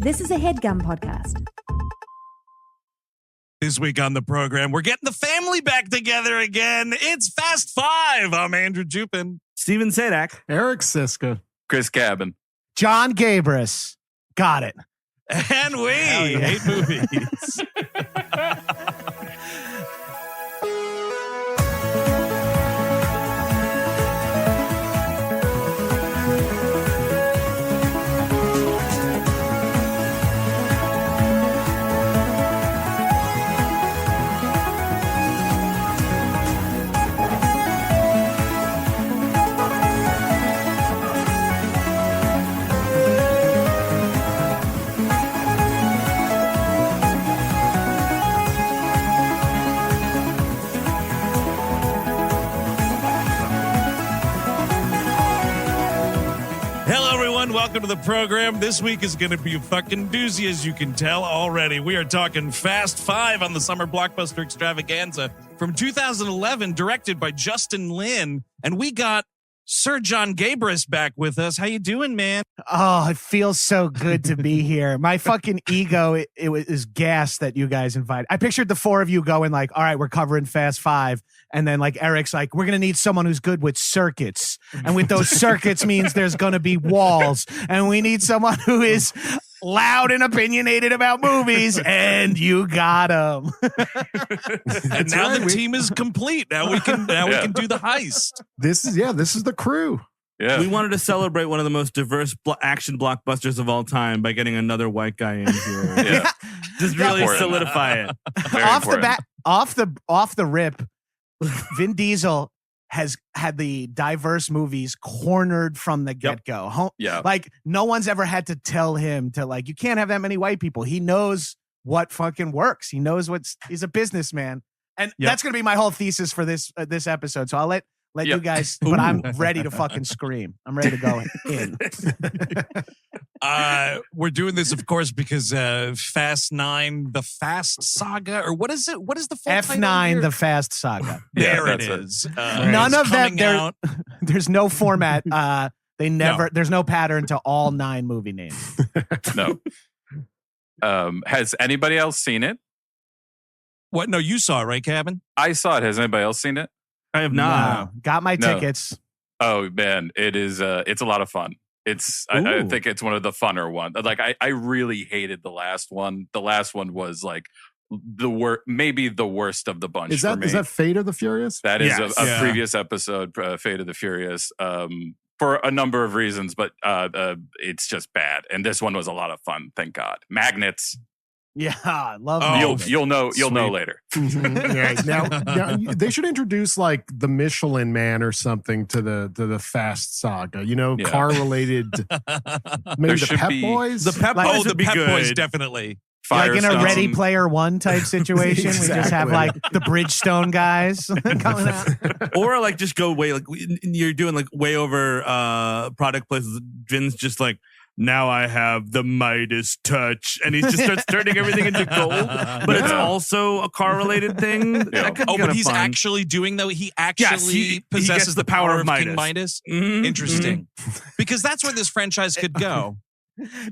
This is a HeadGum podcast. This week on the program, we're getting the family back together again. It's Fast Five. I'm Andrew Jupin. Steven Sadak. Eric Siska. Chris Cabin. Jon Gabrus. Got it. And we hate movies. Welcome to the program. This week is going to be a fucking doozy, as you can tell already. We are talking Fast Five on the Summer Blockbuster Extravaganza from 2011, directed by Justin Lin. And we got Sir Jon Gabrus back with us. How you doing, man? Oh, it feels so good to be here. My fucking ego, it is gassed that you guys invited. I pictured the four of you going like, all right, we're covering Fast Five. And then like Eric's like, we're going to need someone who's good with circuits. And with those circuits means there's going to be walls. And we need someone who is loud and opinionated about movies. And you got them. And now the team is complete. Now we can do the heist. This is the crew. Yeah. We wanted to celebrate one of the most diverse action blockbusters of all time by getting another white guy in here. Yeah. Just really Important. solidify it. Off the rip, Vin Diesel has had the diverse movies cornered from the get-go. Yeah. Like, no one's ever had to tell him to, like, you can't have that many white people. He knows what fucking works. He knows he's a businessman. And that's going to be my whole thesis for this episode. So I'll let you guys, but I'm ready to fucking scream. I'm ready to go in. We're doing this, of course, because Fast 9, the Fast Saga, or what is it? What is the full title F9, here? the Fast Saga. There it is. None of them. There's no format. There's no pattern to all 9 movie names. No. Has anybody else seen it? What? No, you saw it, right, Cabin? I saw it. Has anybody else seen it? I have not. No. Got my tickets. Oh man, it is. It's a lot of fun. I think it's one of the funner ones. Like I really hated the last one. The last one was like maybe the worst of the bunch. Is for me. that Fate of the Furious? That is a previous episode, Fate of the Furious. For a number of reasons, but it's just bad. And this one was a lot of fun. Thank God. Magnets. Yeah, I love You'll know later. Now they should introduce like the Michelin Man or something to the Fast Saga. Car related. Maybe the Pep Boys. The Pep Boys. The Pep Boys, definitely. Like in a Ready Player One type situation, Exactly. we just have like the Bridgestone guys coming out. Or like just go way, like you're doing like way over product places. Vin's just like, now I have the Midas touch. And he just starts turning everything into gold. But it's also a car-related thing. Yeah. But he's actually doing, though. He actually possesses the power of King Midas. Mm-hmm. Interesting. Because that's where this franchise could go.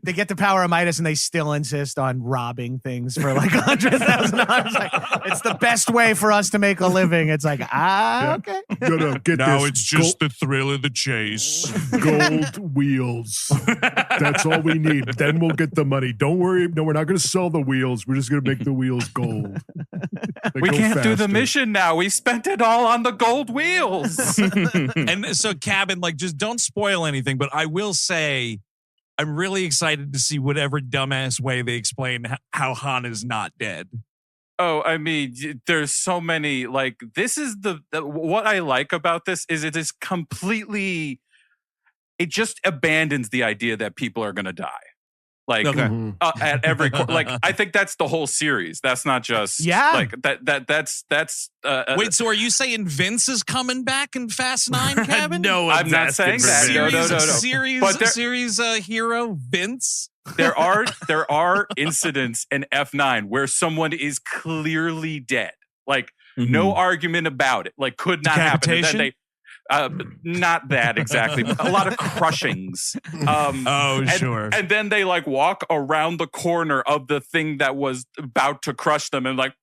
They get the power of Midas and they still insist on robbing things for like $100,000. Like, it's the best way for us to make a living. It's like, okay. Gonna get Now this it's just the thrill of the chase. gold wheels. That's all we need. Then we'll get the money. Don't worry. No, we're not going to sell the wheels. We're just going to make the wheels gold. We can't do the mission now. We spent it all on the gold wheels. And so, Cabin, like, just don't spoil anything. But I will say, I'm really excited to see whatever dumbass way they explain how Han is not dead. Oh, I mean, there's so many, like, this is what I like about this is it is completely, it just abandons the idea that people are going to die. Like at every like I think that's the whole series. That's not just like that's wait, so are you saying Vince is coming back in Fast 9, Cabin? No, I'm not saying that. No. Series hero Vince. There are incidents in F9 where someone is clearly dead. Like no argument about it. Like could not happen. And then Not that exactly, but a lot of crushings. Sure. And then they like walk around the corner of the thing that was about to crush them and like.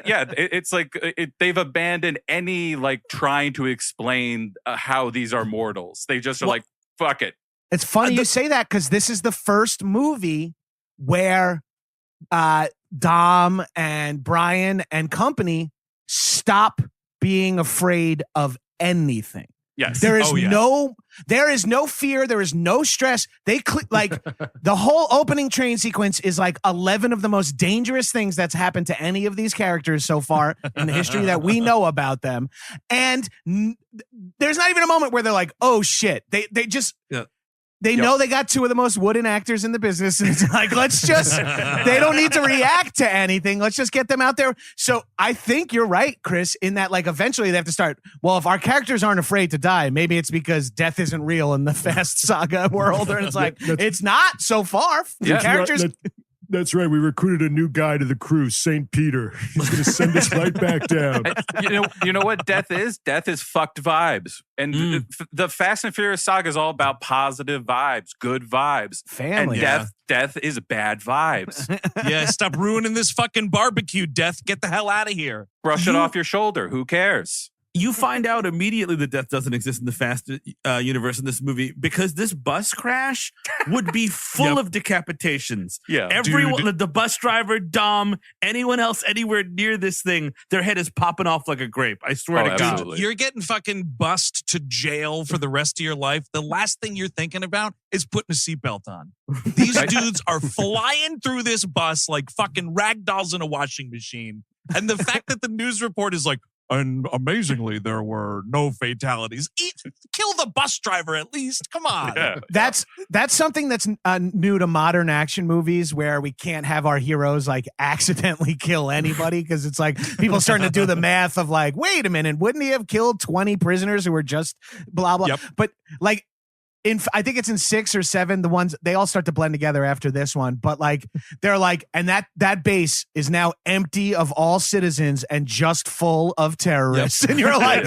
Yeah, it's like they've abandoned any like trying to explain how these are mortals. They just are like, fuck it. It's funny you say that because this is the first movie where Dom and Brian and company stop being afraid of anything. Yes. There is no fear. There is no stress. Like the whole opening train sequence is like 11 of the most dangerous things that's happened to any of these characters so far in the history that we know about them. And there's not even a moment where they're like, oh shit. They just, they know they got two of the most wooden actors in the business. And it's like, they don't need to react to anything. Let's just get them out there. So I think you're right, Chris, in that like eventually they have to start, well, if our characters aren't afraid to die, maybe it's because death isn't real in the Fast Saga world. And it's like, it's not so far. The characters... That's right. We recruited a new guy to the crew, St. Peter. He's going to send us right back down. You know what death is? Death is fucked vibes. And the Fast and Furious saga is all about positive vibes, good vibes. Family. And death is bad vibes. Yeah, stop ruining this fucking barbecue, Death. Get the hell out of here. Brush it off your shoulder. Who cares? You find out immediately that death doesn't exist in the Fast universe in this movie because this bus crash would be full of decapitations. Yeah. Everyone, the bus driver, Dom, anyone else anywhere near this thing, their head is popping off like a grape. I swear to absolutely. God. You're getting fucking bussed to jail for the rest of your life. The last thing you're thinking about is putting a seatbelt on. These dudes are flying through this bus like fucking rag dolls in a washing machine. And the fact that the news report is like, and amazingly, there were no fatalities. Kill the bus driver at least. Come on. Yeah. That's something that's new to modern action movies where we can't have our heroes like accidentally kill anybody because it's like people starting to do the math of like, wait a minute, wouldn't he have killed 20 prisoners who were just blah, blah. Yep. But like, I think it's in 6 or 7, the ones they all start to blend together after this one, but like they're like, and that base is now empty of all citizens and just full of terrorists. Yep. And you're like,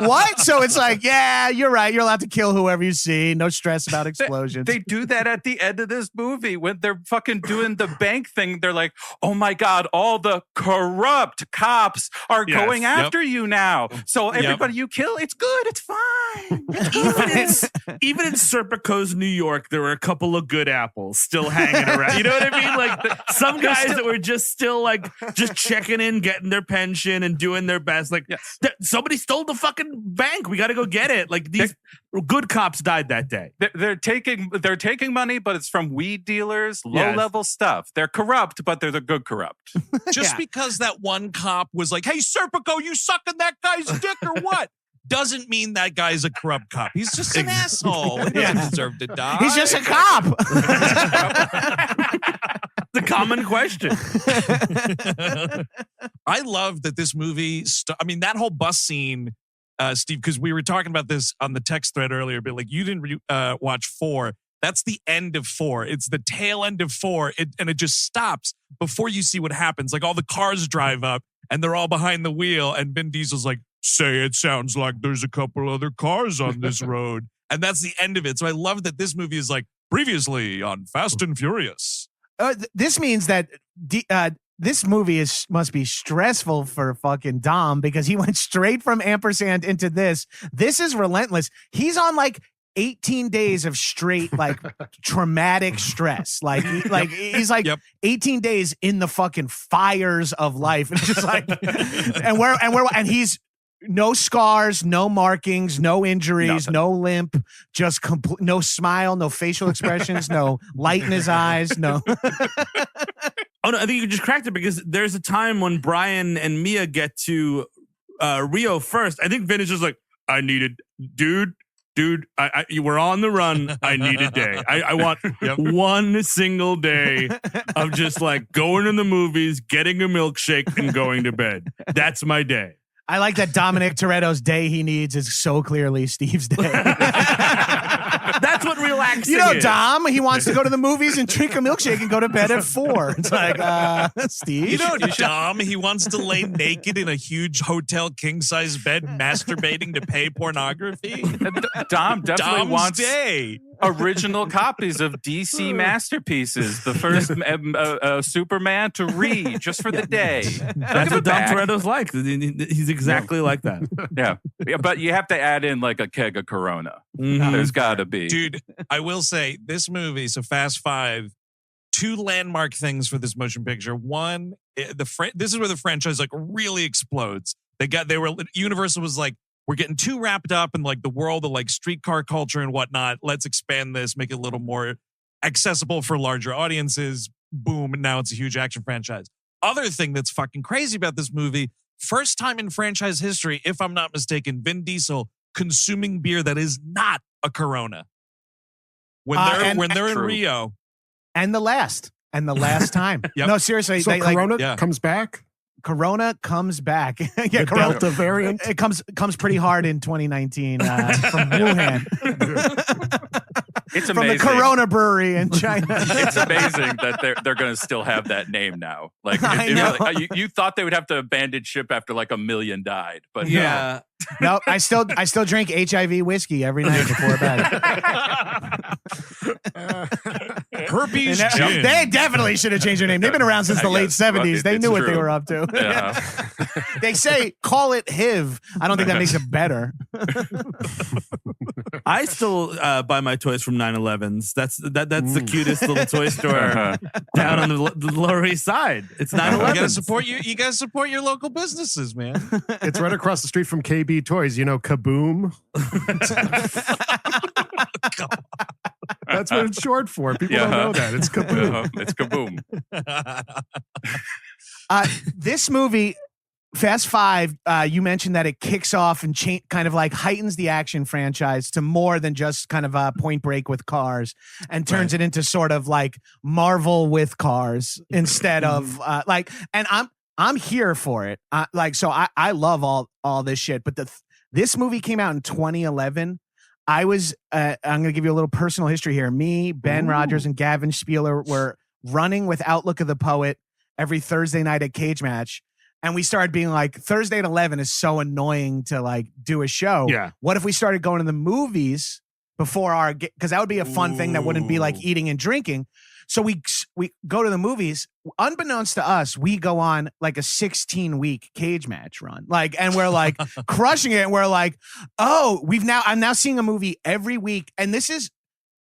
what? So it's like, yeah, you're right. You're allowed to kill whoever you see. No stress about explosions. They do that at the end of this movie when they're fucking doing the bank thing. They're like, oh my God, all the corrupt cops are going after you now. So everybody you kill, it's good. It's fine. Even in Serpico's New York, there were a couple of good apples still hanging around. You know what I mean? Like some guys that were just still like just checking in, getting their pension and doing their best. Like somebody stole the fucking bank. We got to go get it. Like these good cops died that day. They're taking money, but it's from weed dealers, low level stuff. They're corrupt, but they're the good corrupt. Just because that one cop was like, "Hey, Serpico, you sucking that guy's dick or what?" doesn't mean that guy's a corrupt cop. He's just an asshole. He doesn't deserve to die. He's just a cop. The common question. I love that this movie, I mean, that whole bus scene, Steve, because we were talking about this on the text thread earlier, but like you didn't watch 4. That's the end of 4. It's the tail end of 4. And it just stops before you see what happens. Like all the cars drive up and they're all behind the wheel. And Vin Diesel's like, say it sounds like there's a couple other cars on this road. And that's the end of it. So I love that this movie is like previously on Fast and Furious. This means that this movie must be stressful for fucking Dom because he went straight from ampersand into this. This is relentless. He's on like 18 days of straight like traumatic stress. Like he's like 18 days in the fucking fires of life. And just like and he's no scars, no markings, no injuries, nothing. No limp, just no smile, no facial expressions, no light in his eyes, no. Oh no, I think you just cracked it because there's a time when Brian and Mia get to Rio first. I think Vin is just like, I needed, dude, you were on the run. I need a day. I want one single day of just like going to the movies, getting a milkshake, and going to bed. That's my day. I like that Dominic Toretto's day he needs is so clearly Steve's day. That's what relaxing You know, is. Dom, he wants to go to the movies and drink a milkshake and go to bed at 4. It's like, Steve. You know, Dom, he wants to lay naked in a huge hotel king-size bed masturbating to pay pornography. Dom definitely Dom's wants day. original copies of DC masterpieces. The first Superman to read just for the day. That's what Dom Toretto's like. He's exactly like that. Yeah, but you have to add in like a keg of Corona. Mhm. There's got to be. Dude, I will say this movie, so Fast Five, 2 landmark things for this motion picture. One, this is where the franchise like really explodes. Universal was like, we're getting too wrapped up in like the world of like streetcar culture and whatnot. Let's expand this, make it a little more accessible for larger audiences. Boom, and now it's a huge action franchise. Other thing that's fucking crazy about this movie, first time in franchise history, if I'm not mistaken, Vin Diesel consuming beer that is not a Corona. When they're in Rio. And the last time. Yep. No, seriously. So Corona comes back? Corona comes back. Yeah, The Corona, Delta variant? It comes pretty hard in 2019 from Wuhan. It's From amazing. the Corona brewery in China. It's amazing that they're going to still have that name now. Like, I know. you thought they would have to abandon ship after like 1 million died, but Yeah. No, I still drink HIV whiskey every night before bed. Herpes And gin. they definitely should have changed their name. They've been around since the late Yes, 70s. They it's knew what they true. were up to. Yeah. They say call it HIV. I don't think that makes it better. I still buy my toys from 9/11s. That's the cutest little toy store Uh-huh. down on the Lower East Side. It's 9/11. You gotta support your local businesses, man. It's right across the street from KB Toys. You know, Kaboom? That's what it's short for. People don't know that. It's Kaboom. It's kaboom. This movie, Fast Five, you mentioned that it kicks off and kind of like heightens the action franchise to more than just kind of a Point Break with cars and turns it into sort of like Marvel with cars instead of and I'm here for it. So I love all this shit. But this movie came out in 2011. I was, I'm going to give you a little personal history here. Me, Ben Rogers, and Gavin Spieler were running with Outlook of the Poet every Thursday night at Cage Match. And we started being like, Thursday at 11 is so annoying to like do a show. Yeah. What if we started going to the movies before because that would be a fun thing that wouldn't be like eating and drinking. So we go to the movies. Unbeknownst to us, we go on like a 16-week Cage Match run. And we're like crushing it. And we're like, oh, I'm now seeing a movie every week. And this is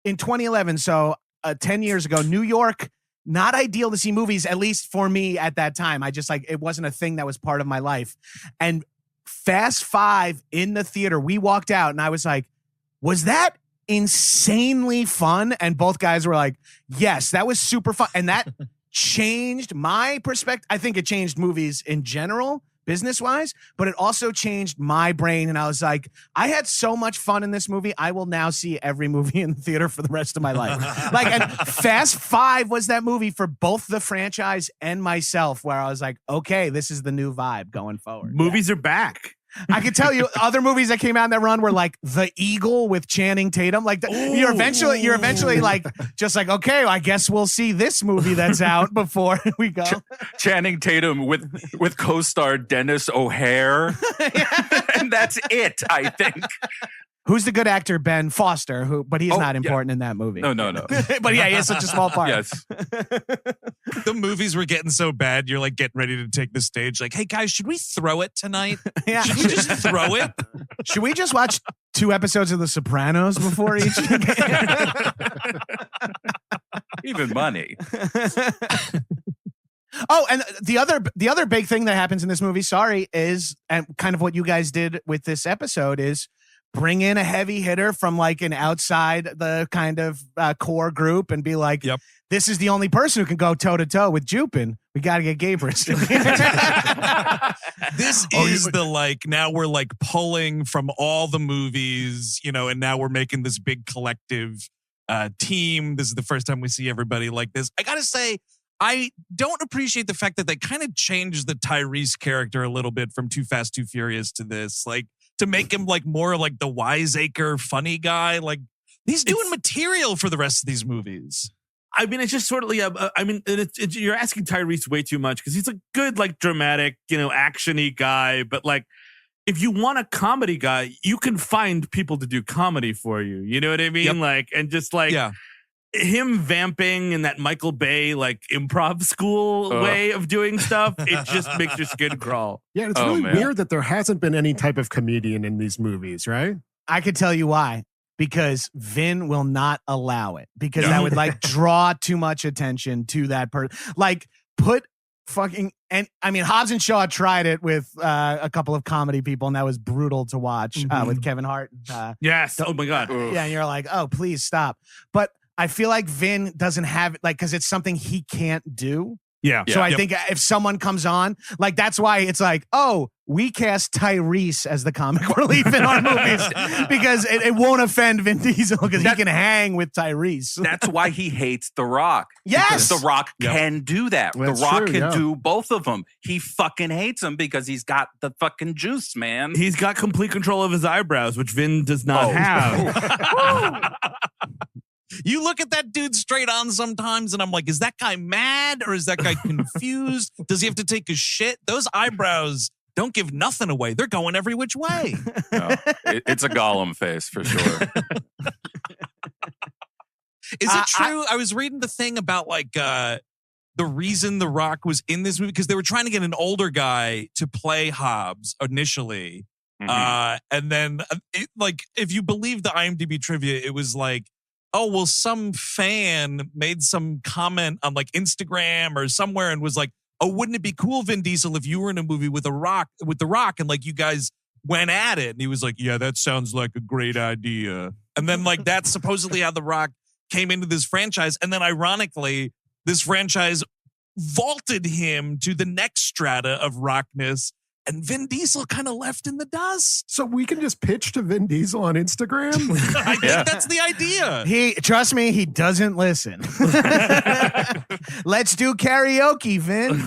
in 2011. So 10 years ago, New York, not ideal to see movies, at least for me at that time. I just it wasn't a thing that was part of my life. And Fast Five in the theater, we walked out and I was like, was that insanely fun? And both guys were like, yes, that was super fun. And that changed my perspective. I think it changed movies in general, business-wise, but it also changed my brain. And I was like, I had so much fun in this movie. I will now see every movie in the theater for the rest of my life. And Fast Five was that movie for both the franchise and myself, where I was like, okay, this is the new vibe going forward. Movies are back. I can tell you other movies that came out in that run were like The Eagle with Channing Tatum. You're eventually like, just like, okay, I guess we'll see this movie that's out before we go. Channing Tatum with co-star Dennis O'Hare. And that's it, I think. Who's the good actor? Ben Foster, but he's not important in that movie. No. But yeah, he has such a small part. Yes. The movies were getting so bad, you're like getting ready to take the stage. Like, hey guys, should we throw it tonight? Yeah. Should we just throw it? Should we just watch 2 episodes of The Sopranos before each? Even money. Oh, and the other big thing that happens in this movie, is, and kind of what you guys did with this episode, is bring in a heavy hitter from like an outside the kind of core group and be like, yep, this is the only person who can go toe to toe with Jupin. We got to get Gabrus. This is now we're like pulling from all the movies, and now we're making this big collective team. This is the first time we see everybody like this. I got to say, I don't appreciate the fact that they kind of changed the Tyrese character a little bit from Too Fast, Too Furious to this, to make him like more like the wiseacre funny guy. Like He's doing material for the rest of these movies. I mean, it's just sort of, you're asking Tyrese way too much because he's a good, like, dramatic, action-y guy. But, like, if you want a comedy guy, you can find people to do comedy for you. You know what I mean? Yep. Like, and just, like, him vamping in that Michael Bay, like, improv school way of doing stuff, it just makes your skin crawl. Yeah, it's really weird that there hasn't been any type of comedian in these movies, right? I could tell you why. Because Vin will not allow it. Because that would like draw too much attention to that person. Like put fucking Hobbs and Shaw tried it with a couple of comedy people, and that was brutal to watch with Kevin Hart. Yes. Oh my God. Yeah, and you're like, oh, please stop. But I feel like Vin doesn't have it, like, because it's something he can't do. Yeah. So I think if someone comes on, like, that's why it's like, oh, we cast Tyrese as the comic relief in our movies because it won't offend Vin Diesel because he can hang with Tyrese. That's why he hates The Rock. Yes. Because The Rock can do that. Well, The Rock true, can do both of them. He fucking hates him because he's got the fucking juice, man. He's got complete control of his eyebrows, which Vin does not have. You look at that dude straight on sometimes, and I'm like, is that guy mad or is that guy confused? Does he have to take a shit? Those eyebrows don't give nothing away. They're going every which way. No, it's a Gollum face for sure. Is it true? I was reading the thing about like the reason The Rock was in this movie because they were trying to get an older guy to play Hobbs initially. And then if you believe the IMDb trivia, it was like, oh, well, some fan made some comment on like Instagram or somewhere and was like, oh, wouldn't it be cool, Vin Diesel, if you were in a movie with The Rock and like you guys went at it? And he was like, yeah, that sounds like a great idea. And then like that's supposedly how The Rock came into this franchise. And then ironically, this franchise vaulted him to the next strata of rockness. And Vin Diesel kind of left in the dust. So we can just pitch to Vin Diesel on Instagram? I think that's the idea. Trust me, he doesn't listen. Let's do karaoke, Vin.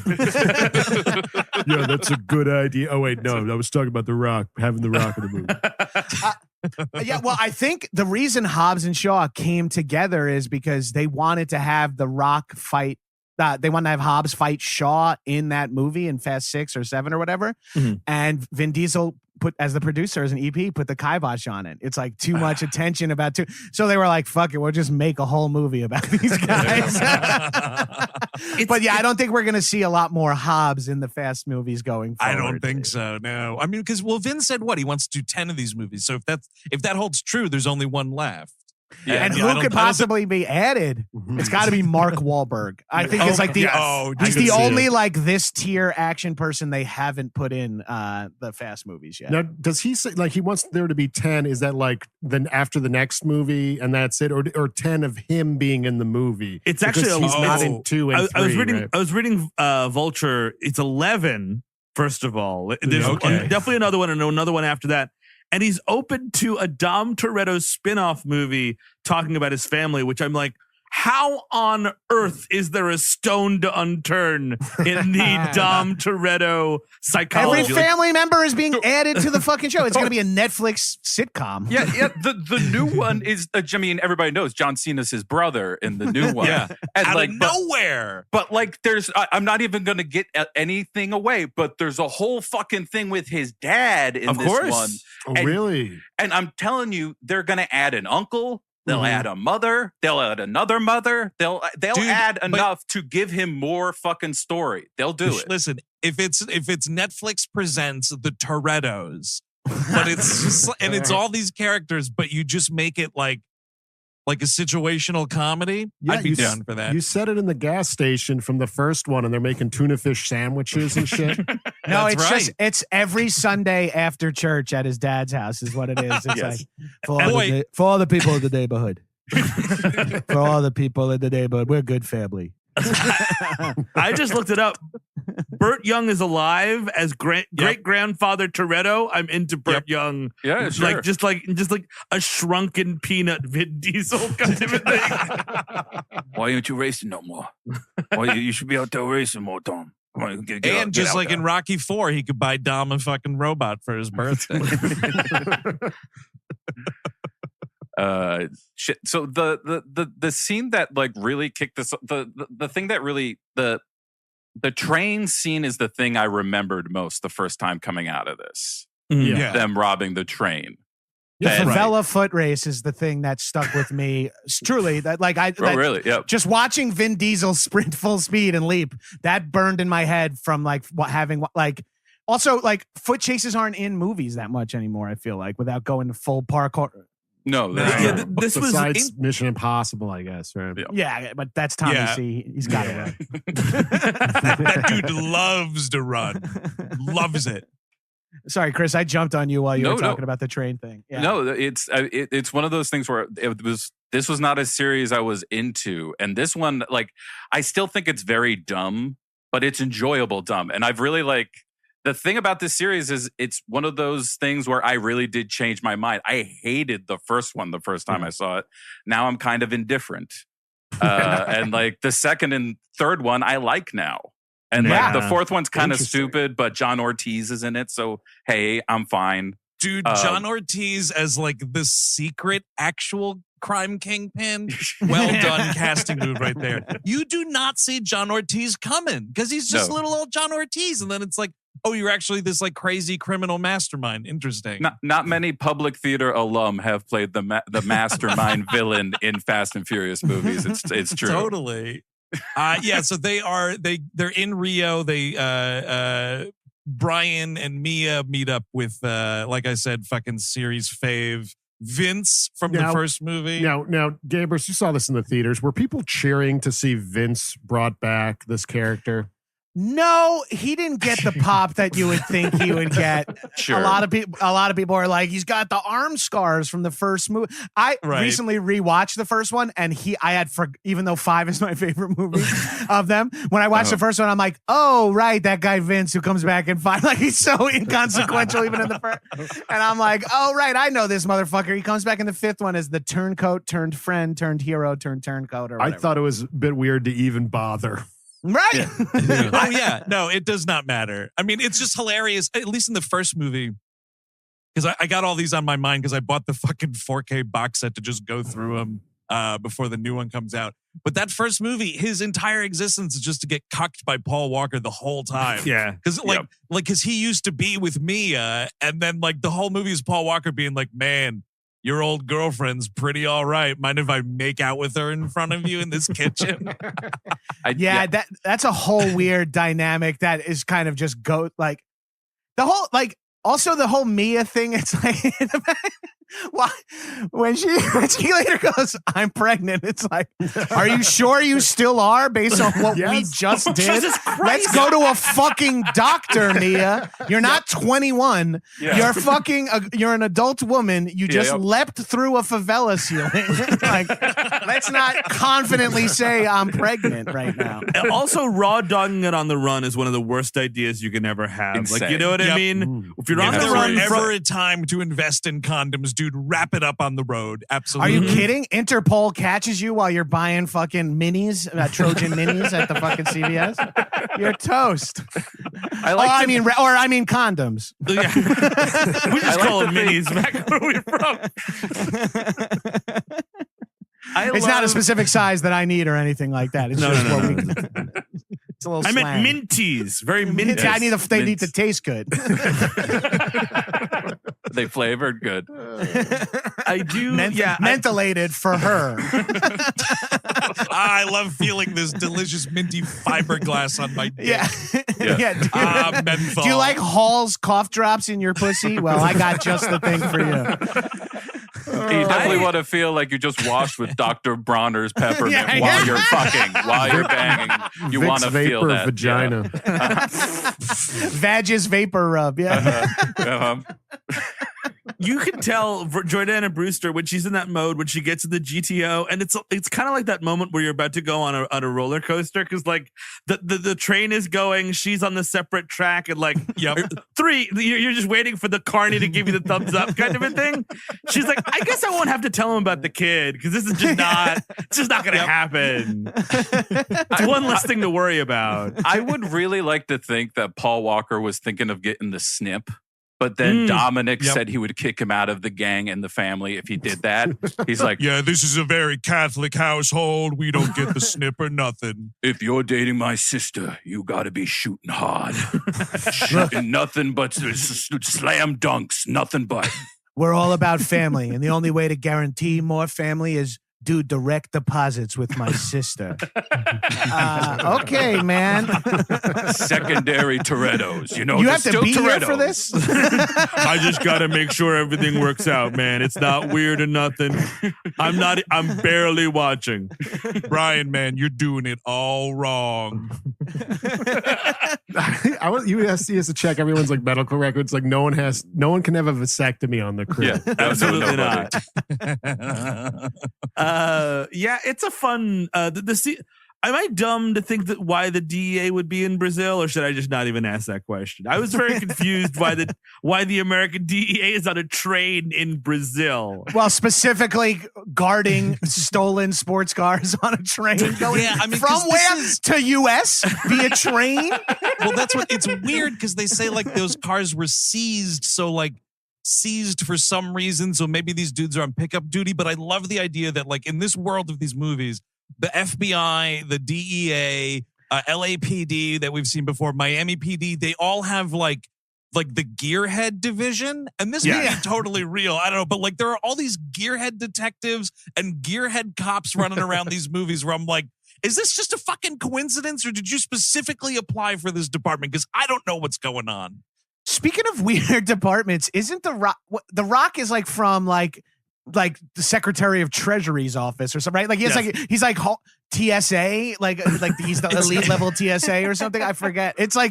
Yeah, that's a good idea. Oh, wait, no, I was talking about The Rock, having The Rock in the movie. Yeah, well, I think the reason Hobbs and Shaw came together is because they wanted to have The Rock fight. They wanted to have Hobbs fight Shaw in that movie in Fast 6 or 7 or whatever. And Vin Diesel put, as the producer, as an EP, put the kibosh on it. It's like too much attention about two. So they were like, fuck it, we'll just make a whole movie about these guys. But yeah, I don't think we're going to see a lot more Hobbs in the Fast movies going forward. I don't think so, no. I mean, because, Vin said what? He wants to do 10 of these movies. So if that holds true, there's only one left. Yeah, and who could possibly be added? It's got to be Mark Wahlberg. I think it's like he's the only like this tier action person they haven't put in the Fast movies yet. Now, does he say like he wants there to be 10? Is that like then after the next movie and that's it, or 10 of him being in the movie? It's actually he's not in 2 and 3. I was reading Vulture. It's 11. First of all, there's definitely another one and another one after that. And he's open to a Dom Toretto spin-off movie talking about his family, which I'm like, how on earth is there a stone to unturned in the Dom Toretto psychology? Every family member is being added to the fucking show. It's going to be a Netflix sitcom. Yeah. The new one is, I mean, everybody knows John Cena's his brother in the new one. Yeah. And out like, of nowhere. But like, I'm not even going to get anything away, but there's a whole fucking thing with his dad in this one. Oh, really? And I'm telling you, they're going to add an uncle. They'll add a mother. They'll add another mother. They'll add enough to give him more fucking story. They'll do it. Listen, if it's Netflix presents the Torettos, but it's just and it's all these characters, but you just make it like a situational comedy, I'd be down for that. You said it in the gas station from the first one, and they're making tuna fish sandwiches and shit. No, it's every Sunday after church at his dad's house is what it is. It's like for all the people in the neighborhood. For all the people in the neighborhood, we're a good family. I just looked it up. Burt Young is alive as Great Grandfather Toretto. I'm into Burt Young. Yeah, sure. Just like a shrunken peanut Vin Diesel kind of a thing. Why aren't you racing no more? Well, you should be out there racing more, Tom. Come on, get and just like in Rocky IV, he could buy Dom a fucking robot for his birthday. shit. So the scene that like really kicked this, the thing that really the train scene is the thing I remembered most the first time coming out of this. Yeah. Them robbing the train. The And- favela foot race is the thing that stuck with me. It's truly that like really? Yep. just watching Vin Diesel sprint full speed and leap, that burned in my head from like having like also like foot chases aren't in movies that much anymore, I feel like, without going to full parkour. No, that's Yeah, true. this was Besides Mission Impossible, I guess, right? Yeah, but that's Tommy Yeah. C. He's got it. That dude loves to run. Loves it. Sorry, Chris, I jumped on you while you No, were no. talking about the train thing. Yeah. No, it's one of those things where this was not a series I was into, and this one, like, I still think it's very dumb, but it's enjoyable dumb, and I've really like the thing about this series is it's one of those things where I really did change my mind. I hated the first one the first time I saw it. Now I'm kind of indifferent, and like the second and third one I like now. And like the fourth one's kind of stupid, but John Ortiz is in it. So, hey, I'm fine. Dude, John Ortiz as like the secret actual crime kingpin. Well done casting move right there. You do not see John Ortiz coming because he's just little old John Ortiz. And then it's like, oh, you're actually this like crazy criminal mastermind. Interesting. Not many public theater alum have played the mastermind villain in Fast and Furious movies. It's true. Totally. Yeah, so they're in Rio. They Brian and Mia meet up with like I said, fucking series fave Vince from the first movie. Now, Gabrus, you saw this in the theaters. Were people cheering to see Vince brought back this character? No, he didn't get the pop that you would think he would get. Sure. A lot of people are like, he's got the arm scars from the first movie. I recently rewatched the first one, and even though 5 is my favorite movie of them, when I watched the first one, I'm like, oh right, that guy Vince who comes back in 5, like he's so inconsequential even in the first. And I'm like, oh right, I know this motherfucker. He comes back in the 5th one as the turncoat turned friend turned hero turned turncoat. Or whatever. I thought it was a bit weird to even bother. Right. Oh yeah, no, it does not matter. I mean, it's just hilarious. At least in the first movie, because I got all these on my mind because I bought the fucking 4K box set to just go through them before the new one comes out. But that first movie, his entire existence is just to get cucked by Paul Walker the whole time. Yeah, because he used to be with Mia, and then like the whole movie is Paul Walker being like, man, your old girlfriend's pretty all right. Mind if I make out with her in front of you in this kitchen? That's a whole weird dynamic that is kind of just like the whole like also the whole Mia thing. It's like when she later goes, I'm pregnant. It's like, are you sure you still are based on what we just did? Let's go to a fucking doctor, Mia. You're not 21. Yeah. You're fucking you're an adult woman. You just leapt through a favela ceiling. Like, let's not confidently say I'm pregnant right now. Also, raw dogging it on the run is one of the worst ideas you can ever have. Insane. Like, you know what I mean? If you're on If the there run, were ever a time to invest in condoms, dude, wrap it up on the road. Absolutely. Are you kidding? Interpol catches you while you're buying fucking minis, Trojan minis at the fucking CVS. You're toast. I mean condoms. Yeah. We just call them minis back where we're from. It's not a specific size that I need or anything like that. It's just what we. It's a little. I meant minties, very minty. I need. They need to taste good. They flavored good. I do. Mentholated for her. I love feeling this delicious minty fiberglass on my dick. Yeah. Menthol. Do you like Hall's cough drops in your pussy? Well, I got just the thing for you. You definitely want to feel like you just washed with Dr. Bronner's peppermint while you're fucking, while you're banging. You want to feel vapor that. vagina. Vagis vapor rub. Yeah. You can tell Jordana Brewster when she's in that mode, when she gets in the GTO, and it's kind of like that moment where you're about to go on a roller coaster because like the train is going, she's on the separate track, and like 3, you're just waiting for the carny to give you the thumbs up kind of a thing. She's like, I guess I won't have to tell him about the kid because this is just not going to happen. It's one less thing to worry about. I would really like to think that Paul Walker was thinking of getting the snip But then Dominic said he would kick him out of the gang and the family if he did that. He's like, yeah, this is a very Catholic household. We don't get the snip or nothing. If you're dating my sister, you got to be shooting hard. Shooting nothing but slam dunks, nothing but. We're all about family, and the only way to guarantee more family is do direct deposits with my sister. Okay, man. Secondary Torettos. You have to be here for this? I just got to make sure everything works out, man. It's not weird or nothing. I'm barely watching. Brian, man, you're doing it all wrong. USC has to check everyone's like medical records. Like no one can have a vasectomy on the crew. Yeah, absolutely not. Yeah, it's a fun. Am I dumb to think that why the DEA would be in Brazil, or should I just not even ask that question? I was very confused why the American DEA is on a train in Brazil. Well, specifically guarding stolen sports cars on a train going from where to US via train. Well, it's weird because they say like those cars were seized, so like seized for some reason, so maybe these dudes are on pickup duty. But I love the idea that like in this world of these movies, the FBI, the DEA, LAPD that we've seen before, Miami PD, they all have like the gearhead division, and this may be totally real. I don't know, but like there are all these gearhead detectives and gearhead cops running around these movies where I'm like, is this just a fucking coincidence, or did you specifically apply for this department? Because I don't know what's going on. Speaking of weird departments, isn't the Rock is like from like the Secretary of Treasury's office or something, right? Like he's like TSA, like he's the elite level TSA or something. I forget. It's not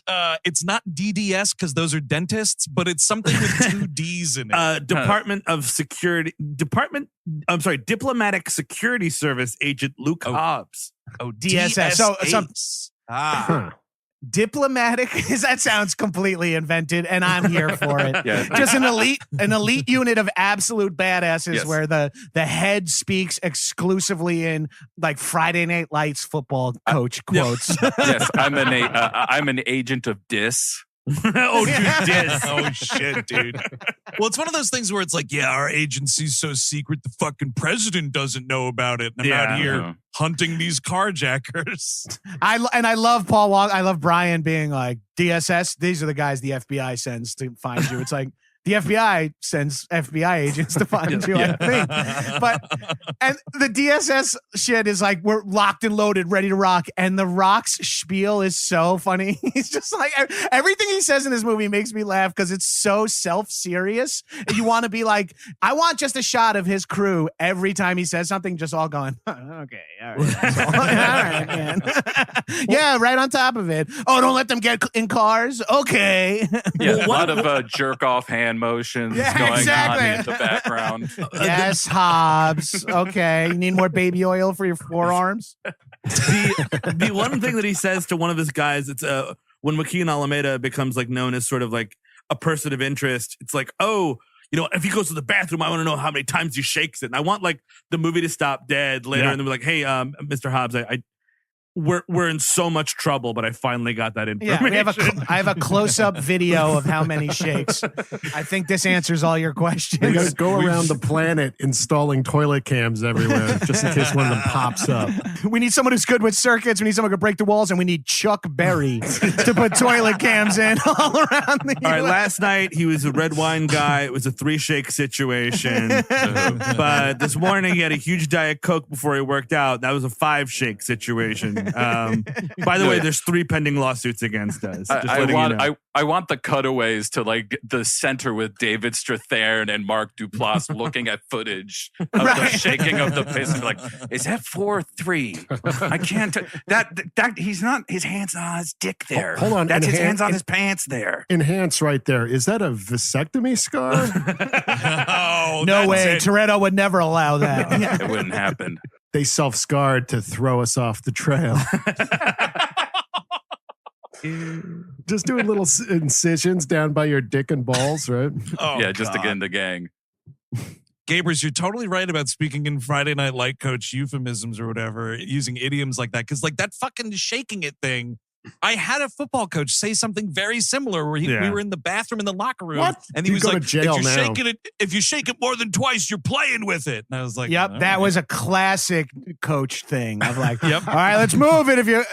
DDS because those are dentists, but it's something with two D's in it. Diplomatic Security Service Agent Luke Hobbs. Oh, DSS. Diplomatic, that sounds completely invented, and I'm here for it. Just an elite unit of absolute badasses where the head speaks exclusively in like Friday Night Lights football coach quotes. Yes, I'm an agent of dis. Oh, dude, dis. Oh, shit, dude. Well, it's one of those things where it's like, yeah, our agency's so secret, the fucking president doesn't know about it. And I'm out here hunting these carjackers. I love Paul Walker. I love Brian being like, DSS, these are the guys the FBI sends to find you. It's like, the FBI sends FBI agents to find you, I think. And the DSS shit is like, we're locked and loaded, ready to rock. And The Rock's spiel is so funny. He's just like, everything he says in this movie makes me laugh because it's so self-serious. You want to be like, I want just a shot of his crew every time he says something, just all going, okay, all right. All right, man. Yeah, right on top of it. Oh, don't let them get in cars? Okay. Yeah, a lot of jerk-off hand motions going on in the background. Yes, Hobbs. Okay. You need more baby oil for your forearms? The one thing that he says to one of his guys, it's when Joaquim Almeida becomes like known as sort of like a person of interest, it's like, oh, you know, if he goes to the bathroom, I want to know how many times he shakes it. And I want like the movie to stop dead later and then be like, hey, Mr. Hobbs, we're in so much trouble, but I finally got that information. Yeah, I have a close-up video of how many shakes. I think this answers all your questions. You guys go around the planet installing toilet cams everywhere, just in case one of them pops up. We need someone who's good with circuits. We need someone who can break the walls, and we need Chuck Berry to put toilet cams in all around the US. All right, last night he was a red wine guy. It was a 3-shake situation. But this morning he had a huge Diet Coke before he worked out. That was a 5-shake situation. By the way, there's 3 pending lawsuits against us. I want the cutaways to like the center with David Strathairn and Mark Duplass looking at footage of the shaking of the piss and be like, is that 4-3? I can't. That he's not. His hand's not on his dick there. Hold on, that's his hands on his pants there. Enhance right there. Is that a vasectomy scar? Oh, no way. Toretto would never allow that. It wouldn't happen. They self-scarred to throw us off the trail. Just doing little incisions down by your dick and balls, right? Oh, yeah, just to get in the gang. Gabrus, you're totally right about speaking in Friday Night Light Coach euphemisms or whatever, using idioms like that. Because like that fucking shaking it thing I had a football coach say something very similar where we were in the bathroom in the locker room. What? And he You was go to like, jail now. if you shake it more than twice, you're playing with it. And I was like, Yep, all that right. was a classic coach thing of like, Yep. all right, let's move it. If you,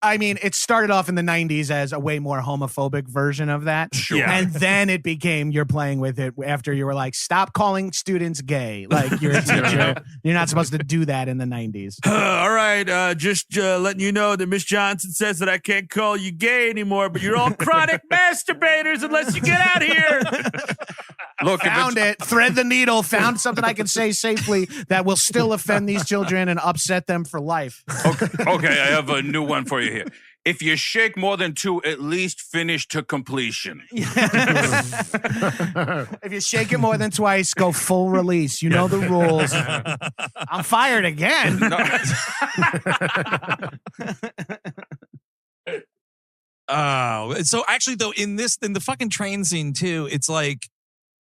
I mean, it started off in the 90s as a way more homophobic version of that. Sure. And then it became you're playing with it after you were like, stop calling students gay. Like, you're a teacher. You're not supposed to do that in the 90s. All right, just letting you know that Miss Johnson says that I can't call you gay anymore, but you're all chronic masturbators unless you get out here. Look, Found it, thread the needle, found something I can say safely that will still offend these children and upset them for life. okay, I have a new one for you here. If you shake more than 2, at least finish to completion. If you shake it more than twice, go full release. You know the rules. I'm fired again. So actually, though, in the fucking train scene too, it's like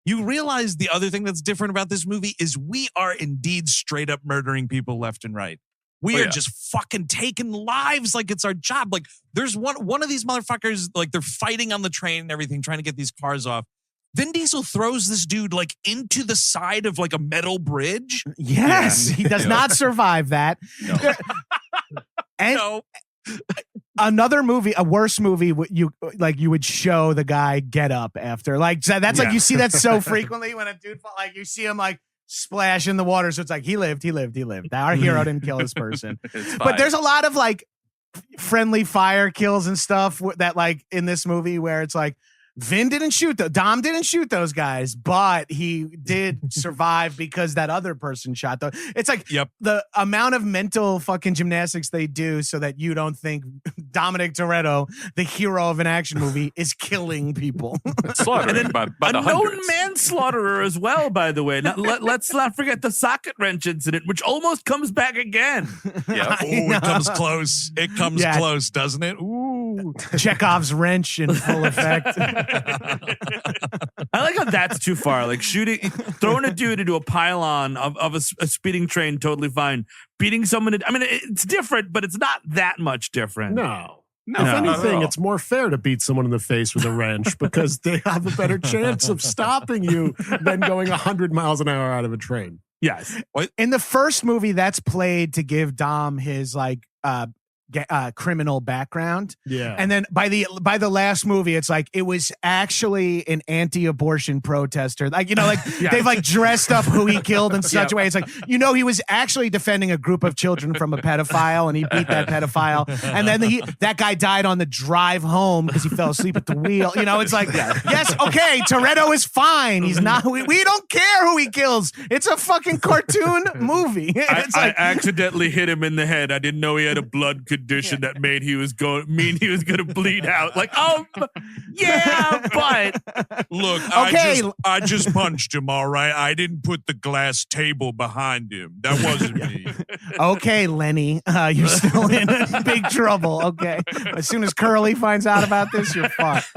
you realize the other thing that's different about this movie is we are indeed straight up murdering people left and right. We are just fucking taking lives like it's our job. Like there's one of these motherfuckers, like they're fighting on the train and everything, trying to get these cars off. Vin Diesel throws this dude like into the side of like a metal bridge. Yes, he does not survive that. No. And No. another movie, a worse movie, you would show the guy get up after. Like that's like you see that so frequently when a dude like you see him like splash in the water. So it's like he lived. Our hero didn't kill this person. But there's a lot of like friendly fire kills and stuff that like in this movie where it's like Dom didn't shoot those guys, but he did survive because that other person shot them. It's like the amount of mental fucking gymnastics they do so that you don't think Dominic Toretto, the hero of an action movie, is killing people. Slaughtering by a the known hundreds. manslaughterer as well, by the way. Let's not forget the socket wrench incident, which almost comes back again. Yeah. It comes close. It comes close, doesn't it? Ooh. Chekhov's wrench in full effect. I like how that's too far. Like throwing a dude into a pylon of a speeding train, totally fine. Beating someone, I mean, it's different, but it's not that much different. No. No, If not at anything, all. it's more fair to beat someone in the face with a wrench because they have a better chance of stopping you than going 100 miles an hour out of a train. Yes. In the first movie, that's played to give Dom his like criminal background. Yeah. And then by the last movie, it's like it was actually an anti-abortion protester. Like, you know, like they've like dressed up who he killed in such a way. It's like, you know, he was actually defending a group of children from a pedophile and he beat that pedophile. And then that guy died on the drive home because he fell asleep at the wheel. You know, it's like, yes, okay, Toretto is fine. He's not, we don't care who he kills. It's a fucking cartoon movie. It's I like, accidentally hit him in the head. I didn't know he had a blood condition that made he was going to bleed out. Like, yeah, but Look, Okay. I just punched him, all right? I didn't put the glass table behind him. That wasn't me. okay, Lenny, you're still in big trouble. Okay. As soon as Curly finds out about this, you're fucked.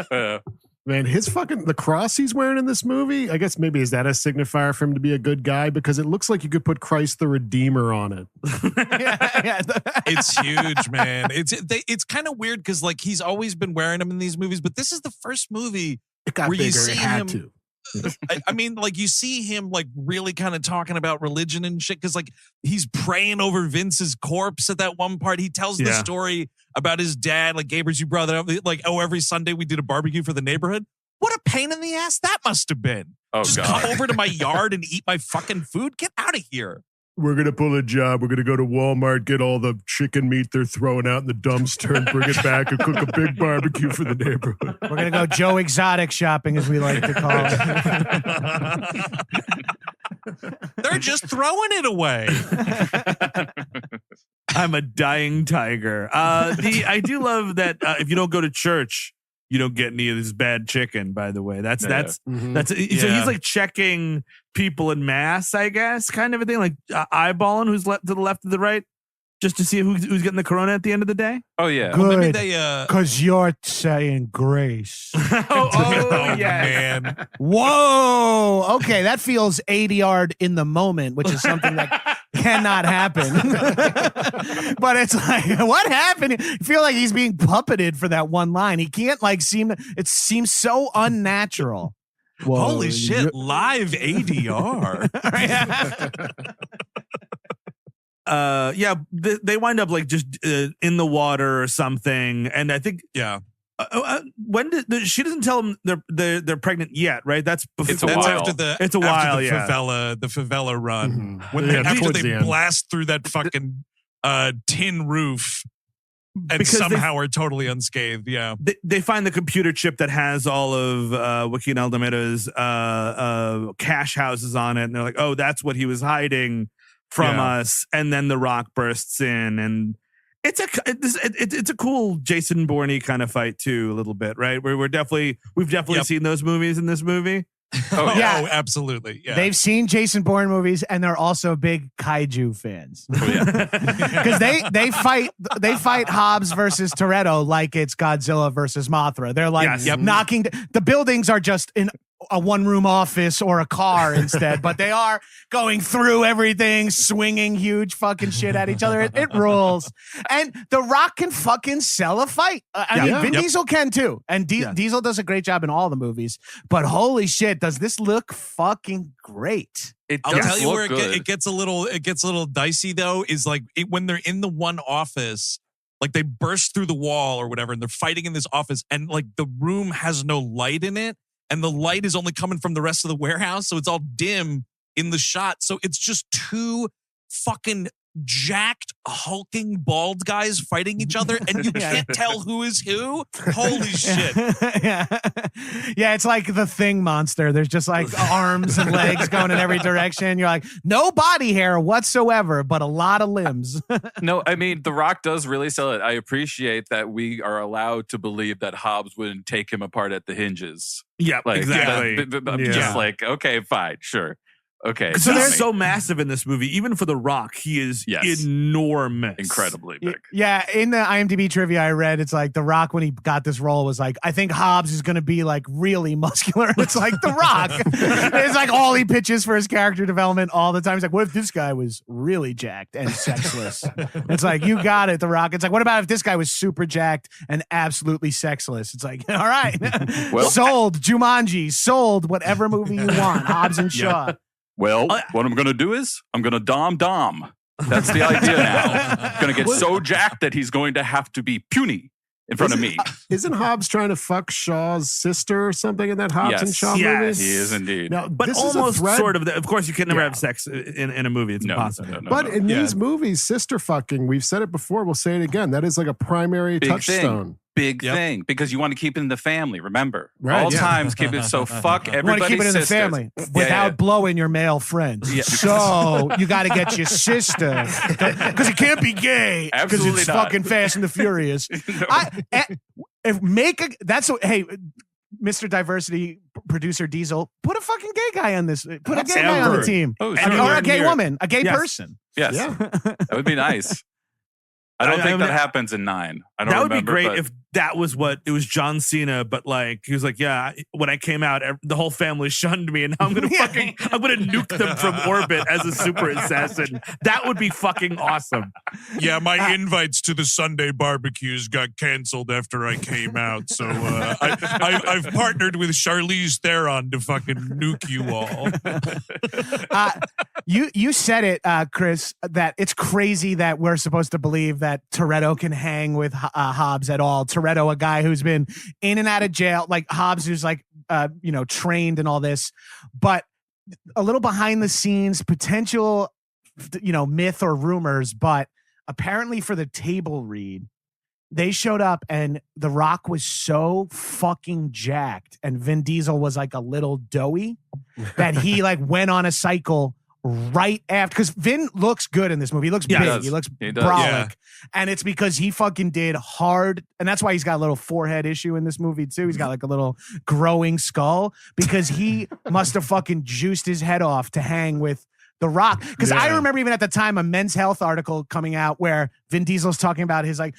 Man, the cross he's wearing in this movie, I guess maybe is that a signifier for him to be a good guy? Because it looks like you could put Christ the Redeemer on it. It's huge, man. It's kind of weird because like he's always been wearing them in these movies, but this is the first movie It got where you bigger. see It had him. to. I mean, like you see him like really kind of talking about religion and shit because like he's praying over Vince's corpse at that one part. He tells the story about his dad, like Gabrus, you brought it up, like, every Sunday we did a barbecue for the neighborhood. What a pain in the ass that must have been. Oh, Just God. come over to my yard and eat my fucking food. Get out of here. We're going to pull a job. We're going to go to Walmart, get all the chicken meat they're throwing out in the dumpster and bring it back and cook a big barbecue for the neighborhood. We're going to go Joe Exotic shopping, as we like to call it. They're just throwing it away. I'm a dying tiger. I do love that if you don't go to church, you don't get any of this bad chicken, by the way. That's so he's like checking people in mass, I guess, kind of a thing, like eyeballing who's to the left or the right, just to see who's getting the corona at the end of the day. Oh, yeah. Well, maybe Good, they because you're saying grace. oh yeah. man. Whoa. Okay, that feels 80 yard in the moment, which is something that cannot happen. But it's like, what happened? I feel like he's being puppeted for that one line. He can't it seems so unnatural. Whoa, Holy shit, live ADR. They wind up like just in the water or something, and I think when she doesn't tell them they're pregnant yet, right? That's before. It's a while. It's a while. The favela run after they blast through that fucking tin roof. And because somehow are totally unscathed. Yeah, they find the computer chip that has all of Joaquim Almeida's cash houses on it, and they're like, "Oh, that's what he was hiding from us." And then the Rock bursts in, and it's a cool Jason Bourne kind of fight too, a little bit, right? We've definitely seen those movies in this movie. Oh, absolutely. Yeah. They've seen Jason Bourne movies, and they're also big kaiju fans. Because they fight Hobbs versus Toretto like it's Godzilla versus Mothra. They're like knocking the buildings are just in a one-room office or a car instead, but they are going through everything, swinging huge fucking shit at each other. It rules. And The Rock can fucking sell a fight. Vin Diesel can too. And Diesel does a great job in all the movies. But holy shit, does this look fucking great? I'll tell you where it gets a little dicey though, is like when they're in the one office, like they burst through the wall or whatever, and they're fighting in this office, and like the room has no light in it. And the light is only coming from the rest of the warehouse. So it's all dim in the shot. So it's just two fucking jacked, hulking, bald guys fighting each other. And you can't tell who is who. Holy shit. Yeah, it's like the Thing monster. There's just like arms and legs going in every direction. You're like, no body hair whatsoever, but a lot of limbs. No, I mean, The Rock does really sell it. I appreciate that we are allowed to believe that Hobbs wouldn't take him apart at the hinges. Yeah, like, exactly. I'm just like, okay, fine, sure. Okay. So he's so massive in this movie. Even for The Rock, he is enormous. Incredibly big. Yeah, in the IMDb trivia I read, it's like The Rock, when he got this role, was like, I think Hobbs is going to be like really muscular. It's like The Rock. It's like all he pitches for his character development all the time. He's like, what if this guy was really jacked and sexless? It's like, you got it, The Rock. It's like, what about if this guy was super jacked and absolutely sexless? It's like, all right. Well, sold. Jumanji. Sold. Whatever movie you want. Hobbs and Shaw. Well, what I'm going to do is I'm going to dom. That's the idea now. Going to get so jacked that he's going to have to be puny in front of me. Isn't Hobbs trying to fuck Shaw's sister or something in that Hobbs and Shaw movie? Yes, he is indeed. Now, but almost sort of. Of course, you can never have sex in a movie. It's impossible. But in these movies, sister fucking, we've said it before, we'll say it again. That is like a primary touchstone. Big thing, because you want to keep it in the family. Remember, right, all times keep it so fuck everybody's. You want to keep it in the family without blowing your male friends. Yeah. So you got to get your sister, because it can't be gay. Because it's fucking Fast and the Furious. Hey, Mr. Diversity producer Diesel, put a fucking gay guy on this. Put a gay guy on the team, or a gay woman, a gay person. Yes, that would be nice. I don't think that happens in 9. I don't. That would be great if that was what it was. John Cena, but like he was like, yeah, when I came out, the whole family shunned me, and now I'm gonna nuke them from orbit as a super assassin. That would be fucking awesome. Yeah, my invites to the Sunday barbecues got canceled after I came out, so I've partnered with Charlize Theron to fucking nuke you all. You said it, Chris, that it's crazy that we're supposed to believe that Toretto can hang with Hobbs at all. Toretto, a guy who's been in and out of jail, like Hobbs, who's like, trained and all this, but a little behind the scenes potential, myth or rumors. But apparently for the table read, they showed up and The Rock was so fucking jacked and Vin Diesel was like a little doughy that he like went on a cycle right after, because Vin looks good in this movie. He looks big. He looks brolic. Yeah. And it's because he fucking did hard. And that's why he's got a little forehead issue in this movie too. He's got like a little growing skull because he must have fucking juiced his head off to hang with The Rock. Because I remember even at the time a Men's Health article coming out where Vin Diesel's talking about he's like,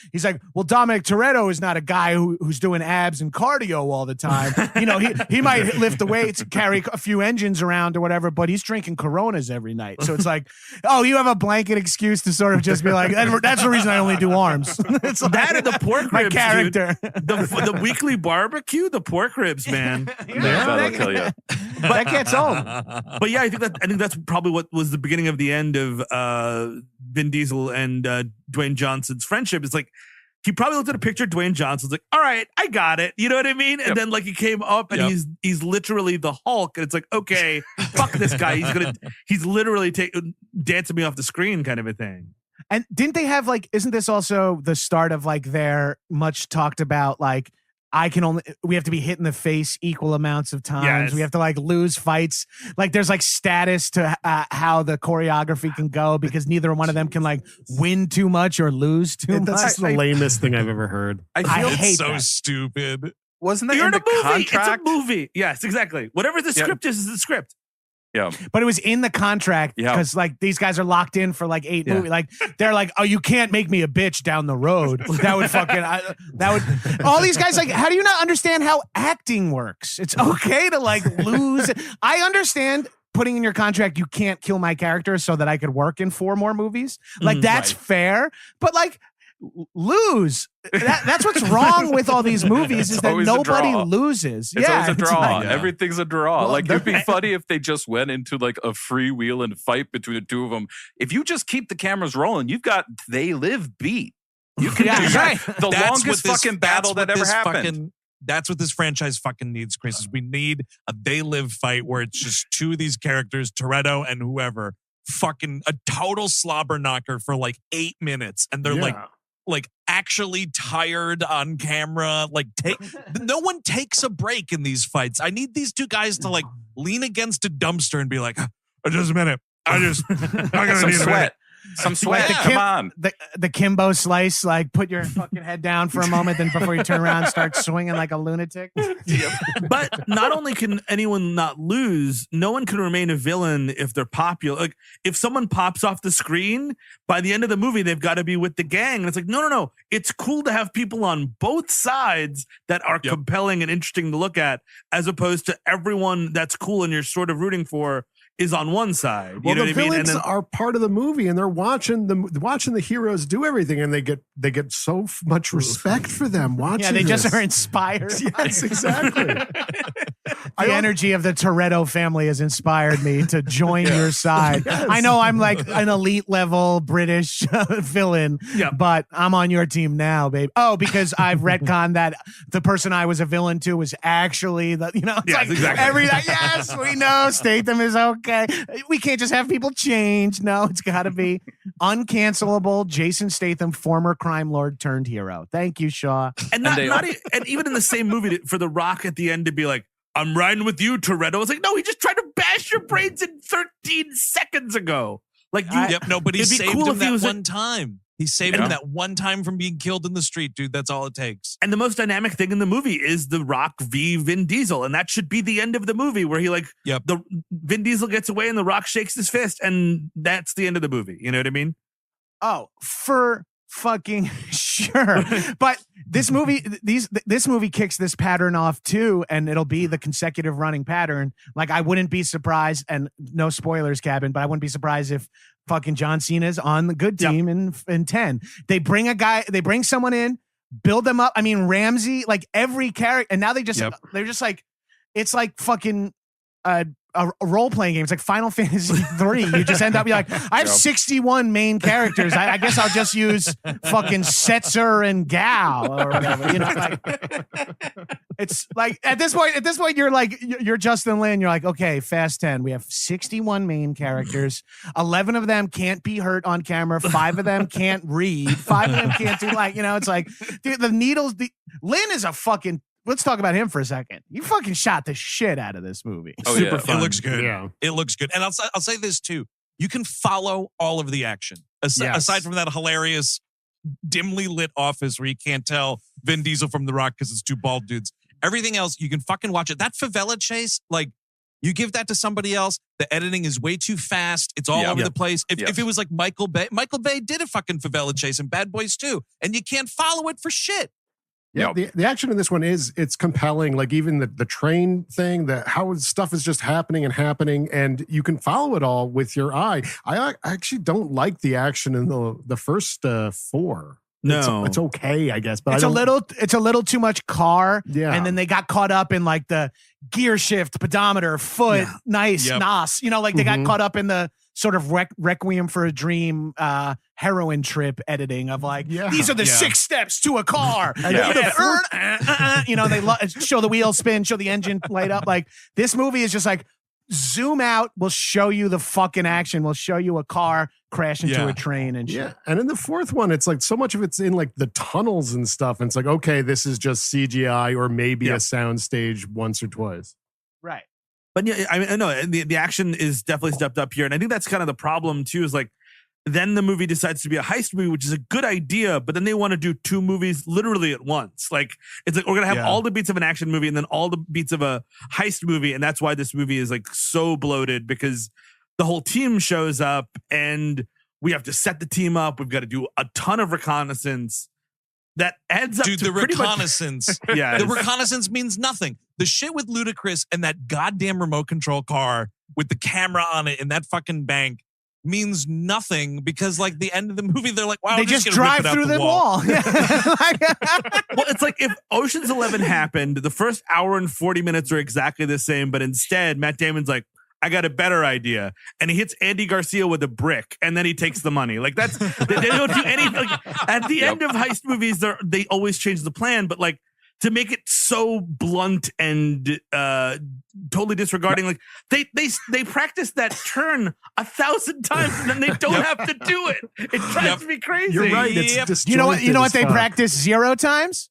well, Dominic Toretto is not a guy who's doing abs and cardio all the time. You know, he might lift the weights and carry a few engines around or whatever, but he's drinking Coronas every night. So it's like, oh, you have a blanket excuse to sort of just be like, that's the reason I only do arms. It's like, that and the pork ribs, character. dude. The weekly barbecue, the pork ribs, man. That'll kill you. But that gets old. But yeah, I think that's probably what was the beginning of the end of Vin Diesel and Dwayne Johnson's friendship. It's like he probably looked at a picture of Dwayne Johnson's like, all right, I got it. You know what I mean? And then like he came up and he's literally the Hulk, and it's like, okay, fuck this guy. He's literally dancing me off the screen, kind of a thing. And didn't they have like? Isn't this also the start of like their much talked about like? We have to be hit in the face equal amounts of times. Yes. We have to like lose fights. Like there's like status to how the choreography can go because neither one of them can like win too much or lose too much. That's just the lamest thing I've ever heard. I hate it's so that. stupid. Wasn't that You're in in a the movie. contract? It's a movie. Yes, exactly. Whatever the script is the script. Yeah. But it was in the contract because like these guys are locked in for like 8 movies. Like they're like, oh, you can't make me a bitch down the road. That would fucking all these guys like, how do you not understand how acting works? It's okay to like lose. I understand putting in your contract you can't kill my character so that I could work in 4 more movies. Like that's fair. But like lose. That's what's wrong with all these movies is that nobody loses. It's always a draw. Like, Everything's a draw. Well, like it'd be funny if they just went into like a freewheeling fight between the two of them. If you just keep the cameras rolling, you've got They Live beat. You can do the longest fucking battle that ever happened. That's what this franchise fucking needs, Chris. Is we need a They Live fight where it's just 2 of these characters, Toretto and whoever, fucking a total slobber knocker for like 8 minutes, and they're like actually tired on camera. Like no one takes a break in these fights. I need these 2 guys to like lean against a dumpster and be like, just a minute. I gotta some need sweat. Some sweat. Come on. The Kimbo slice, like put your fucking head down for a moment, then before you turn around, start swinging like a lunatic. But not only can anyone not lose, no one can remain a villain if they're popular. Like if someone pops off the screen, by the end of the movie, they've got to be with the gang. And it's like, no. It's cool to have people on both sides that are compelling and interesting to look at, as opposed to everyone that's cool and you're sort of rooting for is on one side. You know the what I mean? villains are part of the movie, and they're watching the heroes do everything, and they get so much respect for them. Watching, they just are inspired. Yes, exactly. The energy of the Toretto family has inspired me to join your side. Yes. I know I'm like an elite level British villain, but I'm on your team now, babe. Oh, because I've retconned that the person I was a villain to was actually the, it's like exactly. yes, we know Statham is okay. We can't just have people change. No, it's got to be uncancelable Jason Statham, former crime lord turned hero. Thank you, Shaw. And and even in the same movie for The Rock at the end to be like, I'm riding with you, Toretto. It's like, no, he just tried to bash your brains in 13 seconds ago. Like, but he saved cool him that one time. He saved him that one time from being killed in the street, dude. That's all it takes. And the most dynamic thing in the movie is The Rock v. Vin Diesel. And that should be the end of the movie where he the Vin Diesel gets away and The Rock shakes his fist. And that's the end of the movie. You know what I mean? Oh, for fucking sure. But this movie, this movie kicks this pattern off too, and it'll be the consecutive running pattern. Like I wouldn't be surprised, and no spoilers, Cabin, but I wouldn't be surprised if fucking John Cena's on the good team in 10. They bring someone in, build them up. I mean, Ramsey, like every character, and now they're just like, it's like fucking a role-playing game. It's like Final Fantasy 3. You just end up, you're like, I have 61 main characters. I guess I'll just use fucking Setzer and Gal or whatever. It's like at this point, you're Justin Lin. You're like, okay, Fast 10. We have 61 main characters. 11 of them can't be hurt on camera. 5 of them can't read. 5 of them can't do it's like, dude, the needles. Lin is a fucking. Let's talk about him for a second. You fucking shot the shit out of this movie. Oh, Super yeah. fun. It looks good. Yeah. It looks good. And I'll say this too. You can follow all of the action. Aside from that hilarious, dimly lit office where you can't tell Vin Diesel from The Rock because it's 2 bald dudes. Everything else, you can fucking watch it. That favela chase, like, You give that to somebody else, the editing is way too fast. It's all over the place. If it was like Michael Bay did a fucking favela chase in Bad Boys 2, and you can't follow it for shit. Yeah, the action in this one it's compelling. Like even the train thing, how stuff is just happening, and you can follow it all with your eye. I actually don't like the action in the first 4. No, it's okay, I guess, but it's a little too much car. Yeah, and then they got caught up in like the gear shift, pedometer, foot, nos. You know, like they got caught up in the sort of Requiem for a Dream heroin trip editing of like, these are the 6 steps to a car. You know, they show the wheel spin, show the engine light up. Like this movie is just like, zoom out, we'll show you the fucking action. We'll show you a car crash into a train and shit. Yeah. And in the fourth one, it's like so much of it's in like the tunnels and stuff. And it's like, okay, this is just CGI or maybe a soundstage once or twice. Right. But yeah, I mean, no, the action is definitely stepped up here. And I think that's kind of the problem too, is like, then the movie decides to be a heist movie, which is a good idea, but then they want to do 2 movies literally at once. Like, it's like, we're going to have all the beats of an action movie and then all the beats of a heist movie. And that's why this movie is like so bloated, because the whole team shows up and we have to set the team up. We've got to do a ton of reconnaissance. That adds up to the reconnaissance. The reconnaissance means nothing. The shit with Ludacris and that goddamn remote control car with the camera on it in that fucking bank means nothing, because like the end of the movie, they're like, wow, they just drive through the wall. Well, it's like if Ocean's 11 happened, the first hour and 40 minutes are exactly the same, but instead Matt Damon's like, I got a better idea. And he hits Andy Garcia with a brick, and then he takes the money. Like that's, they don't do anything. Like, at the end of heist movies, they always change the plan, but like to make it so blunt and totally disregarding, like they practice that turn 1,000 times and then they don't have to do it. It drives me crazy. You're right. It's you know what they practice 0 times?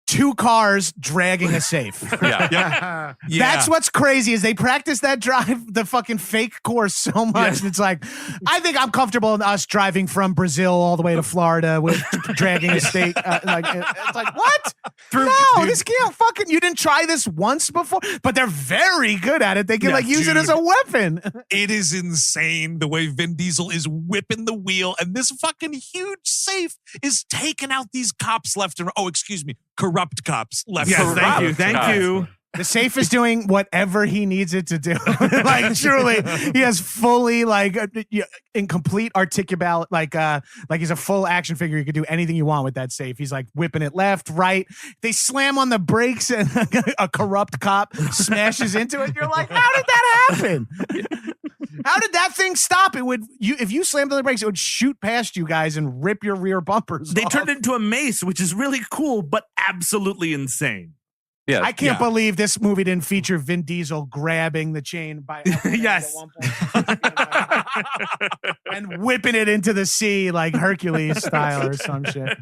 2 cars dragging a safe. That's what's crazy, is they practice that drive, the fucking fake course so much. And it's like, I think I'm comfortable in us driving from Brazil all the way to Florida with dragging a state. It's like, what? This can't fucking, you didn't try this once before, but they're very good at it. They can use it as a weapon. It is insane the way Vin Diesel is whipping the wheel, and this fucking huge safe is taking out these cops left and right. Oh, excuse me. Corrupt cops left. Yes, thank you. The safe is doing whatever he needs it to do. Like truly, he has fully in complete articulate, like he's a full action figure. You could do anything you want with that safe. He's like whipping it left, right. They slam on the brakes and a corrupt cop smashes into it. You're like, how did that happen? How did that thing stop? If you slammed on the brakes, it would shoot past you guys and rip your rear bumpers They off. turned it into a mace, which is really cool, but absolutely insane. Yeah, I can't believe this movie didn't feature Vin Diesel grabbing the chain by yes, at one point and whipping it into the sea like Hercules style or some shit.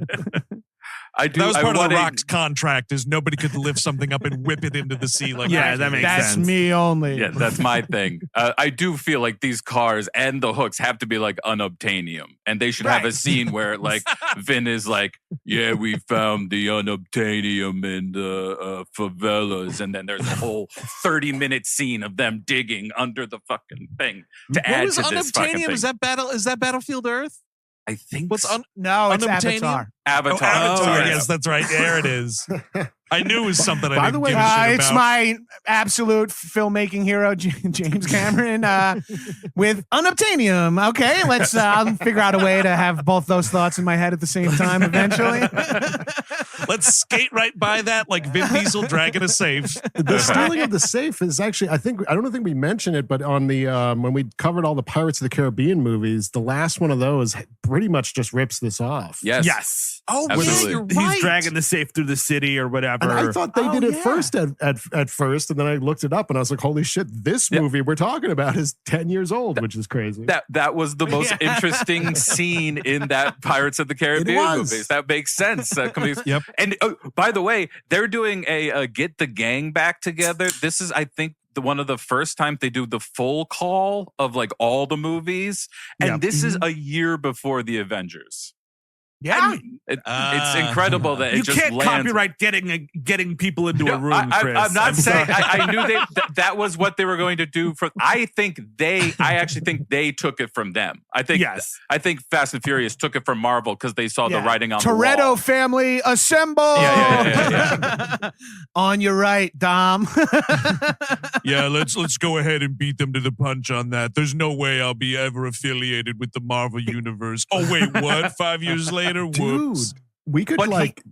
That was part of The Rock's contract, is nobody could lift something up and whip it into the sea. Like that makes sense. That's me only. Yeah, that's my thing. I do feel like these cars and the hooks have to be like unobtainium, and they should have a scene where like Vin is like, "Yeah, we found the unobtainium in the favelas," and then there's a whole 30-minute scene of them digging under the fucking thing to add to this fucking thing. Is that Battlefield Earth? I think no, it's Avatar. Avatar. Avatar. Yes, that's right. There it is. I knew it was something I didn't give a shit it's about. my absolute filmmaking hero, James Cameron, with unobtainium. Okay, let's I'll figure out a way to have both those thoughts in my head at the same time eventually. Let's skate right by that like Vin Diesel dragging a safe. The stealing of the safe is actually, I don't think we mentioned it, but on the when we covered all the Pirates of the Caribbean movies, the last one of those pretty much just rips this off. Yes. Oh, absolutely. yeah, you're right. He's dragging the safe through the city or whatever. And I thought they did it first at first, and then I looked it up and I was like, holy shit, this movie we're talking about is 10 years old, which is crazy. That was the most interesting scene in that Pirates of the Caribbean movies. That makes sense. Yep. And by the way, they're doing a Get the Gang Back Together. This is, I think, one of the first times they do the full call of like all the movies. And this is a year before the Avengers. Yeah. It's incredible that it You just can't lands. copyright getting people into a room, Chris. I'm not saying sorry. I knew that was what they were going to do. I actually think they took it from them. I think Fast and Furious took it from Marvel because they saw the writing on the wall. Toretto family, assemble! Yeah. On your right, Dom. Yeah, let's go ahead and beat them to the punch on that. There's no way I'll be ever affiliated with the Marvel universe. Oh wait, what? 5 years later, whoops. Dude, we could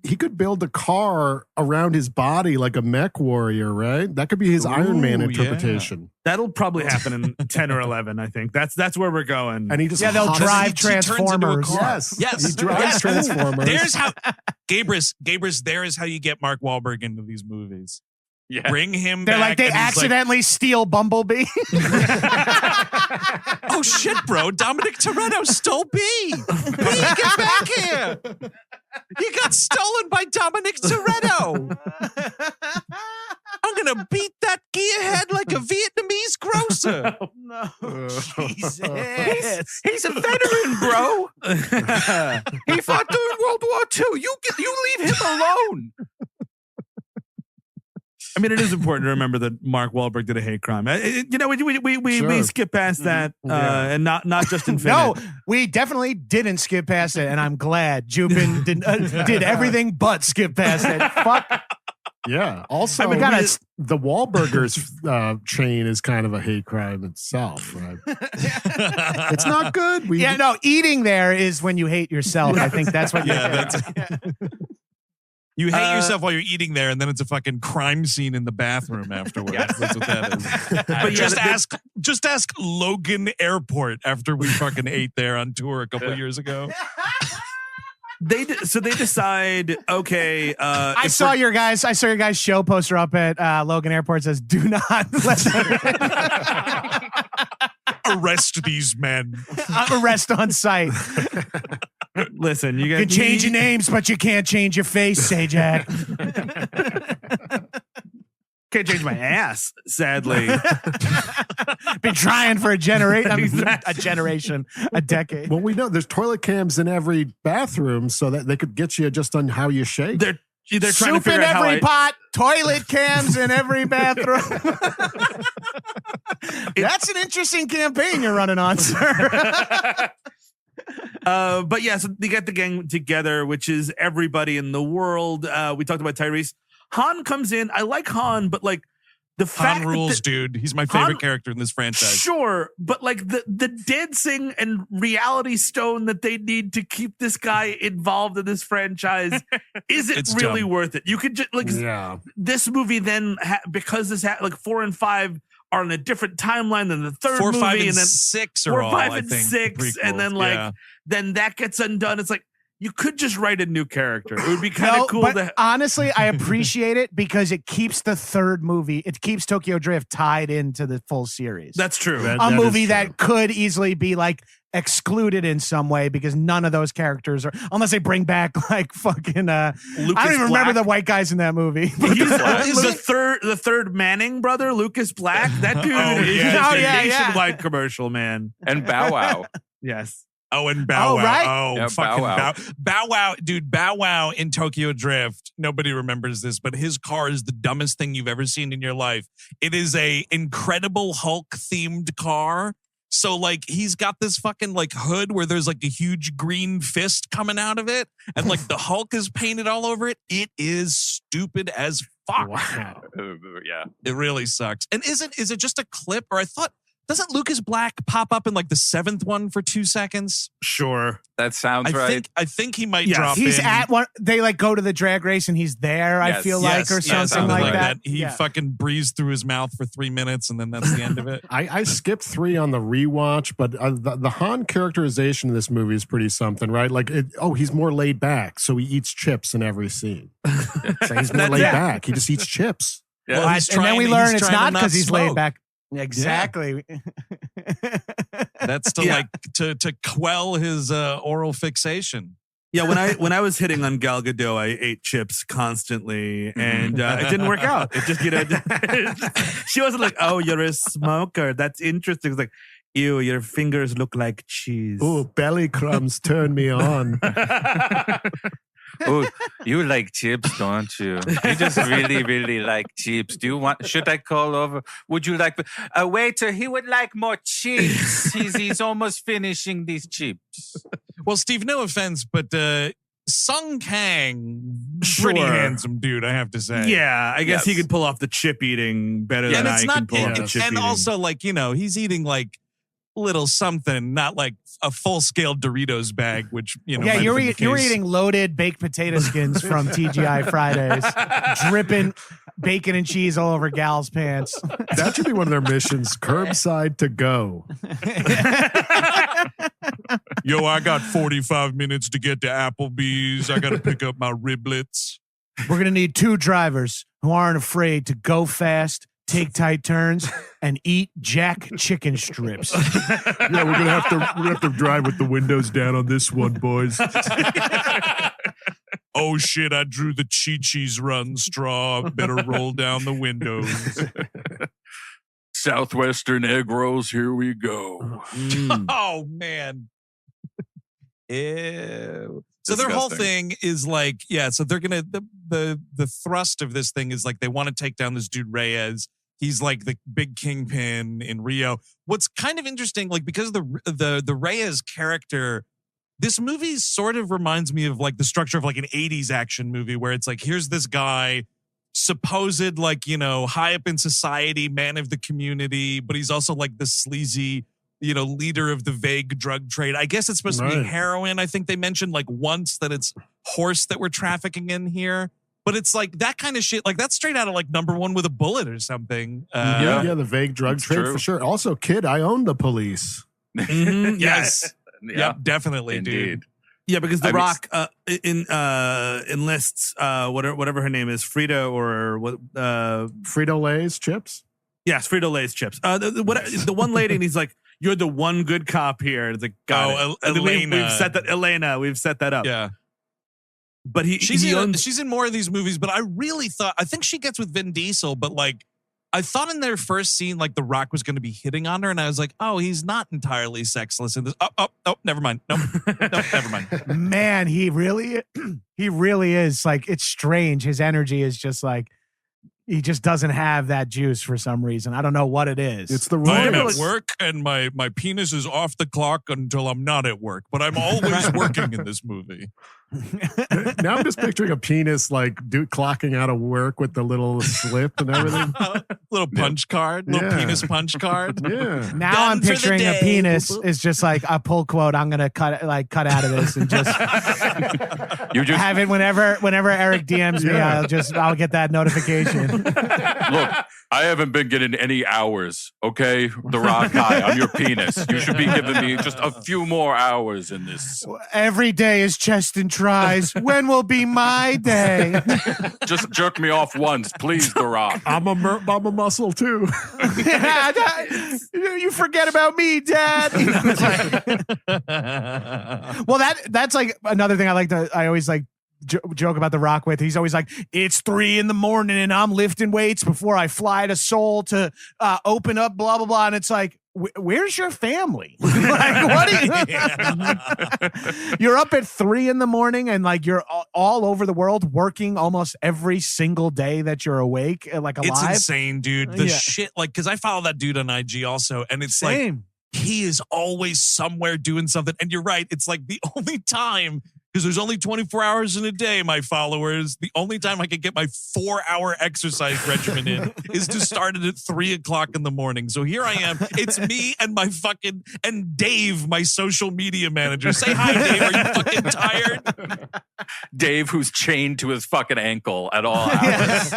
he could build a car around his body like a mech warrior, right? That could be his Iron Man interpretation. That'll probably happen in 10 or 11, I think. That's where we're going. And he just they'll drive he turns into a Transformers. car. Yes, he drives Transformers. There's how Gabrus, there is how you get Mark Wahlberg into these movies. Yeah. Bring him They're back. like, they and he's accidentally steal Bumblebee. oh shit, bro. Dominic Toretto stole B. Get back here. You got stolen by Dominic Toretto. I'm going to beat that gearhead like a Vietnamese grocer. No. Jesus. He's a veteran, bro. He fought during World War II. You leave him alone. I mean, it is important to remember that Mark Wahlberg did a hate crime. We skip past that, and not just Infinite. No, we definitely didn't skip past it, and I'm glad Jupin did everything but skip past it. Fuck. Yeah. Also, the Wahlburgers chain is kind of a hate crime itself, right? It's not good. Eating there is when you hate yourself. I think that's what. You hate yourself while you're eating there, and then it's a fucking crime scene in the bathroom afterwards. That's what that is. But just ask Logan Airport after we fucking ate there on tour a couple years ago. They decide. Okay, I saw your guys' show poster up at Logan Airport. Says, "Do not let them arrest these men. Arrest on site." Listen, you can change your names, but you can't change your face, Sajak. Can't change my ass, sadly. Been trying for a generation, a decade. Well, we know there's toilet cams in every bathroom, so that they could get you just on how you shake. They're trying Soup to figure in out how every pot, toilet cams in every bathroom. That's an interesting campaign you're running on, sir. But yeah, so they get the gang together, which is everybody in the world. We talked about Tyrese. Han comes in. I like Han, but like the fact Han rules, dude. He's my favorite character in this franchise. Sure, but like the dancing and reality stone that they need to keep this guy involved in this franchise isn't really worth it. You could just this movie then because this like 4 and 5 are on a different timeline than the third 4, movie, 5, and then 6 are 4, all, 5, I and think, 6, and then prequels. then that gets undone. It's like you could just write a new character. It would be kind of cool. But honestly, I appreciate it because it keeps the third movie. It keeps Tokyo Drift tied into the full series. That's true. A movie that could easily be like excluded in some way because none of those characters are, unless they bring back like fucking I don't even remember the white guys in that movie. the third Manning brother, Lucas Black. That dude is a nationwide commercial, man. And Bow Wow. Yes. Oh, and Bow Wow. Right? Oh, Yeah, fucking Bow Wow. Bow Wow. Dude, Bow Wow in Tokyo Drift. Nobody remembers this, but his car is the dumbest thing you've ever seen in your life. It is a Incredible Hulk themed car. So like he's got this fucking like hood where there's like a huge green fist coming out of it. And like the Hulk is painted all over it. It is stupid as fuck. Wow. Yeah. It really sucks. And is it just a clip? Or I thought, doesn't Lucas Black pop up in like the 7th one for 2 seconds? Sure. That sounds right. I think he might drop in. He's at one. They like go to the drag race and he's there. I feel like, or something like that. He fucking breathes through his mouth for 3 minutes and then that's the end of it. I skipped 3 on the rewatch, but the Han characterization in this movie is pretty something, right? Like, he's more laid back, so he eats chips in every scene. So he's more laid back. He just eats chips. Yeah. Well, And then we learn it's not because he's laid smoke. back. Exactly. That's to quell his oral fixation. Yeah, when I was hitting on Gal Gadot, I ate chips constantly, and it didn't work out. It just she wasn't like, "Oh, you're a smoker. That's interesting." It's like, Ew, your fingers look like cheese. Oh, belly crumbs turn me on. Oh, you like chips, don't you? You just really, really like chips. Should I call over? Would you like a waiter? He would like more chips. He's almost finishing these chips. Well, Steve, no offense, but Sung Kang, Sure. pretty handsome dude, I have to say. Yeah, I guess Yes. he could pull off the chip eating better And than it's I not, can pull off the chip and eating. also like, he's eating like little something, not like a full-scale Doritos bag, which, Yeah, might you have been were the case. eating loaded baked potato skins from TGI Fridays, dripping bacon and cheese all over Gal's pants. That should be one of their missions. Curbside to go. Yo, I got 45 minutes to get to Applebee's. I got to pick up my riblets. We're gonna need 2 drivers who aren't afraid to go fast, take tight turns, and eat Jack chicken strips. Yeah, we're gonna have to drive with the windows down on this one, boys. Oh shit, I drew the Chi-Chi's run straw. Better roll down the windows. Southwestern egg rolls, here we go. Oh man. Ew. So their whole Disgusting. thing is like, so they're gonna the thrust of this thing is like they want to take down this dude Reyes. He's like the big kingpin in Rio. What's kind of interesting, like because of the Reyes character, this movie sort of reminds me of like the structure of like an 80s action movie where it's like, here's this guy, supposed like, high up in society, man of the community, but he's also like the sleazy, leader of the vague drug trade. I guess it's supposed to be Right. heroin. I think they mentioned like once that it's horse that we're trafficking in here. But it's like that kind of shit. Like that's straight out of like Number One with a Bullet or something. Yeah, the vague drug It's trade true. for sure. Also, kid, I own the police. Mhm, Yes. Yeah, Yep, definitely, indeed. dude. Yeah, because The I mean, Rock enlists whatever her name is, Frida or what? Frito Lay's chips. Yes, Frito Lay's chips. The one lady, and he's like, "You're the one good cop here." And it's like, got Oh, it. And then Elena. We've set that. Elena, we've set that up. Yeah. But She's he owns. in more of these movies, but I think she gets with Vin Diesel, but like I thought in their first scene, like The Rock was going to be hitting on her, and I was like, oh, he's not entirely sexless in this. Oh, never mind. Nope, never mind. Man, he really is. Like, it's strange. His energy is just like, he just doesn't have that juice for some reason. I don't know what it is. It's the I'm rule. at work, and my penis is off the clock until I'm not at work, but I'm always working in this movie. Now I'm just picturing a penis like clocking out of work with the little slip and everything. Little punch card, little Yeah. penis punch card. Yeah. Now Done I'm for the picturing a day. penis is just like a pull quote. I'm gonna cut out of this and just You just have it whenever Eric DMs me. Yeah. I'll get that notification. look. I haven't been getting any hours. Okay, The Rock, hi, I'm your penis. You should be giving me just a few more hours in this. Every day is chest and tries. When will be my day? Just jerk me off once, please, The Rock. I'm a muscle too. You forget about me, Dad. Well, that's like another thing I always like joke about The Rock with. He's always like, it's 3 a.m. and I'm lifting weights before I fly to Seoul to open up blah blah blah, and it's like, where's your family? Like, what are you? You're up at 3 a.m. and like you're all over the world working almost every single day that you're awake, like alive. It's insane, dude. The Yeah. shit, like, because I follow that dude on IG also, and it's like Same. he is always somewhere doing something. And you're right, it's like the only time, because there's only 24 hours in a day, my followers, the only time I can get my 4-hour exercise regimen in is to start it at 3 o'clock in the morning. So here I am. It's me and and Dave, my social media manager. Say hi, Dave. Are you fucking tired? Dave, who's chained to his fucking ankle at all hours.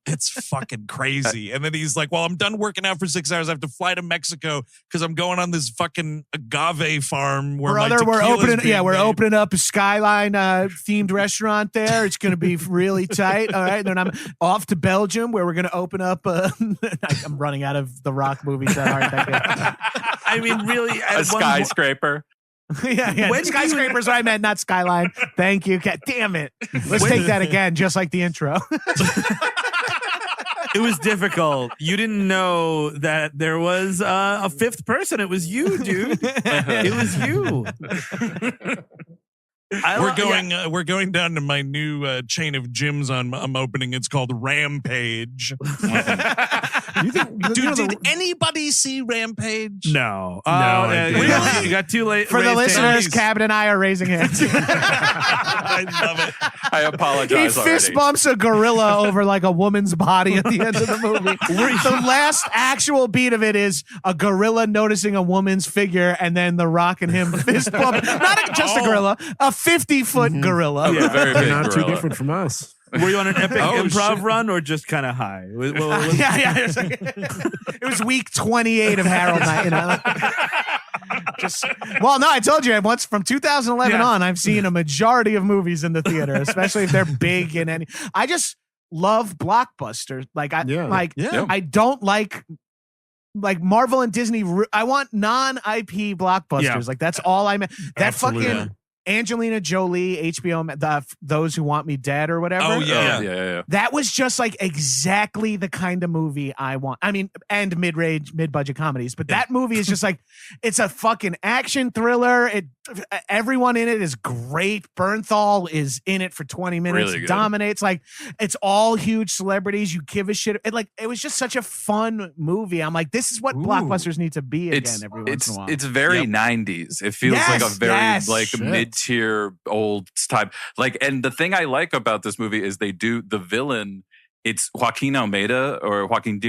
It's fucking crazy. And then he's like, well, I'm done working out for 6 hours. I have to fly to Mexico because I'm going on this fucking agave farm where We're opening up a Skyline themed restaurant there. It's going to be really tight. All right. Then I'm off to Belgium where we're going to open up I'm running out of The Rock movies that aren't that good. I mean, really, A skyscraper. Yeah. When do you- Skyscrapers, what I meant, not Skyline. Thank you. God damn it. Let's take that again, just like the intro. It was difficult. You didn't know that there was a fifth person. It was you, dude. It was you. We're going down to my new chain of gyms I'm opening. It's called Rampage. Did anybody see Rampage? No. Really? You got too late. For the listeners, hands. Cabin and I are raising hands. I love it. I He apologize fist already. bumps a gorilla over like a woman's body at the end of the movie. The last actual beat of it is a gorilla noticing a woman's figure, and then The Rock and him fist bump. Just a gorilla, a 50-foot gorilla. Yeah, very big Not too gorilla. different from us. Were you on an epic improv shit. run or just kind of high? Yeah. It was week 28 of Harold Night. You know? No, I told you once from 2011 on, I've seen a majority of movies in the theater, especially if they're big and any. I just love blockbusters. I don't like Marvel and Disney. I want non-IP blockbusters. Yeah. Like that's all I meant. That Absolutely. fucking Angelina Jolie, HBO, Those Who Want Me Dead or whatever. Oh, yeah. Yeah. That was just like exactly the kind of movie I want. I mean, and mid-budget comedies, but that movie is just like, it's a fucking action thriller. Everyone in it is great. Bernthal is in it for 20 minutes. Really good. Dominates. Like, it's all huge celebrities. You give a shit. It was just such a fun movie. I'm like, this is what blockbusters need to be again every once in a while. It's very 90s. It feels like a very shit. mid-tier old type. Like, and the thing I like about this movie is they do the villain. It's Joaquim de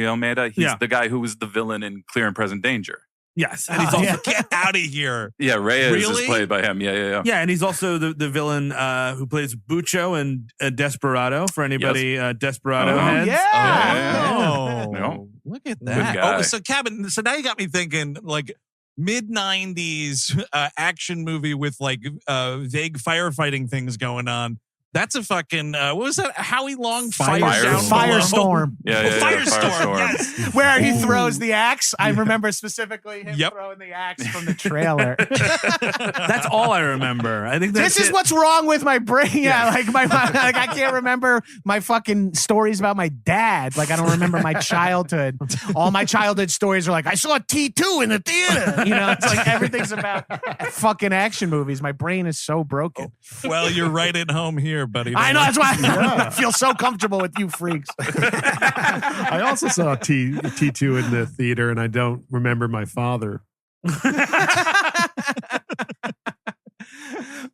Almeida. He's the guy who was the villain in Clear and Present Danger. Yes, and he's also Get out of here. Yeah, Reyes Really? is played by him. Yeah. yeah, and he's also the villain who plays Bucho and Desperado. For anybody Desperado heads. Oh, No. Look at Good that. guy. So now you got me thinking like mid-90s action movie with like vague firefighting things going on. That's a fucking what was that? Howie Long Firestorm. Yeah. Firestorm. Yes. Where he throws the axe. I remember specifically him throwing the axe from the trailer. That's all I remember. I think that's This is what's wrong with my brain. Yeah, like I can't remember my fucking stories about my dad. Like I don't remember my childhood. All my childhood stories are like I saw T2 in the theater. You know, it's like everything's about fucking action movies. My brain is so broken. Well, you're right at home here, buddy. I know that's why I feel so comfortable with you freaks. I also saw T2 in the theater, and I don't remember my father.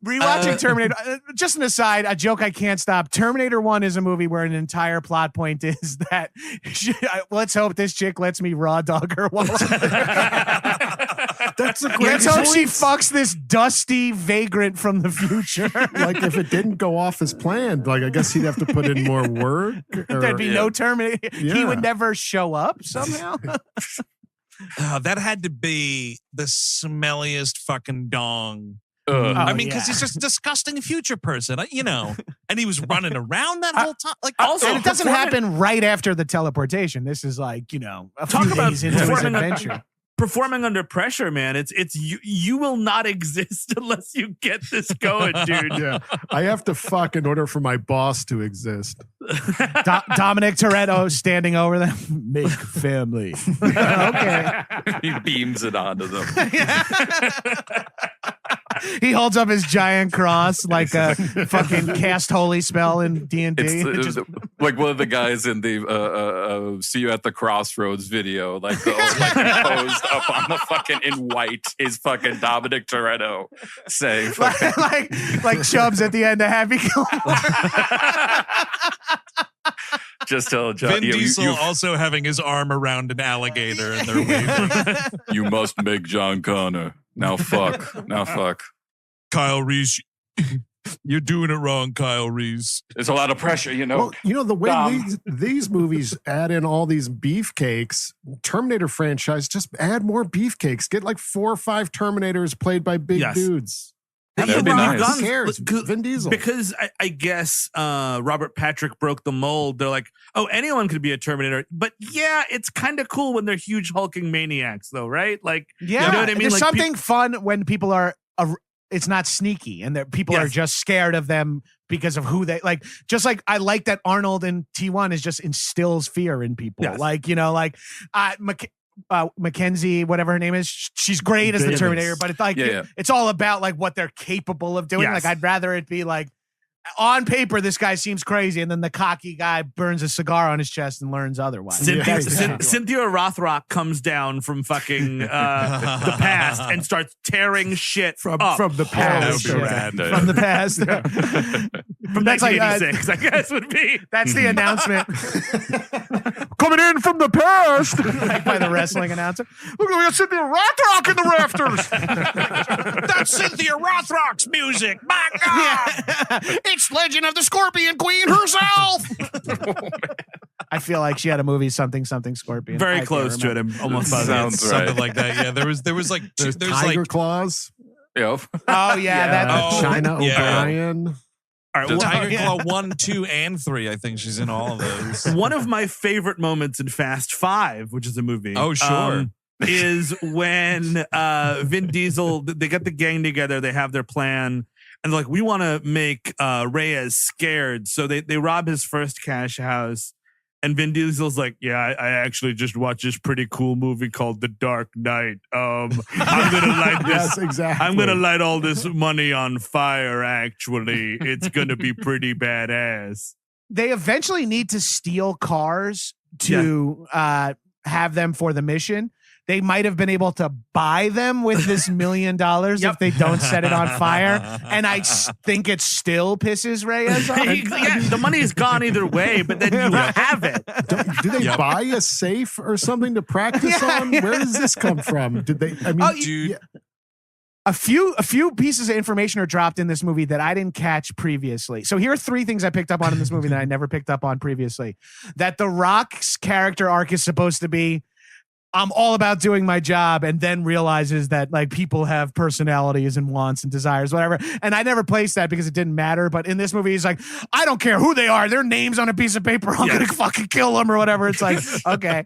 Rewatching Terminator, just an aside, a joke I can't stop. Terminator 1 is a movie where an entire plot point is that let's hope this chick lets me raw dog her while I'm there. That's a great Let's hope she point. fucks this dusty vagrant from the future. Like if it didn't go off as planned, like I guess he'd have to put in more work. There'd be no Terminator. He Yeah. would never show up somehow. That had to be the smelliest fucking dong. Ugh. I mean, because he's just a disgusting future person, you know. And he was running around that whole time. Like, Also, And it doesn't happen right after the teleportation. This is like, a Talk few about days into his performing adventure. performing under pressure, man. It's you will not exist unless you get this going, dude. Yeah, I have to fuck in order for my boss to exist. Dominic Toretto standing over them. Make family. Okay. He beams it onto them. He holds up his giant cross like a fucking cast holy spell in D&D. It's like one of the guys in the "See You at the Crossroads" video, like he posed up on the fucking in white is fucking Dominic Toretto saying, fucking, like Chubbs at the end of Happy Gilmore. just tell John, Vin Diesel also having his arm around an alligator and they're waving. you must make John Connor. Now fuck. Now fuck. Kyle Reese, you're doing it wrong, Kyle Reese. There's a lot of pressure, you know. Well, the way these movies add in all these beefcakes, Terminator franchise, just add more beefcakes. Get like 4 or 5 Terminators played by big dudes. That'd be nice. Who cares? Vin Diesel. Because I guess Robert Patrick broke the mold. They're like, oh, anyone could be a Terminator. But yeah, it's kind of cool when they're huge hulking maniacs, though, right? Like, Yeah, you know what I mean? There's Like, something fun when people are it's not sneaky, and that people Yes. are just scared of them because of who they like. Just like I like that Arnold in T1 is just instills fear in people. Yes. Like, you know, like Mackenzie, whatever her name is, she's great as the Davis. Terminator, but it's like it's all about like what they're capable of doing. Yes. Like I'd rather it be like, on paper, this guy seems crazy, and then the cocky guy burns a cigar on his chest and learns otherwise. Cynthia Rothrock comes down from fucking the past and starts tearing shit From up. the past. That would be rad. From the past. From That's like, 1986, I guess would be. That's the announcement. Coming in from the past. Like by the wrestling announcer. Look, we got Cynthia Rothrock in the rafters. That's Cynthia Rothrock's music. My God. It's Legend of the Scorpion Queen herself. I feel like she had a movie something Scorpion. Very I close can't to it. remember. I'm almost positive. Sounds Something right. like that. Yeah, there was like There's there's Tiger like Claws. Yep. Oh yeah, that. Oh, China yeah. O'Brien. All right, the well, Tiger Claw 1, 2, and 3. I think she's in all of those. one of my favorite moments in Fast Five, which is a movie. Oh, sure. Is when Vin Diesel, they get the gang together, they have their plan, and they're like, we want to make Reyes scared. So they rob his first cash house. And Vin Diesel's like, yeah, I actually just watched this pretty cool movie called The Dark Knight. I'm gonna light this. Yes, exactly. I'm gonna light all this money on fire. Actually, it's gonna be pretty badass. They eventually need to steal cars to have them for the mission. They might have been able to buy them with this $1 million if they don't set it on fire. And I think it still pisses Reyes off. Yeah, the money is gone either way, but then you have it. Do they buy a safe or something to practice on? Where does this come from? Did they? I mean, Dude. yeah. A few pieces of information are dropped in this movie that I didn't catch previously. So here are 3 things I picked up on in this movie that I never picked up on previously. That The Rock's character arc is supposed to be, I'm all about doing my job, and then realizes that like people have personalities and wants and desires, whatever. And I never placed that because it didn't matter. But in this movie, he's like, I don't care who they are. Their names on a piece of paper. I'm going to fucking kill them or whatever. It's like, okay.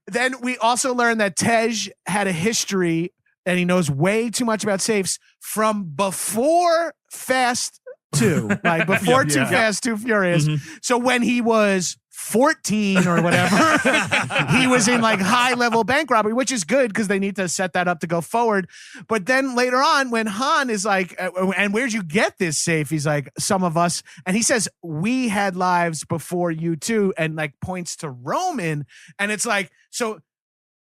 Then we also learned that Tej had a history and he knows way too much about safes from before Fast 2, like before Too Fast, Too Furious. So when he was 14 or whatever, he was in like high level bank robbery, which is good because they need to set that up to go forward. But then later on, when Han is like, and where'd you get this safe? He's like, some of us. And he says, we had lives before you too. And like points to Roman. And it's like, so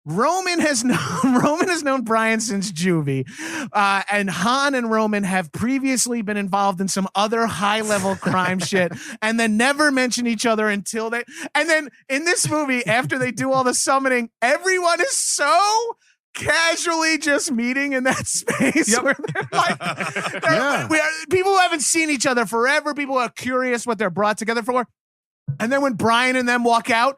Roman has known Brian since juvie, and Han and Roman have previously been involved in some other high level crime shit, and then never mention each other until they. And then in this movie, after they do all the summoning, everyone is so casually just meeting in that space where they're like, people who haven't seen each other forever, people who are curious what they're brought together for, and then when Brian and them walk out.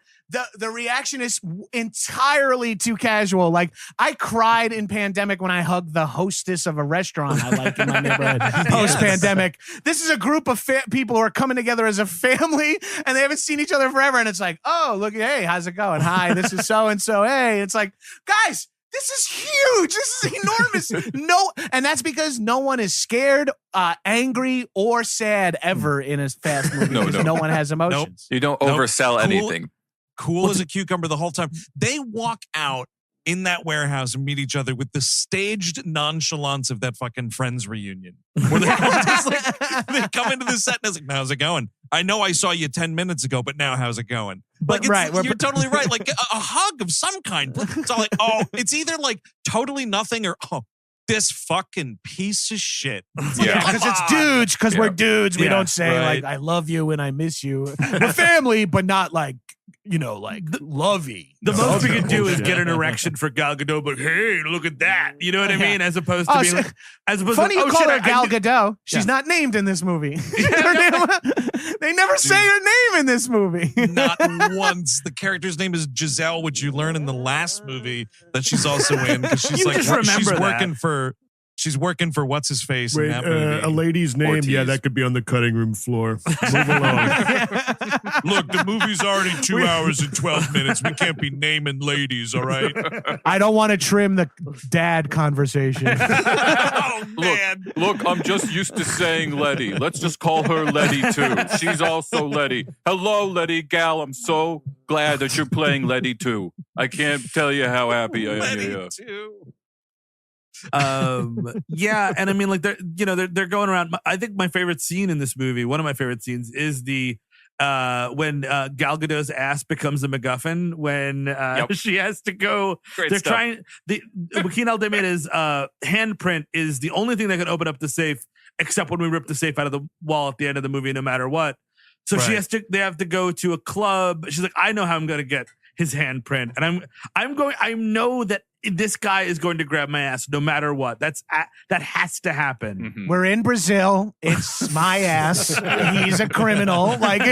The reaction is entirely too casual. Like I cried in pandemic when I hugged the hostess of a restaurant I like in my neighborhood. Post-pandemic, this is a group of people who are coming together as a family, and they haven't seen each other forever. And it's like, oh, look, hey, how's it going? Hi, this is so and so. Hey, it's like, guys, this is huge. This is enormous. And that's because no one is scared, angry, or sad ever in a Fast movie. No one has emotions. You don't oversell anything. Cool as a cucumber the whole time. They walk out in that warehouse and meet each other with the staged nonchalance of that fucking Friends reunion. Where they're just like, they come into the set and it's like, how's it going? I know I saw you 10 minutes ago, but now how's it going? But like you're totally right. Like a hug of some kind. It's all like, oh, it's either like totally nothing or, oh, this fucking piece of shit. Because it's dudes, because we're dudes. We don't say like, I love you and I miss you. We're family, but not like, like lovey. The most we could do is get an erection for Gal Gadot, but hey, look at that. You know what I mean? As opposed to being like, funny you call her Gal Gadot. She's not named in this movie. They never say her name in this movie. Not once. The character's name is Giselle, which you learn in the last movie that she's also in. Because she's she's working for what's his face in that movie. A lady's name, Ortiz. that could be on the cutting room floor. Move along. Look, the movie's already 2 hours and 12 minutes. We can't be naming ladies, all right? I don't want to trim the dad conversation. man. Look, I'm just used to saying Letty. Let's just call her Letty too. She's also Letty. Hello, Letty gal. I'm so glad that you're playing Letty too. I can't tell you how happy I am. Letty too. Yeah, and I mean, like they're going around. I think my favorite scene in this movie, one of my favorite scenes, is the when Gal Gadot's ass becomes a MacGuffin when she has to go. Great they're stuff. trying. Joaquim Almeida's handprint is the only thing that can open up the safe, except when we rip the safe out of the wall at the end of the movie, no matter what. So she has to. They have to go to a club. She's like, I know how I'm going to get his handprint, and I'm going. I know that this guy is going to grab my ass no matter what. That has to happen. Mm-hmm. We're in Brazil. It's my ass. He's a criminal. Like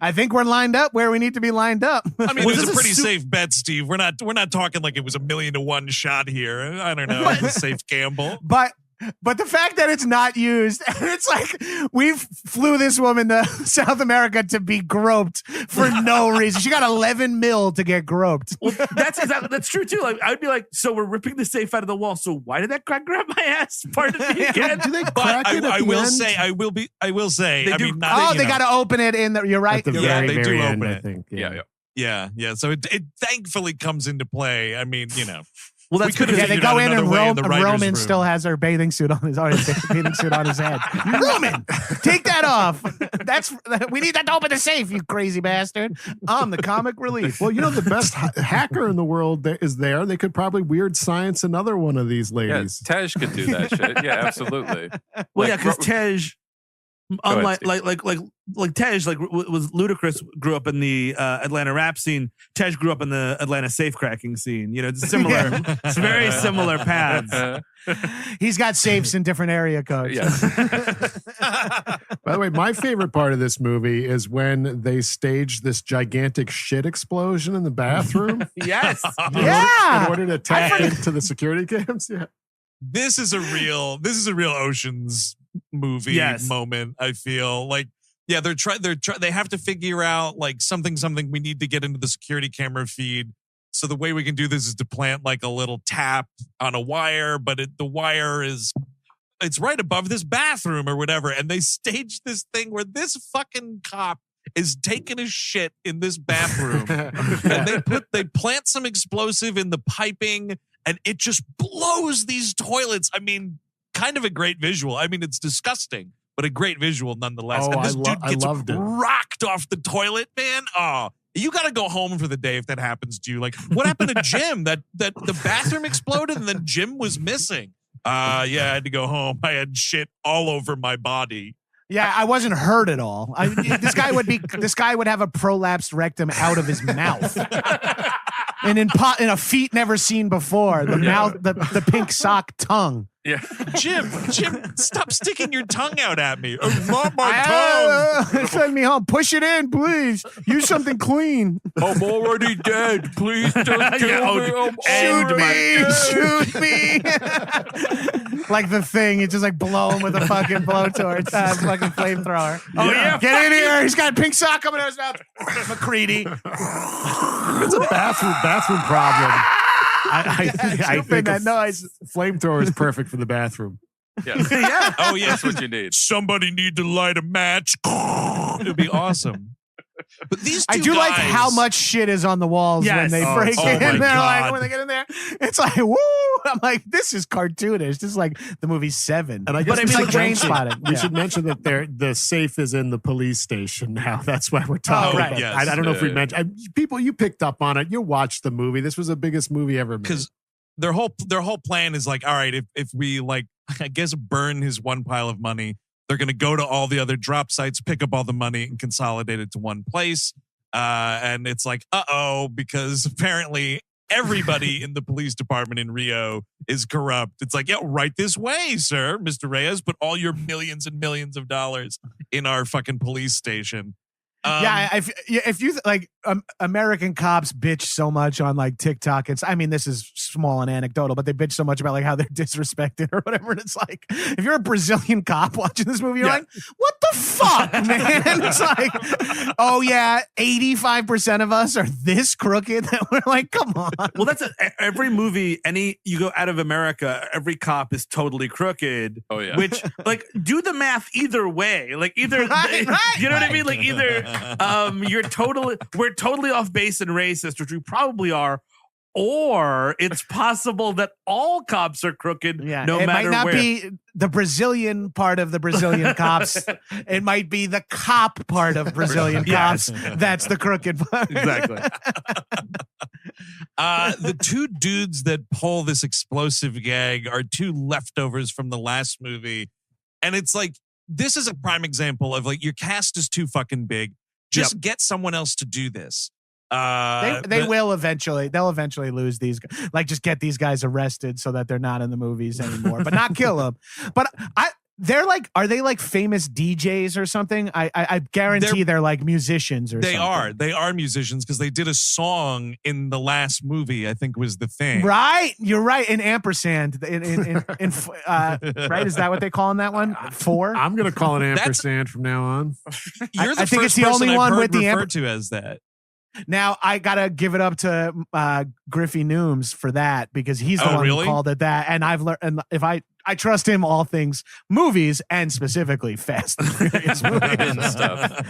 I think we're lined up where we need to be lined up. I mean, it was a pretty safe bet, Steve. We're not talking like it was 1,000,000 to 1 shot here. I don't know. It's a safe gamble. But the fact that it's not used, and it's like we flew this woman to South America to be groped for no reason. She got 11 mil to get groped. Well, that's true too. Like I would be like, so we're ripping the safe out of the wall. So why did that crack grab my ass? Part of me again. Do they But crack it at I the will end? say, I will say. They I do- mean, not, They got to open it in the. You're right. At the You're Yeah, very, they do very open end, I it. think. Yeah. Yeah. So it thankfully comes into play. I mean, Well, that's We could've because Yeah, they figured go out in and another way in the writer's Roman room. still has her bathing suit on his bathing suit on his head. Roman, take that off. We need that to open the safe, you crazy bastard. I'm the comic relief. Well, the best hacker in the world that is there. They could probably weird science another one of these Yeah, ladies. Tej could do that shit. Yeah, absolutely. well, Like, yeah, because Tej, ahead, unlike Steve. like Tej, was Ludacris grew up in the Atlanta rap scene. Tej grew up in the Atlanta safe cracking scene. It's similar. It's very similar paths. He's got safes in different area codes. Yeah. By the way, my favorite part of this movie is when they stage this gigantic shit explosion in the bathroom Yes. Yeah. in order to tap into the security cams. Yeah. this is a real Ocean's movie Yes. moment. I feel like, yeah, they have to figure out like something we need to get into the security camera feed. So the way we can do this is to plant like a little tap on a wire, but the wire it's right above this bathroom or whatever. And they stage this thing where this fucking cop is taking a shit in this bathroom. And they plant some explosive in the piping and it just blows these toilets. I mean, kind of a great visual. I mean, it's disgusting, but a great visual nonetheless. Oh, and this I dude gets loved it. rocked off the toilet, man. Oh, you got to go home for the day if that happens to you. Like, what happened to Jim? That the bathroom exploded and then Jim was missing. Yeah, I had to go home. I had shit all over my body. Yeah, I wasn't hurt at all. This guy would have a prolapsed rectum out of his mouth. And in a feat never seen before, the mouth, the pink sock tongue. Yeah. Jim, stop sticking your tongue out at me. It's not my tongue. Send me home. Push it in, please. Use something clean. I'm already dead. Please don't kill me. Shoot me. Like the Thing. It's just like blow him with a fucking blowtorch. Fucking flamethrower. Oh, yeah. Get in here. He's got a pink sock coming out of his mouth. McCready. It's a bathroom problem. I think that noise. Flamethrower is perfect for the bathroom. Yes. Yeah. Oh, yeah. That's what you need. Somebody need to light a match. It'd be awesome. But these two I do like guys- how much shit is on the walls when Yes. they Oh, break oh in. my They're God. like, when they get in there, it's like, woo! I'm like, this is cartoonish. This is like the movie Seven. And I guess it's we like should Train mention- Spotting. We Yeah. should mention that the safe is in the police station now. That's why we're talking right. about Yes. I don't know if we Yeah. mentioned. People, you picked up on it. You watched the movie. This was the biggest movie ever made. because their whole plan is like, all right, if we like, I guess burn his one pile of money, they're going to go to all the other drop sites, pick up all the money and consolidate it to one place. And it's like, because apparently everybody in the police department in Rio is corrupt. It's like, yeah, right this way, sir, Mr. Reyes, put all your millions and millions of dollars in our fucking police station. If you like American cops bitch so much on like TikTok, I mean, this is small and anecdotal, but they bitch so much about like how they're disrespected or whatever. And it's like, if you're a Brazilian cop watching this movie, you're like, what the fuck, man? It's like, oh yeah, 85% of us are this crooked that we're like, come on. Well, that's every movie. You go out of America, every cop is totally crooked. Oh yeah. Which like do the math either way. Like either you know what I mean. Like either we're totally off base and racist, which we probably are, or it's possible that all cops are crooked. Yeah, no it matter might not where. be the Brazilian part of the Brazilian cops. It might be the cop part of Brazilian cops. That's the crooked part. Exactly. The two dudes that pull this explosive gag are two leftovers from the last movie. And it's like, this is a prime example of like, your cast is too fucking big. Just get someone else to do this. They will eventually. They'll eventually lose these. Like, just get these guys arrested so that they're not in the movies anymore, but not kill them. But they're like, are they like famous DJs or something? I guarantee they're like musicians or something. They are musicians because they did a song in the last movie, I think was the thing. Right. You're right. In Ampersand. Right. Is that what they call in that one? 4? I'm going to call it ampersand from now on. You're the I think first it's the person only I've one heard with the referred to as that. Now I gotta give it up to Griffey Nooms for that, because he's the one who called it that, and I've learned. And if I trust him, all things movies and specifically Fast and Furious movies.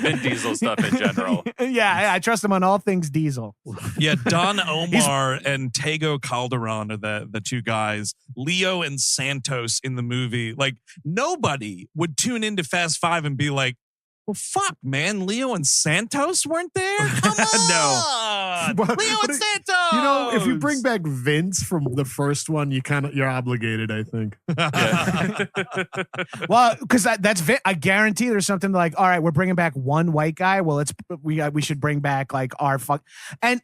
Vin Diesel stuff in general. Yeah, I trust him on all things Diesel. Yeah, Don Omar and Tego Calderon are the two guys. Leo and Santos in the movie. Like, nobody would tune into Fast Five and be like, well, fuck, man. Leo and Santos weren't there? Come on. Leo and Santos. You know, if you bring back Vince from the first one, you're obligated, I think. Well, because that's Vince. I guarantee there's something like, all right, we're bringing back one white guy. Well, we should bring back like our fuck. And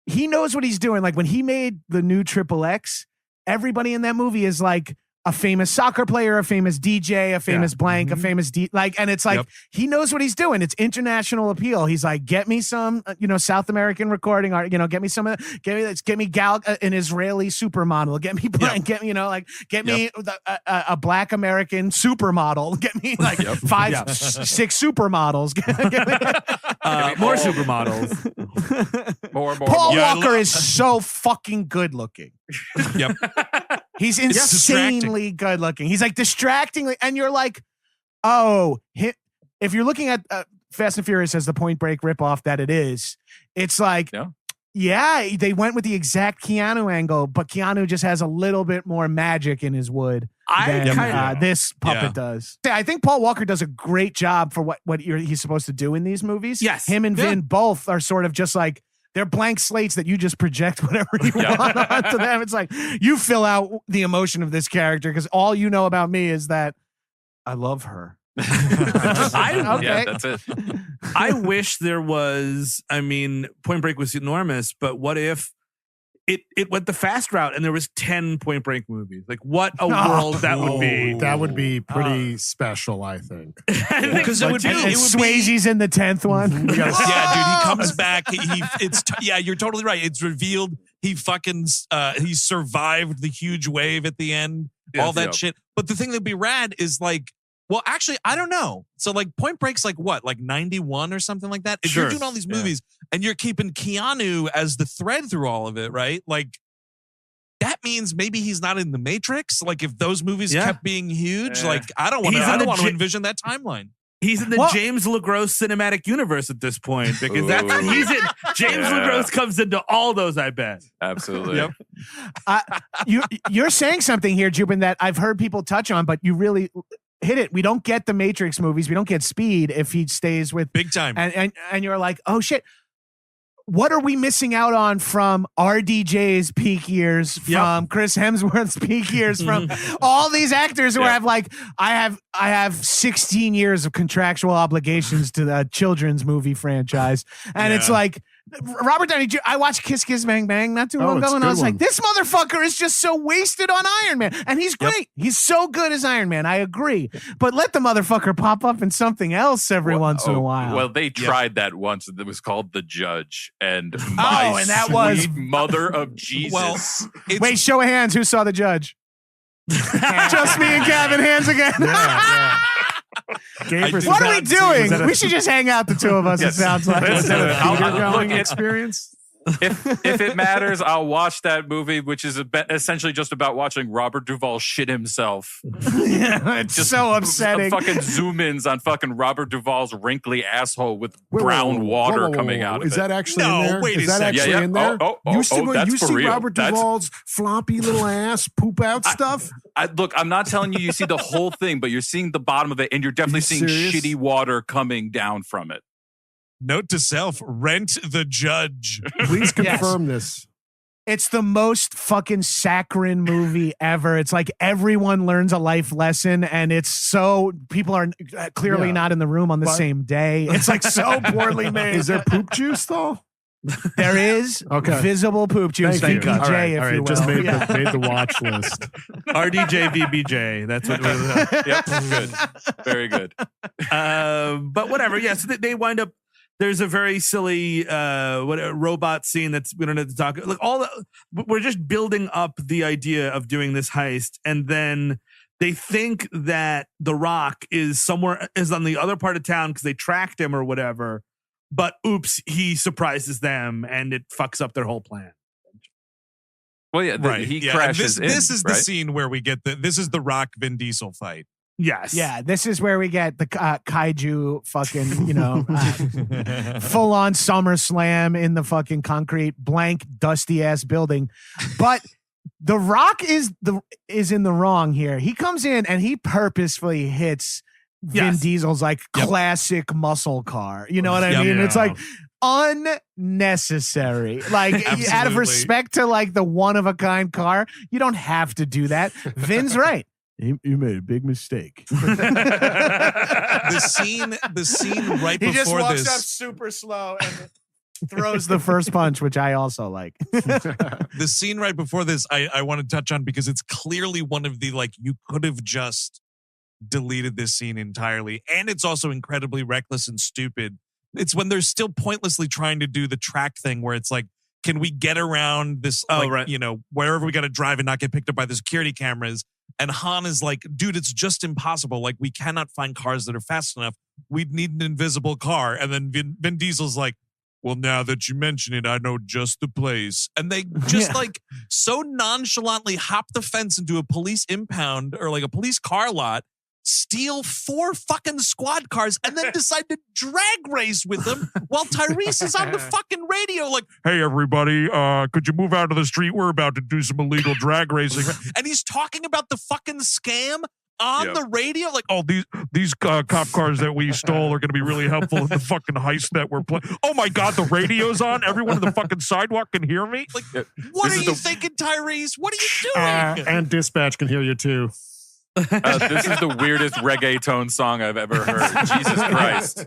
he knows what he's doing. Like, when he made the new Triple X, everybody in that movie is like a famous soccer player, a famous DJ, a famous blank, a famous and it's like, he knows what he's doing. It's international appeal. He's like, get me some, South American recording art, get me some of get me Gal, an Israeli supermodel, get me blank, get me, get me a black American supermodel, get me like 5, 6 supermodels, more supermodels. more. Paul Walker is so fucking good looking. Yep. He's insanely good looking. He's like distractingly, and you're like, oh, if you're looking at Fast and Furious as the Point Break ripoff that it is, it's like, yeah, they went with the exact Keanu angle, but Keanu just has a little bit more magic in his wood than this puppet does. I think Paul Walker does a great job for what he's supposed to do in these movies. Yes. Him and Vin both are sort of just like, they're blank slates that you just project whatever you want onto them. It's like, you fill out the emotion of this character because all you know about me is that I love her. Yeah, that's it. I wish there was, Point Break was enormous, but what if it went the fast route and there was 10 Point Break movies? Like, what a world that would be. That would be pretty special, I think. Because Swayze's in the 10th one. Yeah, dude, he comes back. You're totally right. It's revealed he survived the huge wave at the end, all that shit. But the thing that'd be rad is like, well, actually, I don't know. So like Point Break's like what, like 91 or something like that? If you're doing all these movies and you're keeping Keanu as the thread through all of it, right? Like, that means maybe he's not in the Matrix. Like, if those movies kept being huge, like, I don't want to envision that timeline. He's in the James LaGrosse cinematic universe at this point, because he's in. James LaGrosse comes into all those, I bet. Absolutely. Yep. You're saying something here, Jubin, that I've heard people touch on, but you really hit it. We don't get the Matrix movies. We don't get Speed if he stays with big time. And you're like, oh shit. What are we missing out on from RDJ's peak years, from Chris Hemsworth's peak years, from all these actors who have like, I have 16 years of contractual obligations to the children's movie franchise. And it's like, Robert Downey Jr. I watched Kiss Kiss Bang Bang not too long it's ago, a and I good was one. like, this motherfucker is just so wasted on Iron Man. And he's great. He's so good as Iron Man. I agree. But let the motherfucker pop up in something else every once in a while. Well, they tried that once. It was called The Judge. And my and that was mother of Jesus. Well, wait, show of hands. Who saw The Judge? Just me and Gavin, hands again. Gabrus, What are we doing? that a- We should just hang out, the two of us, Yes. it sounds like. Let's do it. theater-going Look, experience? if it matters, I'll watch that movie, which is essentially just about watching Robert Duvall shit himself. It's Just so upsetting. Fucking zoom ins on fucking Robert Duvall's wrinkly asshole with Wait, brown whoa, water whoa, coming out of Is it. that actually No, in there? wait Is a that second. actually Yeah, yeah. in there? Oh, you that's for see real. Robert Duvall's floppy little ass poop out stuff? Look, I'm not telling you see the whole thing, but you're seeing the bottom of it, and you're definitely seeing serious? shitty water coming down from it. Note to self: rent The Judge. Please confirm this. It's the most fucking saccharine movie ever. It's like everyone learns a life lesson, and it's so people are clearly Yeah. not in the room on the But- same day. It's like so poorly made. Is there poop juice though? There is Okay. visible poop juice. Thank you. VJ, All right, if all right. you will. Just made, Yeah. made the watch list. RDJ VBJ. That's what we're. Yep, good, very good. But whatever. Yeah, so they wind up. There's a very silly robot scene that's we don't have to talk. Like we're just building up the idea of doing this heist, and then they think that The Rock is on the other part of town because they tracked him or whatever. But oops, he surprises them, and it fucks up their whole plan. Well, yeah, Right. he Yeah, and crashes in. This is the right? scene where we get this is the Rock Vin Diesel fight. Yes. Yeah, this is where we get the kaiju fucking, full on SummerSlam in the fucking concrete, blank, dusty ass building. But The Rock is in the wrong here. He comes in and he purposefully hits Vin Yes. Diesel's like classic muscle car. You know what I Yep. mean? It's Yeah. like unnecessary. Like out of Absolutely. respect to like the one of a kind car, you don't have to do that. Vin's right. You made a big mistake. The scene right He just before walks up this. super slow and throws the first punch, which I also like. The scene right before this, I want to touch on because it's clearly one of the you could have just deleted this scene entirely, and it's also incredibly reckless and stupid. It's when they're still pointlessly trying to do the track thing where it's like, can we get around this? Right. Wherever we got to drive and not get picked up by the security cameras. And Han is like, dude, it's just impossible. Like, we cannot find cars that are fast enough. We'd need an invisible car. And then Vin Diesel's like, well, now that you mention it, I know just the place. And they just so nonchalantly hop the fence into a police impound or like a police car lot, steal 4 fucking squad cars, and then decide to drag race with them while Tyrese is on the fucking radio like, hey, everybody, could you move out of the street? We're about to do some illegal drag racing. And he's talking about the fucking scam on the radio. Like, oh, these cop cars that we stole are going to be really helpful in the fucking heist that we're playing. Oh, my God, the radio's on. Everyone on the fucking sidewalk can hear me. Like, what are you thinking, Tyrese? What are you doing? And dispatch can hear you too. This is the weirdest reggaeton song I've ever heard. Jesus Christ.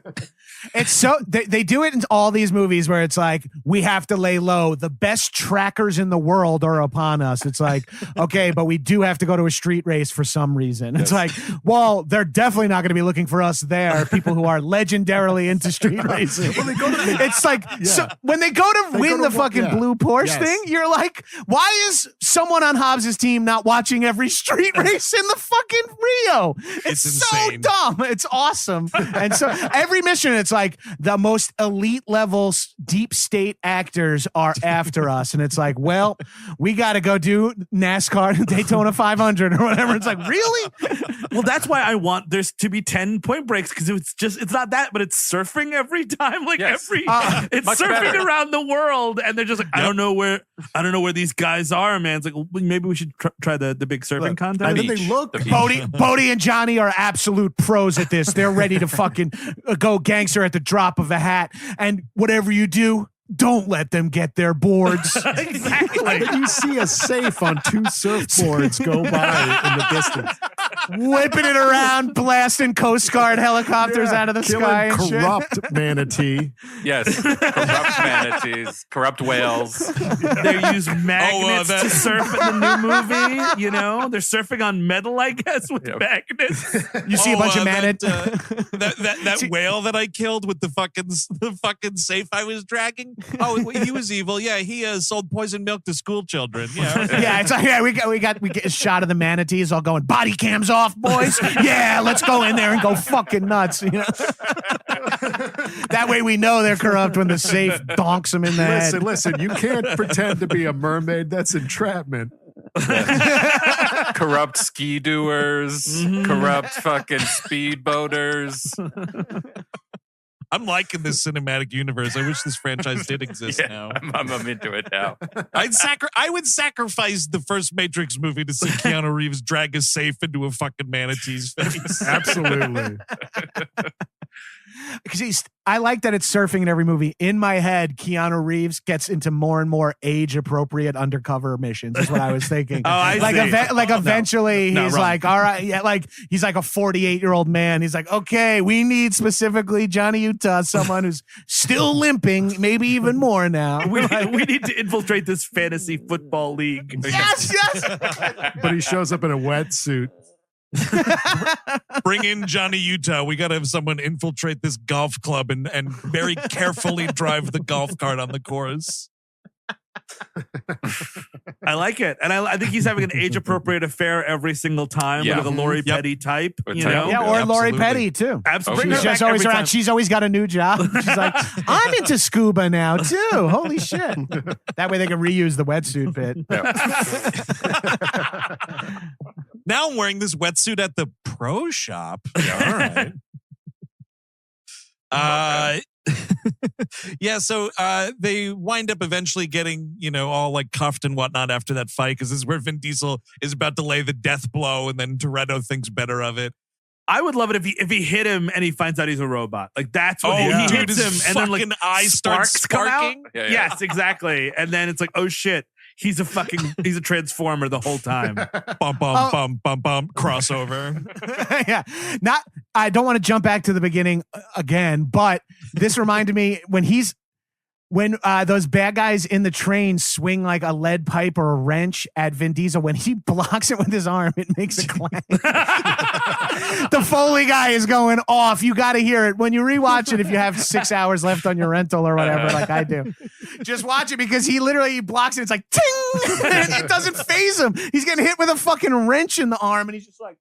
It's so they do it in all these movies where it's like, we have to lay low. The best trackers in the world are upon us. It's like, okay, but we do have to go to a street race for some reason. It's like, well, they're definitely not going to be looking for us there. People who are legendarily into street racing. It's like, so when they go to win the fucking blue Porsche thing, you're like, why is someone on Hobbs' team not watching every street race in the fucking Rio? It's so insane. dumb. It's awesome. And so every mission, it's like the most elite level deep state actors are after us. And it's like, well, we got to go do NASCAR Daytona 500 or whatever. It's like, really? Well, that's why I want there's to be 10 point breaks, because it's not that, but it's surfing every time. Like Yes. it's Much surfing better. around the world, and they're just like, I don't know where these guys are, man. It's like, well, maybe we should try the big surfing contest. And then beach. they look. The beach. Bodie and Johnny are absolute pros at this. They're ready to fucking go gangster at the drop of a hat. And whatever you do, don't let them get their boards. Exactly. And then you see a safe on 2 surfboards go by in the distance. whipping it around, blasting Coast Guard helicopters out of the Killing sky. And shit. corrupt manatee. Yes, corrupt manatees, corrupt whales. They use magnets to surf in the new movie. You know, they're surfing on metal, I guess, with magnets. You see a bunch of that whale that I killed with the fucking safe I was dragging. Oh, he was evil. Yeah, he sold poison milk to school children. Yeah, yeah, it's like, yeah, we get a shot of the manatees all going, body cams off, boys. Yeah, let's go in there and go fucking nuts. You know, that way we know they're corrupt when the safe donks them in the head. Listen, you can't pretend to be a mermaid. That's entrapment. Corrupt ski doers, corrupt fucking speedboaters. I'm liking this cinematic universe. I wish this franchise did exist now. I'm into it now. I would sacrifice the first Matrix movie to see Keanu Reeves drag a safe into a fucking manatee's face. Absolutely. Because I like that it's surfing in every movie. In my head, Keanu Reeves gets into more and more age-appropriate undercover missions. Is what I was thinking. Eventually, he's like, all right, yeah, like he's like a 48-year-old man. He's like, okay, we need specifically Johnny Utah, someone who's still limping, maybe even more now. We need to infiltrate this fantasy football league. Yes. But he shows up in a wetsuit. Bring in Johnny Utah. We got to have someone infiltrate this golf club and very carefully drive the golf cart on the course. I like it. And I think he's having an age-appropriate affair every single time with a Lori Petty type. You know? Yeah, or Lori Petty, too. Absolutely. She's just always around. She's always got a new job. She's like, I'm into scuba now, too. Holy shit. That way they can reuse the wetsuit bit. Now I'm wearing this wetsuit at the pro shop. Yeah, all right. Yeah, so they wind up eventually getting, all like cuffed and whatnot after that fight, because this is where Vin Diesel is about to lay the death blow, and then Toretto thinks better of it. I would love it if he hit him and he finds out he's a robot. Like that's what he hits him, and then like eyes start sparking. Yeah. Yes, exactly. And then it's like, oh shit. He's a transformer the whole time. Bum, crossover. Yeah. I don't want to jump back to the beginning again, but this reminded me when those bad guys in the train swing like a lead pipe or a wrench at Vin Diesel, when he blocks it with his arm, it makes a clang. The Foley guy is going off. You got to hear it. When you rewatch it, if you have 6 hours left on your rental or whatever, like I do, just watch it, because he literally blocks it. It's like, ting! It doesn't phase him. He's getting hit with a fucking wrench in the arm, and he's just like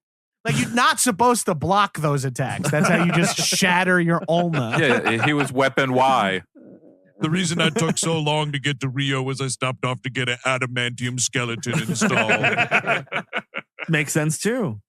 you're not supposed to block those attacks. That's how you just shatter your ulna. Yeah, he was weapon Y. The reason I took so long to get to Rio was I stopped off to get an adamantium skeleton installed. Makes sense too.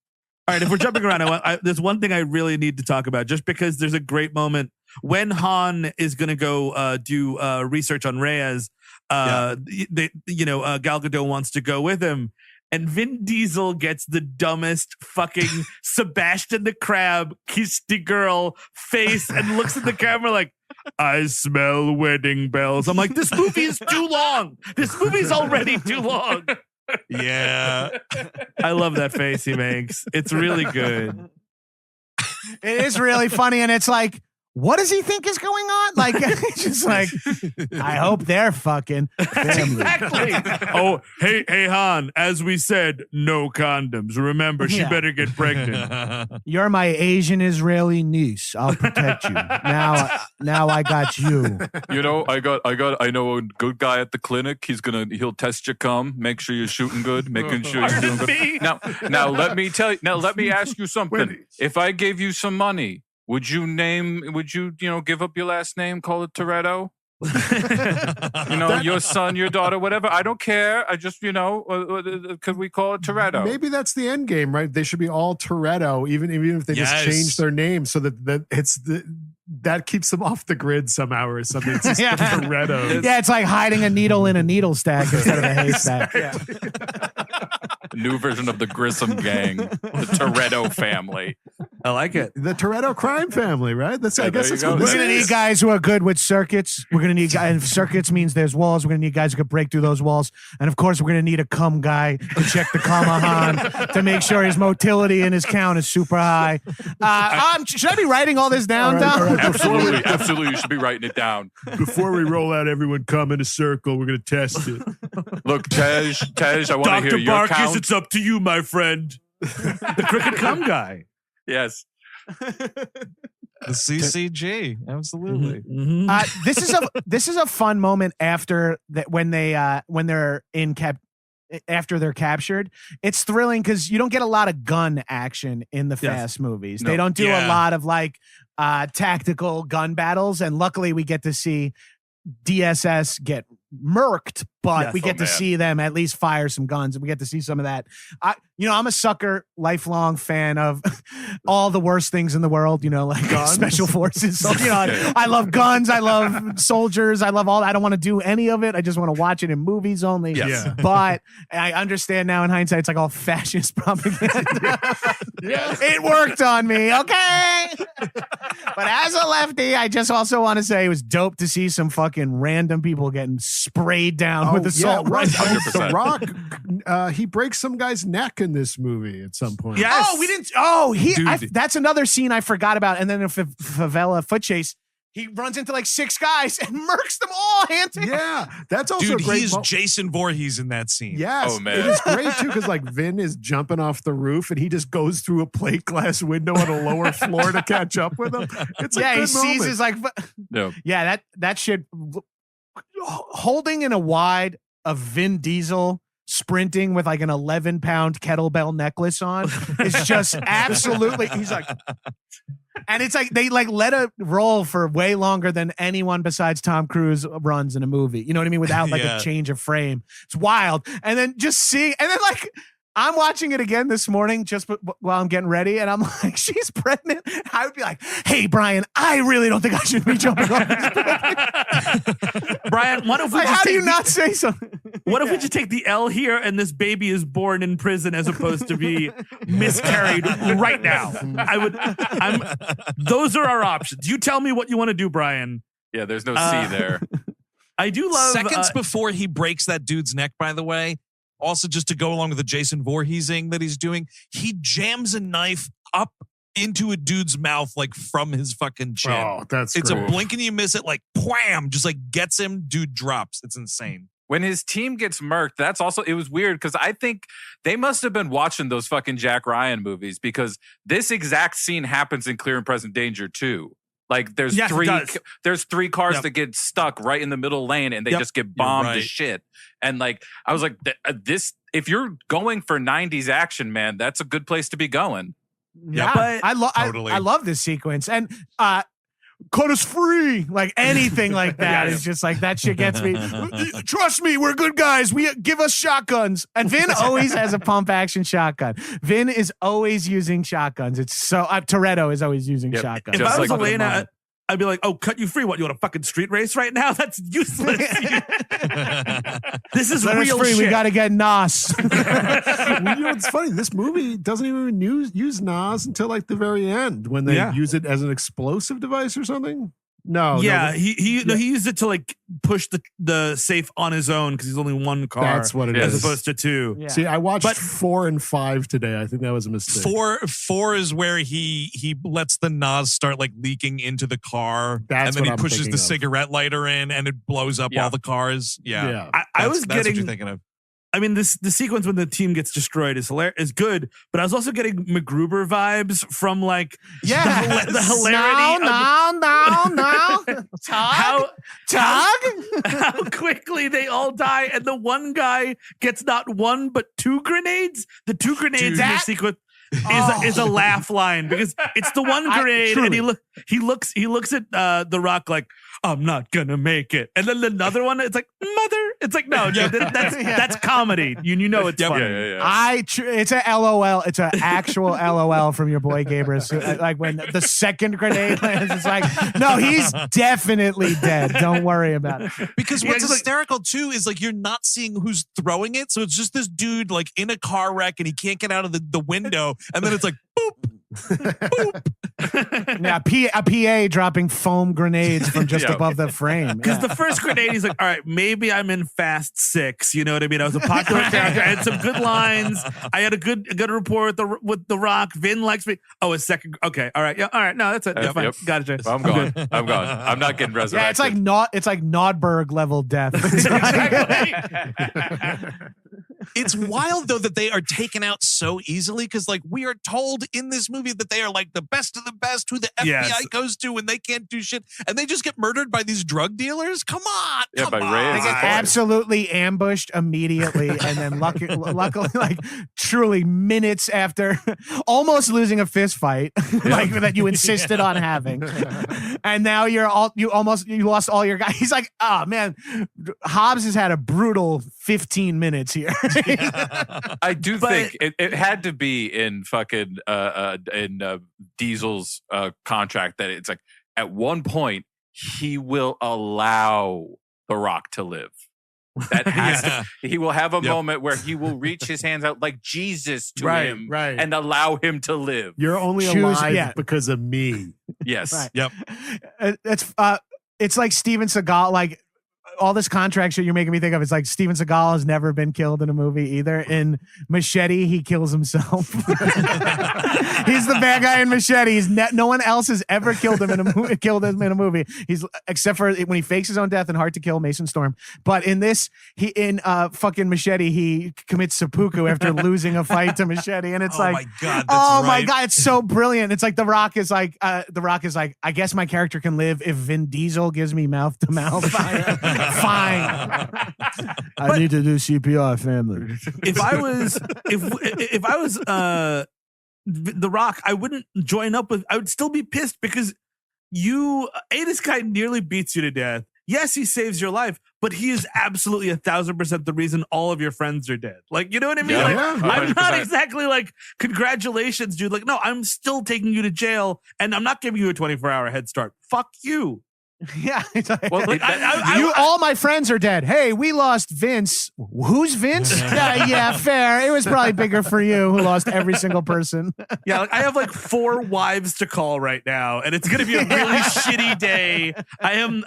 All right, if we're jumping around, there's one thing I really need to talk about, just because there's a great moment when Han is going to go do research on Reyes. Gal Gadot wants to go with him, and Vin Diesel gets the dumbest fucking Sebastian the Crab kissed the girl face and looks at the camera like, I smell wedding bells. I'm like, this movie is too long. This movie's already too long. Yeah. I love that face he makes. It's really good. It is really funny, and it's like, what does he think is going on? Like, it's just like, I hope they're fucking family. Exactly. Oh, hey, Han, as we said, no condoms. Remember, she better get pregnant. You're my Asian Israeli niece. I'll protect you. Now I got you. I know a good guy at the clinic. He'll test your cum, make sure you're shooting good, making sure you're doing good. Now let me ask you something. If I gave you some money, would you give up your last name, call it Toretto? Your son, your daughter, whatever. I don't care. I just, could we call it Toretto? Maybe that's the end game, right? They should be all Toretto, even if they just change their name, so that keeps them off the grid somehow or something. It's just Toretto. Yeah, it's like hiding a needle in a needle stack instead of a haystack. New version of the Grissom gang, the Toretto family. I like it. The Toretto crime family, right? That's I guess there that's you what go. this We're gonna is. need guys who are good with circuits. We're gonna need guys. If circuits means there's walls, we're gonna need guys who can break through those walls. And of course, we're gonna need a cum guy to check the Kamahan to make sure his motility and his count is super high. Should I be writing all this down, All right, Dom? all right. Absolutely, absolutely. You should be writing it down. Before we roll out, everyone come in a circle. We're gonna test it. Look, Tej, I want to hear Dr. your Barkis, count. it's up to you, my friend. The crooked cum guy. Yes. The CCG, absolutely. Mhm. This is a fun moment after that when they're in after they're captured. It's thrilling because you don't get a lot of gun action in the Fast movies. No. They don't do a Yeah. lot of like tactical gun battles, and luckily we get to see DSS get murked, but Yes. we get Oh, to man. see them at least fire some guns, and we get to see some of that. I'm a sucker, lifelong fan of all the worst things in the world, like Guns? special forces. So, I love guns, I love soldiers, I love all that. I don't want to do any of it. I just want to watch it in movies only. Yes. Yeah. But I understand now in hindsight, it's like all fascist propaganda. It worked on me, okay? But as a lefty, I just also want to say it was dope to see some fucking random people getting sprayed down with assault right. rifles. 100%. The Rock, he breaks some guy's neck in this movie at some point. Yes. Oh, we didn't. Oh, Dude. that's another scene I forgot about. And then in favela foot chase, he runs into like 6 guys and murks them all hand to hand. Yeah, that's also Dude, a great. he's Jason Voorhees in that scene. Yes, Oh, man. it is great too because like Vin is jumping off the roof and he just goes through a plate glass window on a lower floor to catch up with him. It's a Yeah, good he sees moment. his like. No. Yeah, that shit. Holding in a wide of Vin Diesel sprinting with like an 11-pound kettlebell necklace on is just absolutely. He's like, and it's like they like let it roll for way longer than anyone besides Tom Cruise runs in a movie. You know what I mean? Without like Yeah. a change of frame. It's wild. And then just see, and then like. I'm watching it again this morning just while I'm getting ready, and I'm like, she's pregnant. I would be like, hey, Brian, I really don't think I should be jumping on this. Brian, what if we Like, just how do take you the- not say something? What if we just take the L here and this baby is born in prison as opposed to be miscarried right now? Those are our options. You tell me what you want to do, Brian. Yeah, there's no C there. I do love Seconds before he breaks that dude's neck, by the way, also just to go along with the Jason Voorheesing that he's doing, he jams a knife up into a dude's mouth like from his fucking chin. Oh, that's It's great. a blink and you miss it, like wham, just like gets him, dude drops. It's insane. When his team gets murked, it was weird because I think they must have been watching those fucking Jack Ryan movies because this exact scene happens in Clear and Present Danger too. Like there's Yes, it does. there's 3 cars Yep. that get stuck right in the middle lane and they Yep. just get bombed to right. shit. And like I was like, this if you're going for 90s action, man, that's a good place to be going. Yeah, but- Totally. I love this sequence, and cut us free, like anything like that is just like that shit gets me. Trust me, we're good guys. We give us shotguns, and Vin always has a pump action shotgun. Vin is always using shotguns. It's so Toretto is always using Yep. shotguns. If Just I was like- Elena, I'd be like, oh, cut you free. What, you want a fucking street race right now? That's useless. This is Let us real free. shit. We got to get Nos. It's funny. This movie doesn't even use Nas until like the very end when they Yeah. use it as an explosive device or something. No, yeah, no, he used it to like push the safe on his own because he's only one car. that's what it Yeah. is. as opposed to 2. Yeah. See, I watched But- 4 and 5 today. I think that was a mistake. Four is where he lets the Nas start like leaking into the car, That's and then what he I'm pushes thinking the of. cigarette lighter in, and it blows up Yeah. all the cars. Yeah, Yeah. I was that's what you're getting. thinking of. I mean, the sequence when the team gets destroyed is good, but I was also getting MacGruber vibes from like Yeah. the hilarity No. how Tug? how quickly they all die, and the one guy gets not 1 but 2 grenades. The 2 grenades Dude, in that- the sequence Oh. is a laugh line because it's the one grenade, and he looks at The Rock like, I'm not gonna make it, and then another one, it's like, mother. It's like, no, dude, that's comedy. You know it's Yep. funny. Yeah. It's a LOL. It's an actual LOL from your boy Gabrus. Like when the second grenade lands, it's like, no, he's definitely dead. Don't worry about it. Because Yeah, what's it's like- hysterical too is like you're not seeing who's throwing it, so it's just this dude like in a car wreck and he can't get out of the window, and then it's like boop, Yeah, a PA dropping foam grenades from just above the frame. Because the first grenade, he's like, all right, maybe I'm in Fast 6. You know what I mean? I was a popular character. I had some good lines. I had a good rapport with the Rock. Vin likes me. Oh, a second. Okay. All right. Yeah. All right. No, that's it. That's fine. Gotcha. I'm gone. I'm gone. I'm not getting resurrected. Yeah, it's like Nodberg level death. It's wild though that they are taken out so easily because like we are told in this movie that they are like the best of the best who the FBI goes to when they can't do shit and they just get murdered by these drug dealers. Come on. Yeah, by on. Ray. They get absolutely ambushed immediately and then luckily like truly minutes after almost losing a fist fight like that you insisted on having. And now you lost all your guys. He's like, oh man, Hobbs has had a brutal 15 minutes here. I do think it had to be in fucking Diesel's contract that it's like at one point he will allow The Rock to live. That has to, he will have a moment where he will reach his hands out like Jesus to him and allow him to live. You're only alive because of me. Yes. Right. Yep. It's like Steven Seagal, like all this contract shit you're making me think of. It's like Steven Seagal has never been killed in a movie either. In Machete, he kills himself. He's the bad guy in Machete. No one else has ever killed him in a movie. He's except for when he fakes his own death in Hard to Kill, Mason Storm. But in this, fucking Machete, he commits seppuku after losing a fight to Machete, and it's my God, my God, it's so brilliant. It's like The Rock is like, I guess my character can live if Vin Diesel gives me mouth to mouth. Fine. I need to do CPR, family. If I was The Rock, I wouldn't join up with. I would still be pissed because this guy nearly beats you to death. Yes, he saves your life, but he is absolutely 1,000% the reason all of your friends are dead. Like, you know what I mean? Yeah, I'm not exactly like, congratulations, dude. Like, no, I'm still taking you to jail, and I'm not giving you a 24-hour head start. Fuck you. Yeah. Well, all my friends are dead. Hey, we lost Vince. Who's Vince? Yeah, fair. It was probably bigger for you who lost every single person. Yeah, I have like 4 wives to call right now, and it's going to be a really shitty day. I'm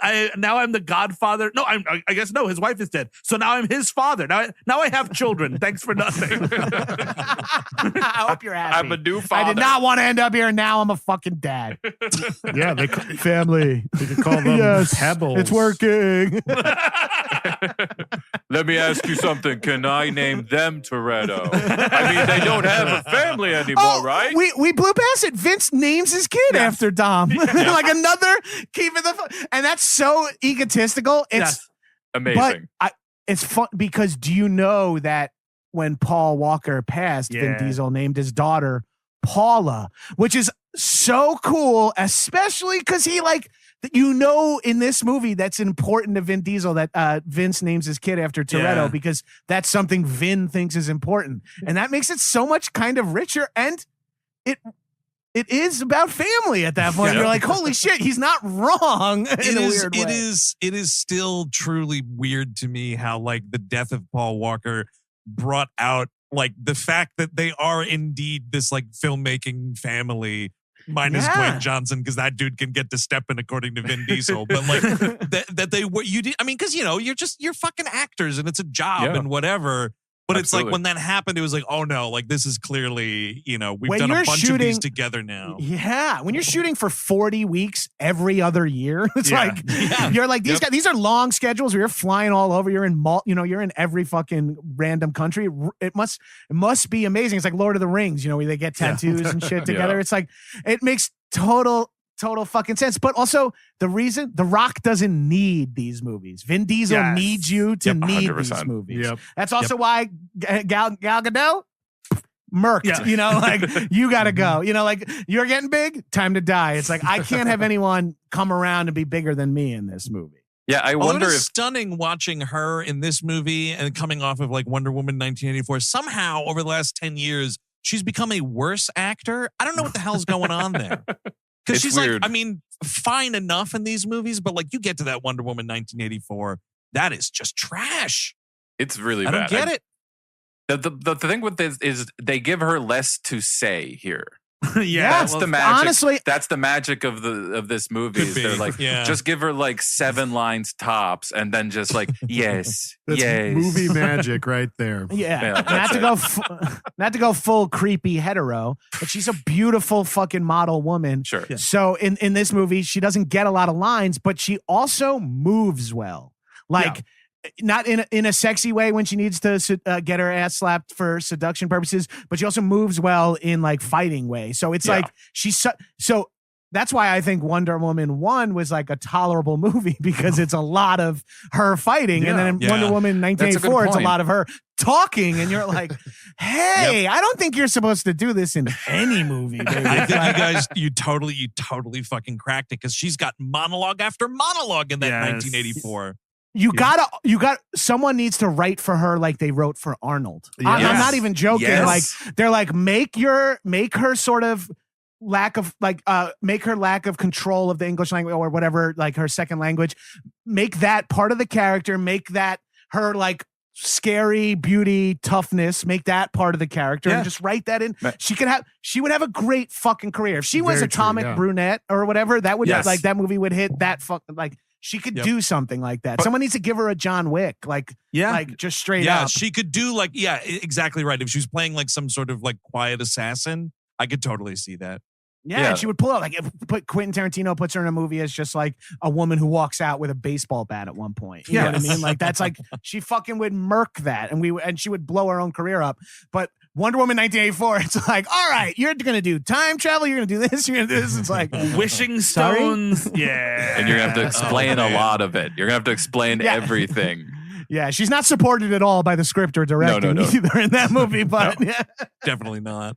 the godfather. No, I guess no, his wife is dead. So now I'm his father. Now I have children. Thanks for nothing. I hope you're happy. I'm a new father. I did not want to end up here, and now I'm a fucking dad. Yeah, family. They could call them Pebbles. It's working. Let me ask you something. Can I name them Toretto? I mean, they don't have a family anymore, right? We blew past it. Vince names his kid after Dom. Like another keeping and that's so egotistical. It's amazing. But it's fun because do you know that when Paul Walker passed, Vin Diesel named his daughter Paula, which is so cool, especially because he in this movie that's important to Vin Diesel that Vince names his kid after Toretto because that's something Vin thinks is important, and that makes it so much kind of richer, and it is about family at that point. You're like, holy shit, he's not wrong. It is still truly weird to me how like the death of Paul Walker brought out like the fact that they are indeed this like filmmaking family. Minus Dwayne Johnson, because that dude can get to stepping according to Vin Diesel. But like that they what you did. I mean, because you're fucking actors and it's a job and whatever. But it's like when that happened, it was like, oh no, like this is clearly, we've done a bunch of these together now. Yeah. When you're shooting for 40 weeks every other year, it's you're like, these guys, these are long schedules where you're flying all over. You're in you're in every fucking random country. It must be amazing. It's like Lord of the Rings, where they get tattoos and shit together. It's like, it makes total fucking sense. But also the reason The Rock doesn't need these movies. Vin Diesel needs you to need 100%. These movies. Yep. That's also why Gal Gadot murked, like you gotta go, like you're getting big, time to die. It's like, I can't have anyone come around and be bigger than me in this movie. Yeah, I wonder if stunning watching her in this movie and coming off of like Wonder Woman 1984. Somehow over the last 10 years, she's become a worse actor. I don't know what the hell's going on there. Because she's weird. Like, I mean, fine enough in these movies, but like you get to that Wonder Woman 1984, that is just trash. It's really bad. I don't get it. The thing with this is they give her less to say here. That's well, the magic. honestly- that's the magic of this movie. Could Is be. they're like, Yeah. just give her like 7 lines tops, and then just like, yes, That's yes. movie magic right there. Yeah, Yeah, not to go full creepy hetero, but she's a beautiful fucking model woman. Sure. Yeah. So in this movie, she doesn't get a lot of lines, but she also moves well. Like not in a sexy way when she needs to get her ass slapped for seduction purposes, but she also moves well in like fighting way. So it's like she's so that's why I think Wonder Woman 1 was like a tolerable movie, because it's a lot of her fighting. And then in Wonder Woman 1984, it's a lot of her talking. And you're like, hey, I don't think you're supposed to do this in any movie, baby. I think you guys, you totally fucking cracked it, because she's got monologue after monologue in that 1984. Someone needs to write for her like they wrote for Arnold. Yes. I'm not even joking. Yes. Like they're like, make her sort of lack of control of the English language or whatever, like her second language, make that part of the character, make that her like scary beauty toughness, make that part of the character and just write that in. She would have a great fucking career if she was Very true, Atomic Brunette or whatever. That would like that movie would hit that fucking like. She could do something like that. Someone needs to give her a John Wick, like just straight up. Yeah, she could do like, exactly right. If she was playing like some sort of like quiet assassin, I could totally see that. Yeah, and she would pull out like if Quentin Tarantino puts her in a movie as just like a woman who walks out with a baseball bat at one point. You know what I mean? Like that's like she fucking would murk that, and she would blow her own career up. But Wonder Woman 1984, it's like, all right, you're gonna do time travel, you're gonna do this, you're gonna do this. It's like wishing stones. Yeah. And you're gonna have to explain a lot of it. You're gonna have to explain everything. Yeah, she's not supported at all by the script or directing either in that movie, but Definitely not.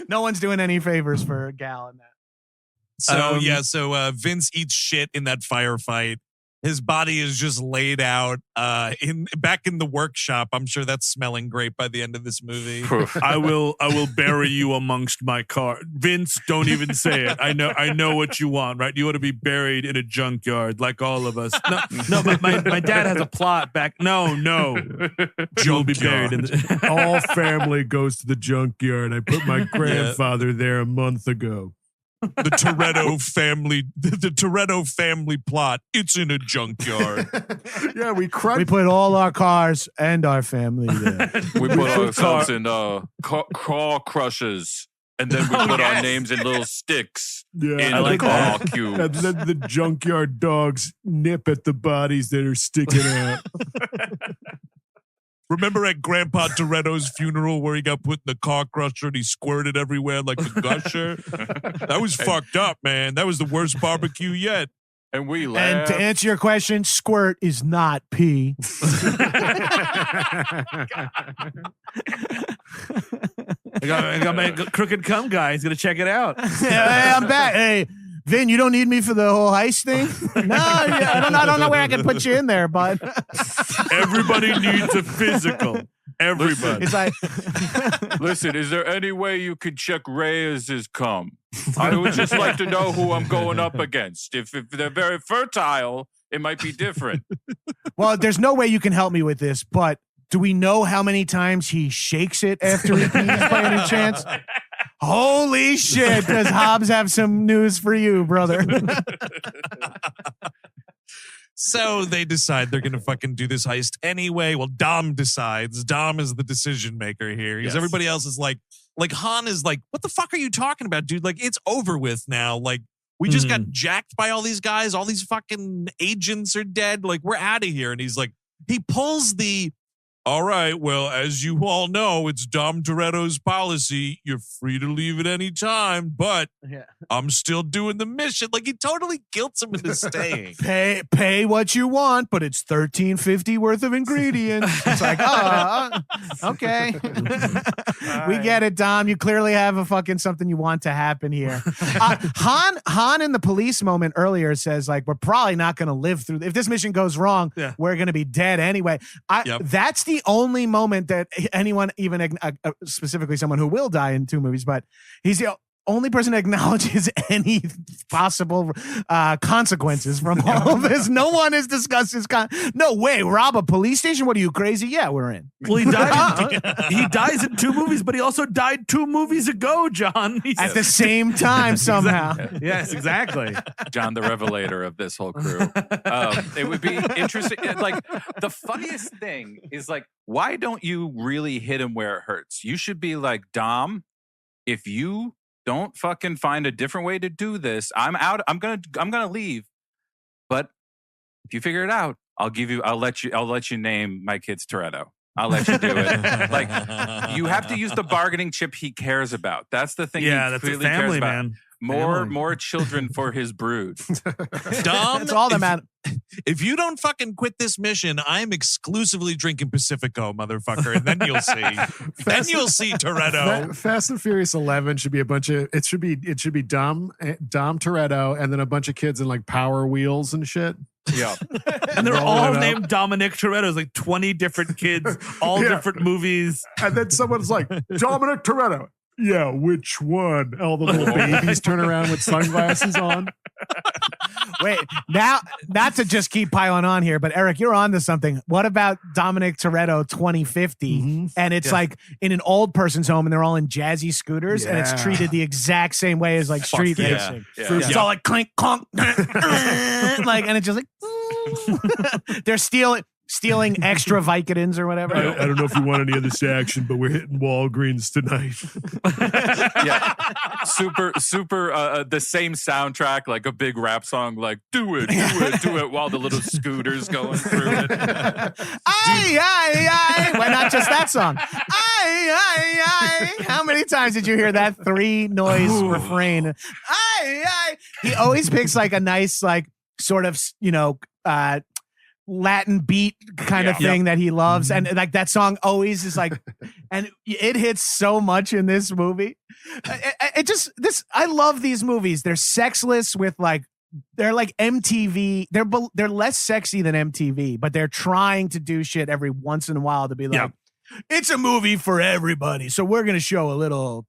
No one's doing any favors for a gal in that. So Vince eats shit in that firefight. His body is just laid out back in the workshop. I'm sure that's smelling great by the end of this movie. I will bury you amongst my car. Vince, don't even say it. I know what you want, right? You want to be buried in a junkyard like all of us. No, my dad has a plot back. No. You'll be buried in All family goes to the junkyard. I put my grandfather there a month ago. The Toretto family plot. It's in a junkyard. Yeah, we put all our cars and our family there. We put ourselves in car crushers, and then we put our names in little sticks in like car cubes. And then the junkyard dogs nip at the bodies that are sticking out. Remember at Grandpa Toretto's funeral where he got put in the car crusher and he squirted everywhere like a gusher? That was fucked up, man. That was the worst barbecue yet. And we laughed. And to answer your question, squirt is not pee. I got my crooked cum guy. He's gonna check it out. Hey, I'm back. Hey, Vin, you don't need me for the whole heist thing? No, I don't know where I can put you in there, bud. Everybody needs a physical. Everybody. It's like, listen, is there any way you could check Reyes's cum? I would just like to know who I'm going up against. If they're very fertile, it might be different. Well, there's no way you can help me with this, but do we know how many times he shakes it after he pees by any chance? Holy shit, does Hobbs have some news for you, brother? So they decide they're going to fucking do this heist anyway. Well, Dom decides. Dom is the decision maker here. Because everybody else is like Han is like, what the fuck are you talking about, dude? Like, it's over with now. Like, we just got jacked by all these guys. All these fucking agents are dead. Like, we're out of here. And he's like, he pulls the, all right, well, as you all know, it's Dom Toretto's policy. You're free to leave at any time, but I'm still doing the mission. Like, he totally guilts him into staying. Pay what you want, but it's $13.50 worth of ingredients. It's like, okay. We get it, Dom. You clearly have a fucking something you want to happen here. Han in the police moment earlier says, like, we're probably not going to live through. If this mission goes wrong, we're going to be dead anyway. That's the only moment that anyone, even specifically someone who will die in 2 movies, but he's the only person that acknowledges any possible consequences from all of this. No one has discussed his no way, rob a police station? What are you, crazy? Yeah, we're in. Well, he died. He dies in 2 movies, but he also died 2 movies ago, John. At the same time, somehow. Yes, exactly. John, the revelator of this whole crew. It would be interesting. Like, the funniest thing is, like, why don't you really hit him where it hurts? You should be like, Dom, if you don't fucking find a different way to do this, I'm out. I'm gonna leave. But if you figure it out, I'll let you name my kids Toretto. I'll let you do it. Like, you have to use the bargaining chip he cares about. That's the thing. Yeah, he that's a clearly cares family, about. man. More children for his brood. Dom, That's all that matters. if you don't fucking quit this mission, I'm exclusively drinking Pacifico, motherfucker, and then you'll see. Then you'll see Toretto. Fast and Furious 11 should be a bunch of it should be Dom Toretto and then a bunch of kids in like Power Wheels and shit. Yeah. And they're Roll all it up. named Dominic Toretto. It's like 20 different kids, all Yeah. different movies. And then someone's like, Dominic Toretto. Yeah, which one? All the little babies turn around with sunglasses on. Wait, now, not to just keep piling on here, but Eric, you're on to something. What about Dominic Toretto 2050? And it's like in an old person's home and they're all in jazzy scooters and it's Yeah. treated the exact same way as like street yeah. racing. Yeah. It's all like clink, clonk, like, and it's just like, they're stealing extra Vicodins or whatever. I don't know if you want any of this action, but we're hitting Walgreens tonight. Yeah. Super, the same soundtrack, like a big rap song, like do it, while the little scooters going through it. Aye. Why not just that song? Aye. How many times did you hear that 3-noise refrain? Aye. He always picks like a nice, like sort of, Latin beat kind of thing that he loves. And like that song always is like, and it hits so much in this movie. I love these movies. They're sexless with like, they're like MTV. They're less sexy than MTV, but they're trying to do shit every once in a while to be like, it's a movie for everybody. So we're going to show a little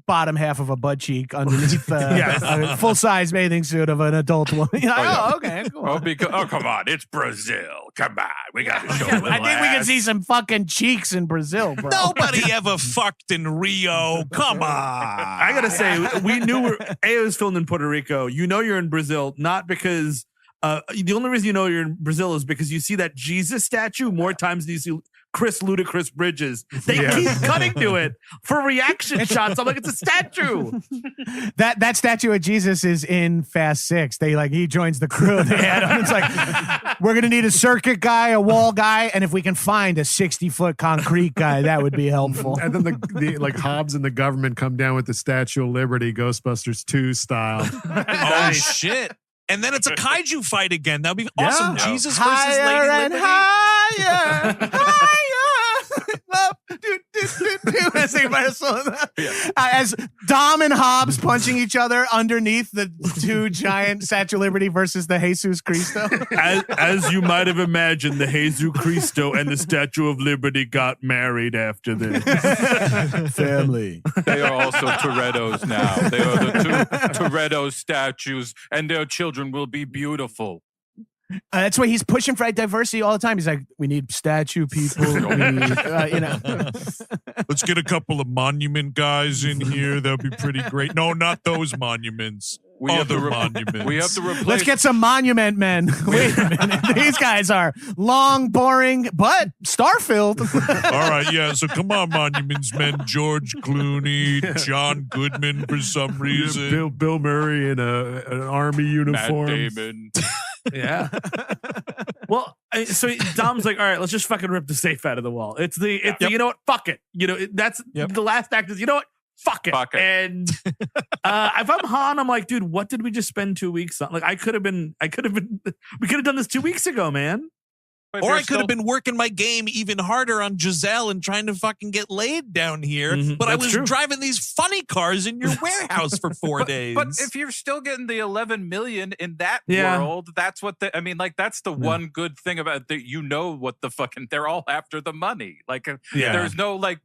bottom half of a butt cheek underneath a full-size bathing suit of an adult woman. Okay, cool. Come on, it's Brazil. Come on, we got to show a little I think we can ass. see some fucking cheeks in Brazil, bro. Nobody ever fucked in Rio. Come on. I gotta say, we knew it was filmed in Puerto Rico. You know you're in Brazil, not because the only reason you know you're in Brazil is because you see that Jesus statue more times than you see Chris Ludacris Bridges. They keep cutting to it for reaction shots. I'm like, it's a statue. That statue of Jesus is in Fast 6. He joins the crew. They had him. It's like, we're gonna need a circuit guy, a wall guy, and if we can find a 60-foot concrete guy, that would be helpful. And then the like Hobbs and the government come down with the Statue of Liberty, Ghostbusters 2 style. Oh, shit. And then it's a kaiju fight again. That would be awesome. Yeah. Jesus versus Higher Lady and Liberty. higher. As Dom and Hobbs punching each other underneath the 2 giant Statue of Liberty versus the Jesus Cristo. As you might have imagined, the Jesus Cristo and the Statue of Liberty got married after this. Family. They are also Torettos now. They are the 2 Toretto statues, and their children will be beautiful. That's why he's pushing for diversity all the time. He's like, we need statue people. We need, Let's get a couple of monument guys in here. That'd be pretty great. No, not those monuments. Other monuments. We have to replace. Let's get some monument men. Wait a minute. These guys are long, boring, but star-filled. All right, yeah. So come on, monuments men. George Clooney, John Goodman for some reason. Bill Murray in an army Matt uniform. Damon. Yeah. Well, so Dom's like, all right, let's just fucking rip the safe out of the wall. It's the you know what? Fuck it. That's the last act is, you know what? Fuck it. And if I'm Han, I'm like, dude, what did we just spend 2 weeks on? Like, we could have done this 2 weeks ago, man. But Or they're I could have still- been working my game even harder on Giselle and trying to fucking get laid down here. Mhm, But I that's was true. driving these funny cars in your warehouse for 4 days. But if you're still getting the 11 million in that Yeah. world, that's what I mean, like, that's the one good thing about it, that you know what the fucking, they're all after the money. Like, Yeah. there's no, like,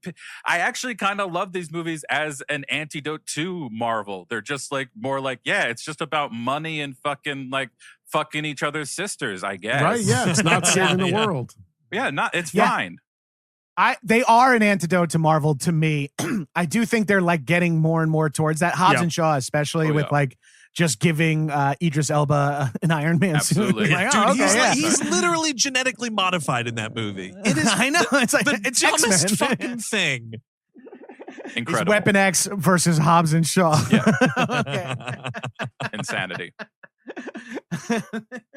I actually kind of love these movies as an antidote to Marvel. They're just like, more like, yeah, it's just about money and fucking, like, fucking each other's sisters, I guess. Right? Yeah, it's not saving the Yeah. world. Yeah, it's Yeah. fine. They are an antidote to Marvel to me. I do think they're like getting more and more towards that. Hobbs Yeah. and Shaw, especially Oh, with yeah. like just giving Idris Elba an Iron Man Absolutely. suit. Like, Dude, oh, okay, he's, yeah. he's literally genetically modified in that movie. It is I know. It's like the it's dumbest X-Men. fucking thing. He's Incredible. Weapon X versus Hobbs and Shaw. Yeah. Insanity.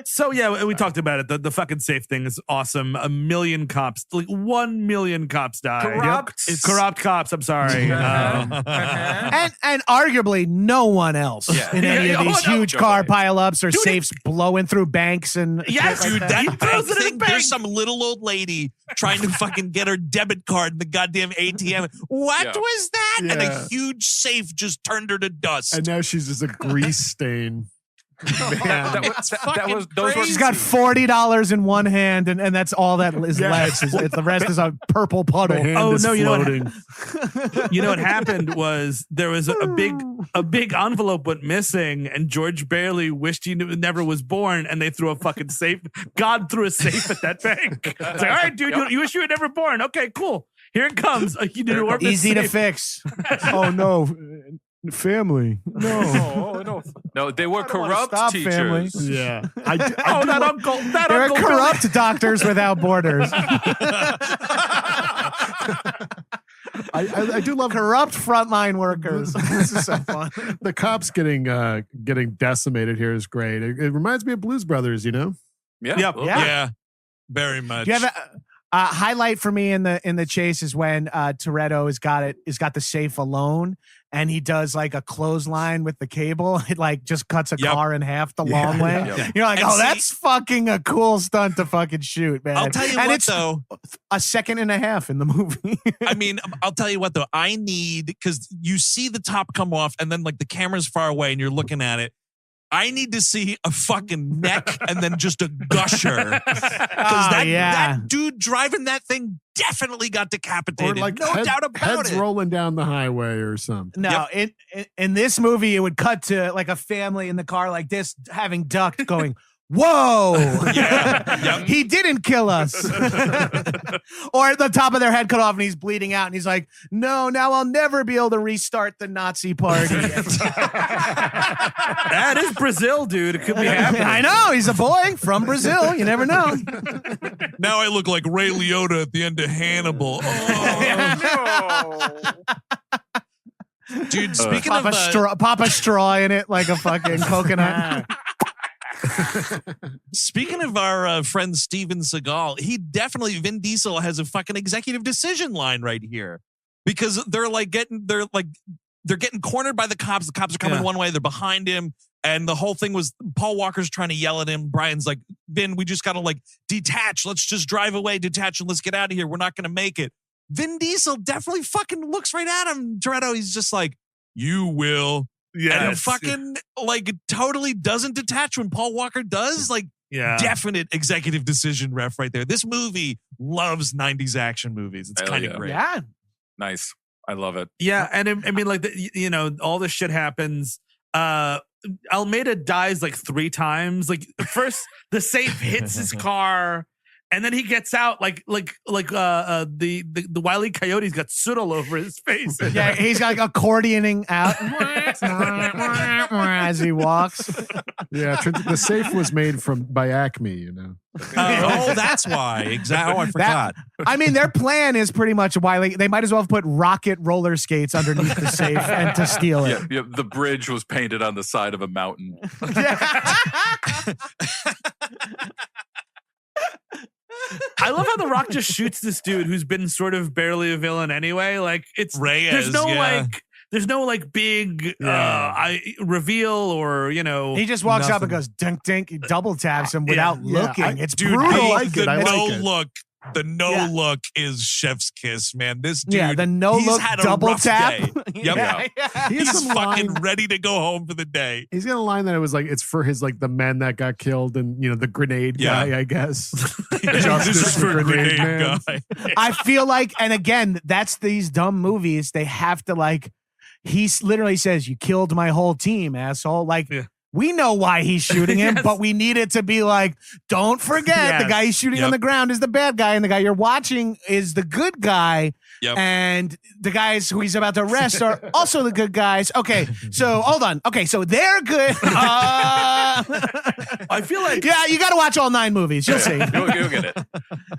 So yeah, we talked about it. The fucking safe thing is awesome. 1 million cops, like 1 million cops die. Corrupt. Corrupt cops. I'm sorry. and arguably no one else Yeah. in any Yeah, of these oh, no, huge car nobody. pileups or Dude, safes blowing through banks and Yes, shit like Dude, that. that He bank throws it in thing, the bank. there's some little old lady trying to fucking get her debit card in the goddamn ATM. What Yeah. was that? And Yeah. a huge safe just turned her to dust. And now she's just a grease stain. That was those were She's got $40 in one hand, and that's all that is Yeah. left. The rest is a purple puddle. The hand Oh, is no, you know what- floating. You know what happened was there was a big envelope went missing, and George Bailey wished he never was born, and they threw a fucking safe. God threw a safe at that bank. It's like, all right, dude, you wish you were never born. Okay, cool. Here it comes. You need to warp this Easy to safe. fix. Oh no, family. No. No, they were I don't wanna corrupt stop, teachers. family. Yeah. Oh, that uncle. That They're uncle. corrupt Doctors Without Borders. I do love Corrupt frontline workers. This is so fun. the cops getting decimated here is great. It reminds me of Blues Brothers, you know? Yeah. Yep. Yeah. yeah, very much. Do you have a highlight for me in the chase is when Toretto has got the safe alone, and he does like a clothesline with the cable. It like just cuts a Yep. car in half the long way. Yep. You're like, And oh, see- that's fucking a cool stunt to fucking shoot, man. I'll tell you and what, it's though. a second and a half in the movie. I mean, I'll tell you what, though. I need, because you see the top come off, and then like the camera's far away, and you're looking at it. I need to see a fucking neck and then just a gusher. Because that dude driving that thing definitely got Or decapitated. like no doubt about heads it. rolling down the highway or something. No, in this movie, it would cut to like a family in the car like this, having ducked, going, "Whoa, Yeah. Yep. he didn't kill us." Or the top of their head cut off and he's bleeding out, and he's like, "No, now I'll never be able to restart the Nazi party." That is Brazil, dude. It could be happening. I know, he's a boy from Brazil. You never know. Now I look like Ray Liotta at the end of Hannibal. Oh. Dude, speaking Pop a straw in it like a fucking coconut. Speaking of our friend Steven Seagal, Vin Diesel has a fucking executive decision line right here, because they're getting cornered by the cops. The cops are coming one way, they're behind him, and the whole thing was Paul Walker's trying to yell at him. Brian's like, Vin, we just gotta like detach. Let's just drive away, detach, and let's get out of here. We're not gonna make it. Vin Diesel definitely fucking looks right at him. Toretto, he's just like, you will. And it fucking like totally doesn't detach when Paul Walker does. Like, definite executive decision ref right there. This movie loves 90s action movies. It's Hell kind of yeah. great. Yeah. Nice. I love it. Yeah, and I mean, like, all this shit happens. Almeida dies like 3 times. Like, first the safe hits his car, and then he gets out like the Wile E. Coyote's got soot all over his face. Yeah, he's got like accordioning out as he walks. Yeah, the safe was made by Acme, you know. Oh, that's why. Exactly. Oh, I forgot. I mean, their plan is pretty much Wiley. They might as well have put rocket roller skates underneath the safe and to steal it. Yeah, the bridge was painted on the side of a mountain. I love how The Rock just shoots this dude who's been sort of barely a villain anyway. Like, Reyes, there's there's no like big reveal or He just walks up and nothing. goes dink dink, he double taps him without looking. It's Dude, brutal. I like it. I like it. look. The Yeah. look is chef's kiss, man. This dude, Yeah, the no he's look had a double rough tap. day. Yep. Yeah. He has He's some fucking line- ready to go home for the day. He's got a line that it was like it's for his like the men that got killed and the grenade Yeah. guy, I guess. This Justice is for Grenade grenade Man. guy. I feel like, and again, that's these dumb movies. They have to like, he literally says, "You killed my whole team, asshole." Like, Yeah. we know why he's shooting him, Yes. but we need it to be like, don't forget the Yes. guy he's shooting on Yep. the ground is the bad guy, and the guy you're watching is the good guy. Yep. And the guys who he's about to arrest are also the good guys. Okay, so hold on. Okay, so they're good. I feel like Yeah, you got to watch all 9 movies. You'll see. You'll get it.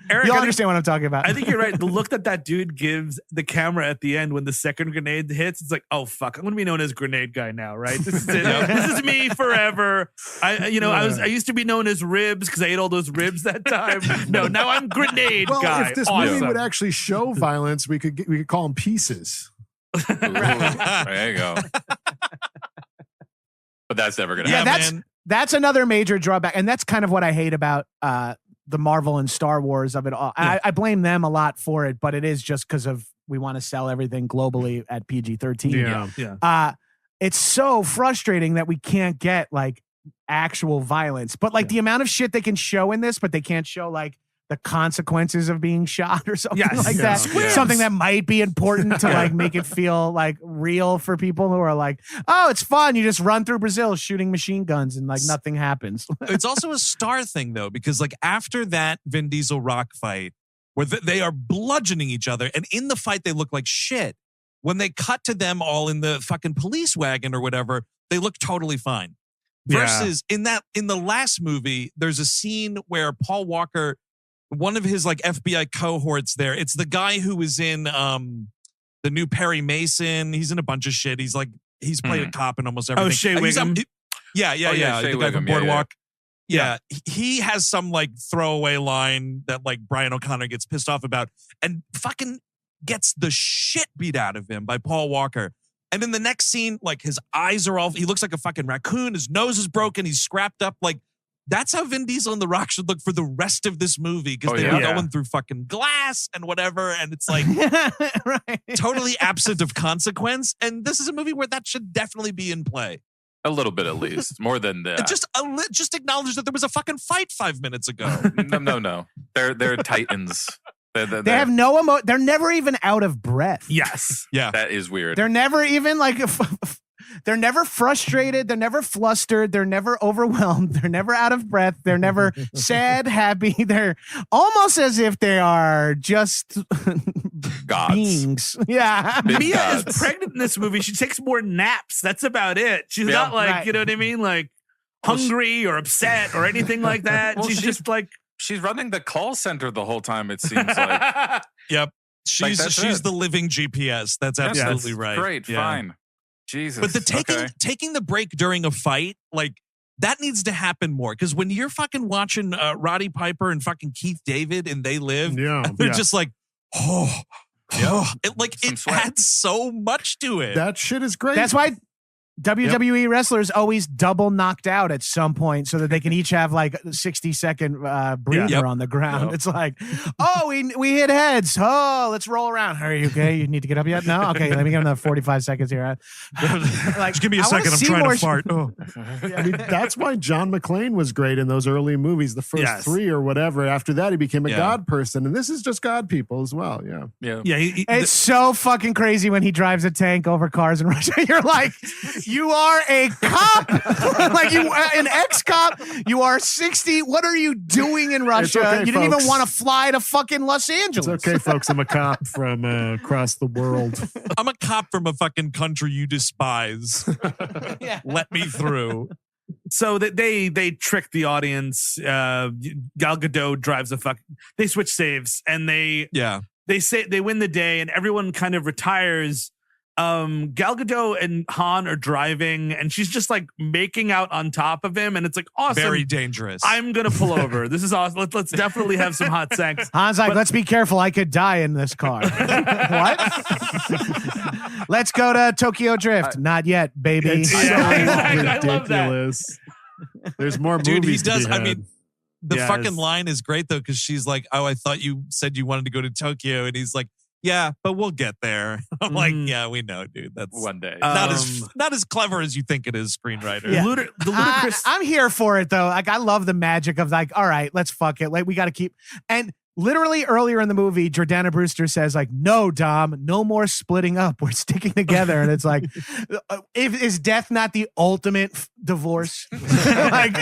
Eric, You'll I think- understand what I'm talking about. I think you're right. The look that dude gives the camera at the end when the second grenade hits, it's like, oh fuck, I'm gonna be known as Grenade Guy now, right? This is it. This is me forever. I used to be known as Ribs because I ate all those ribs that time. No, now I'm Grenade Well, Guy. if this Awesome. movie would actually show violence, we could call them pieces. Ooh, there you go. But that's never gonna Yeah, happen. that's another major drawback, and that's kind of what I hate about the Marvel and Star Wars of it all. Yeah. I blame them a lot for it, but it is just because of we want to sell everything globally at PG-13. Yeah. It's so frustrating that we can't get like actual violence, but like the amount of shit they can show in this, but they can't show like the consequences of being shot or something Yes. like Yeah. that. Squibs. Something that might be important to like make it feel like real for people who are like, oh, it's fun. You just run through Brazil shooting machine guns and like nothing happens. It's also a star thing though, because like after that Vin Diesel Rock fight, where they are bludgeoning each other, and in the fight they look like shit. When they cut to them all in the fucking police wagon or whatever, they look totally fine. Versus in the last movie, there's a scene where Paul Walker, one of his like FBI cohorts there, it's the guy who was in the new Perry Mason. He's in a bunch of shit. He's played a cop in almost everything. Shea He's Wiggum. Yeah. Shea The guy from Wiggum, yeah, Boardwalk. Yeah. He has some like throwaway line that like Brian O'Connor gets pissed off about and fucking gets the shit beat out of him by Paul Walker. And in the next scene, like his eyes are all, he looks like a fucking raccoon. His nose is broken. He's scrapped up. Like that's how Vin Diesel and The Rock should look for the rest of this movie because they're going through fucking glass and whatever. And it's like Right. totally absent of consequence. And this is a movie where that should definitely be in play. A little bit at least. More than that. Just acknowledge that there was a fucking fight 5 minutes ago. No. They're titans. They have no they're never even out of breath. Yes. Yeah. That is weird. They're never even like they're never frustrated, they're never flustered, they're never overwhelmed, they're never out of breath, they're never sad, happy. They're almost as if they are just Gods. beings. Yeah. Big Mia gods. is pregnant in this movie. She takes more naps. That's about it. She's not like, Right. you know what I mean? Like hungry or upset or anything like that. Well, she's she's- just like, She's running the call center the whole time, it seems like. Yep. She's that's she's it. the living GPS. That's Yes, absolutely that's right. Great, Yeah. fine. Jesus. But the okay. taking the break during a fight, like that needs to happen more. Because when you're fucking watching Roddy Piper and fucking Keith David and They Live, Yeah. they're just like, Some it sweat. adds so much to it. That shit is great. That's why WWE wrestlers always double knocked out at some point so that they can each have like a 60-second breather Yep. on the ground. Yep. It's like, oh, we hit heads. Oh, let's roll around. Are you okay? You need to get up yet? No? Okay, let me give him another 45 seconds here. Like, Just give me a I wanna second. I'm see trying more to fart. Oh. I mean, that's why John McClane was great in those early movies, the first Yes. 3 or whatever. After that, he became a Yeah. God person. And this is just God people as well. Yeah. Yeah. yeah. It's so fucking crazy when he drives a tank over cars in Russia. You're like, you are a cop, like you, an ex-cop. You are 60. What are you doing in Russia? okay, You didn't even folks. want to fly to fucking Los Angeles. It's okay, folks. I'm a cop from across the world. I'm a cop from a fucking country you despise. Yeah. Let me through. So that they trick the audience. Gal Gadot drives they switch saves and they Yeah. say they win the day and everyone kind of retires Gal Gadot and Han are driving, and she's just like making out on top of him, and it's like awesome. Very dangerous. I'm gonna pull over. This is awesome. Let's definitely have some hot sex. Han's like, let's be careful. I could die in this car. What? Let's go to Tokyo Drift. Not yet, baby. It's so I love that. ridiculous. There's more Dude, movies. he does. To be I had. mean, the Yes. fucking line is great though, because she's like, "Oh, I thought you said you wanted to go to Tokyo," and he's like, "Yeah, but we'll get there." I'm like, "Yeah, we know, dude. That's One day. not as clever as you think it is, screenwriter." Yeah. The Ludacris. I'm here for it though. Like I love the magic of like, all right, let's fuck it. Like we got to keep. And literally earlier in the movie, Jordana Brewster says like, "No, Dom, no more splitting up. We're sticking together." And it's like, is death not the ultimate divorce? Like,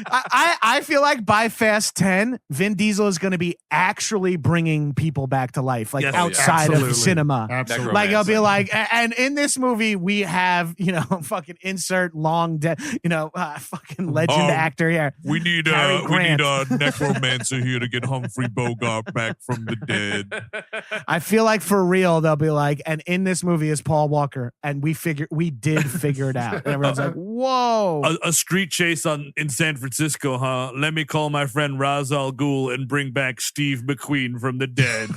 I feel like by Fast 10, Vin Diesel is going to be actually bringing people back to life, like Yes, outside absolutely. of cinema. Absolutely. Like I'll be Necromancer. like, and in this movie we have, fucking insert long dead, fucking legend Oh, actor here. We need Cary Grant. a necromancer here to get Humphrey Bogart back from the dead. I feel like for real they'll be like, and in this movie is Paul Walker, and we did figure it out. And everyone's like, whoa. A street chase in San Francisco, huh? Let me call my friend Ra's al Ghul and bring back Steve McQueen from the dead.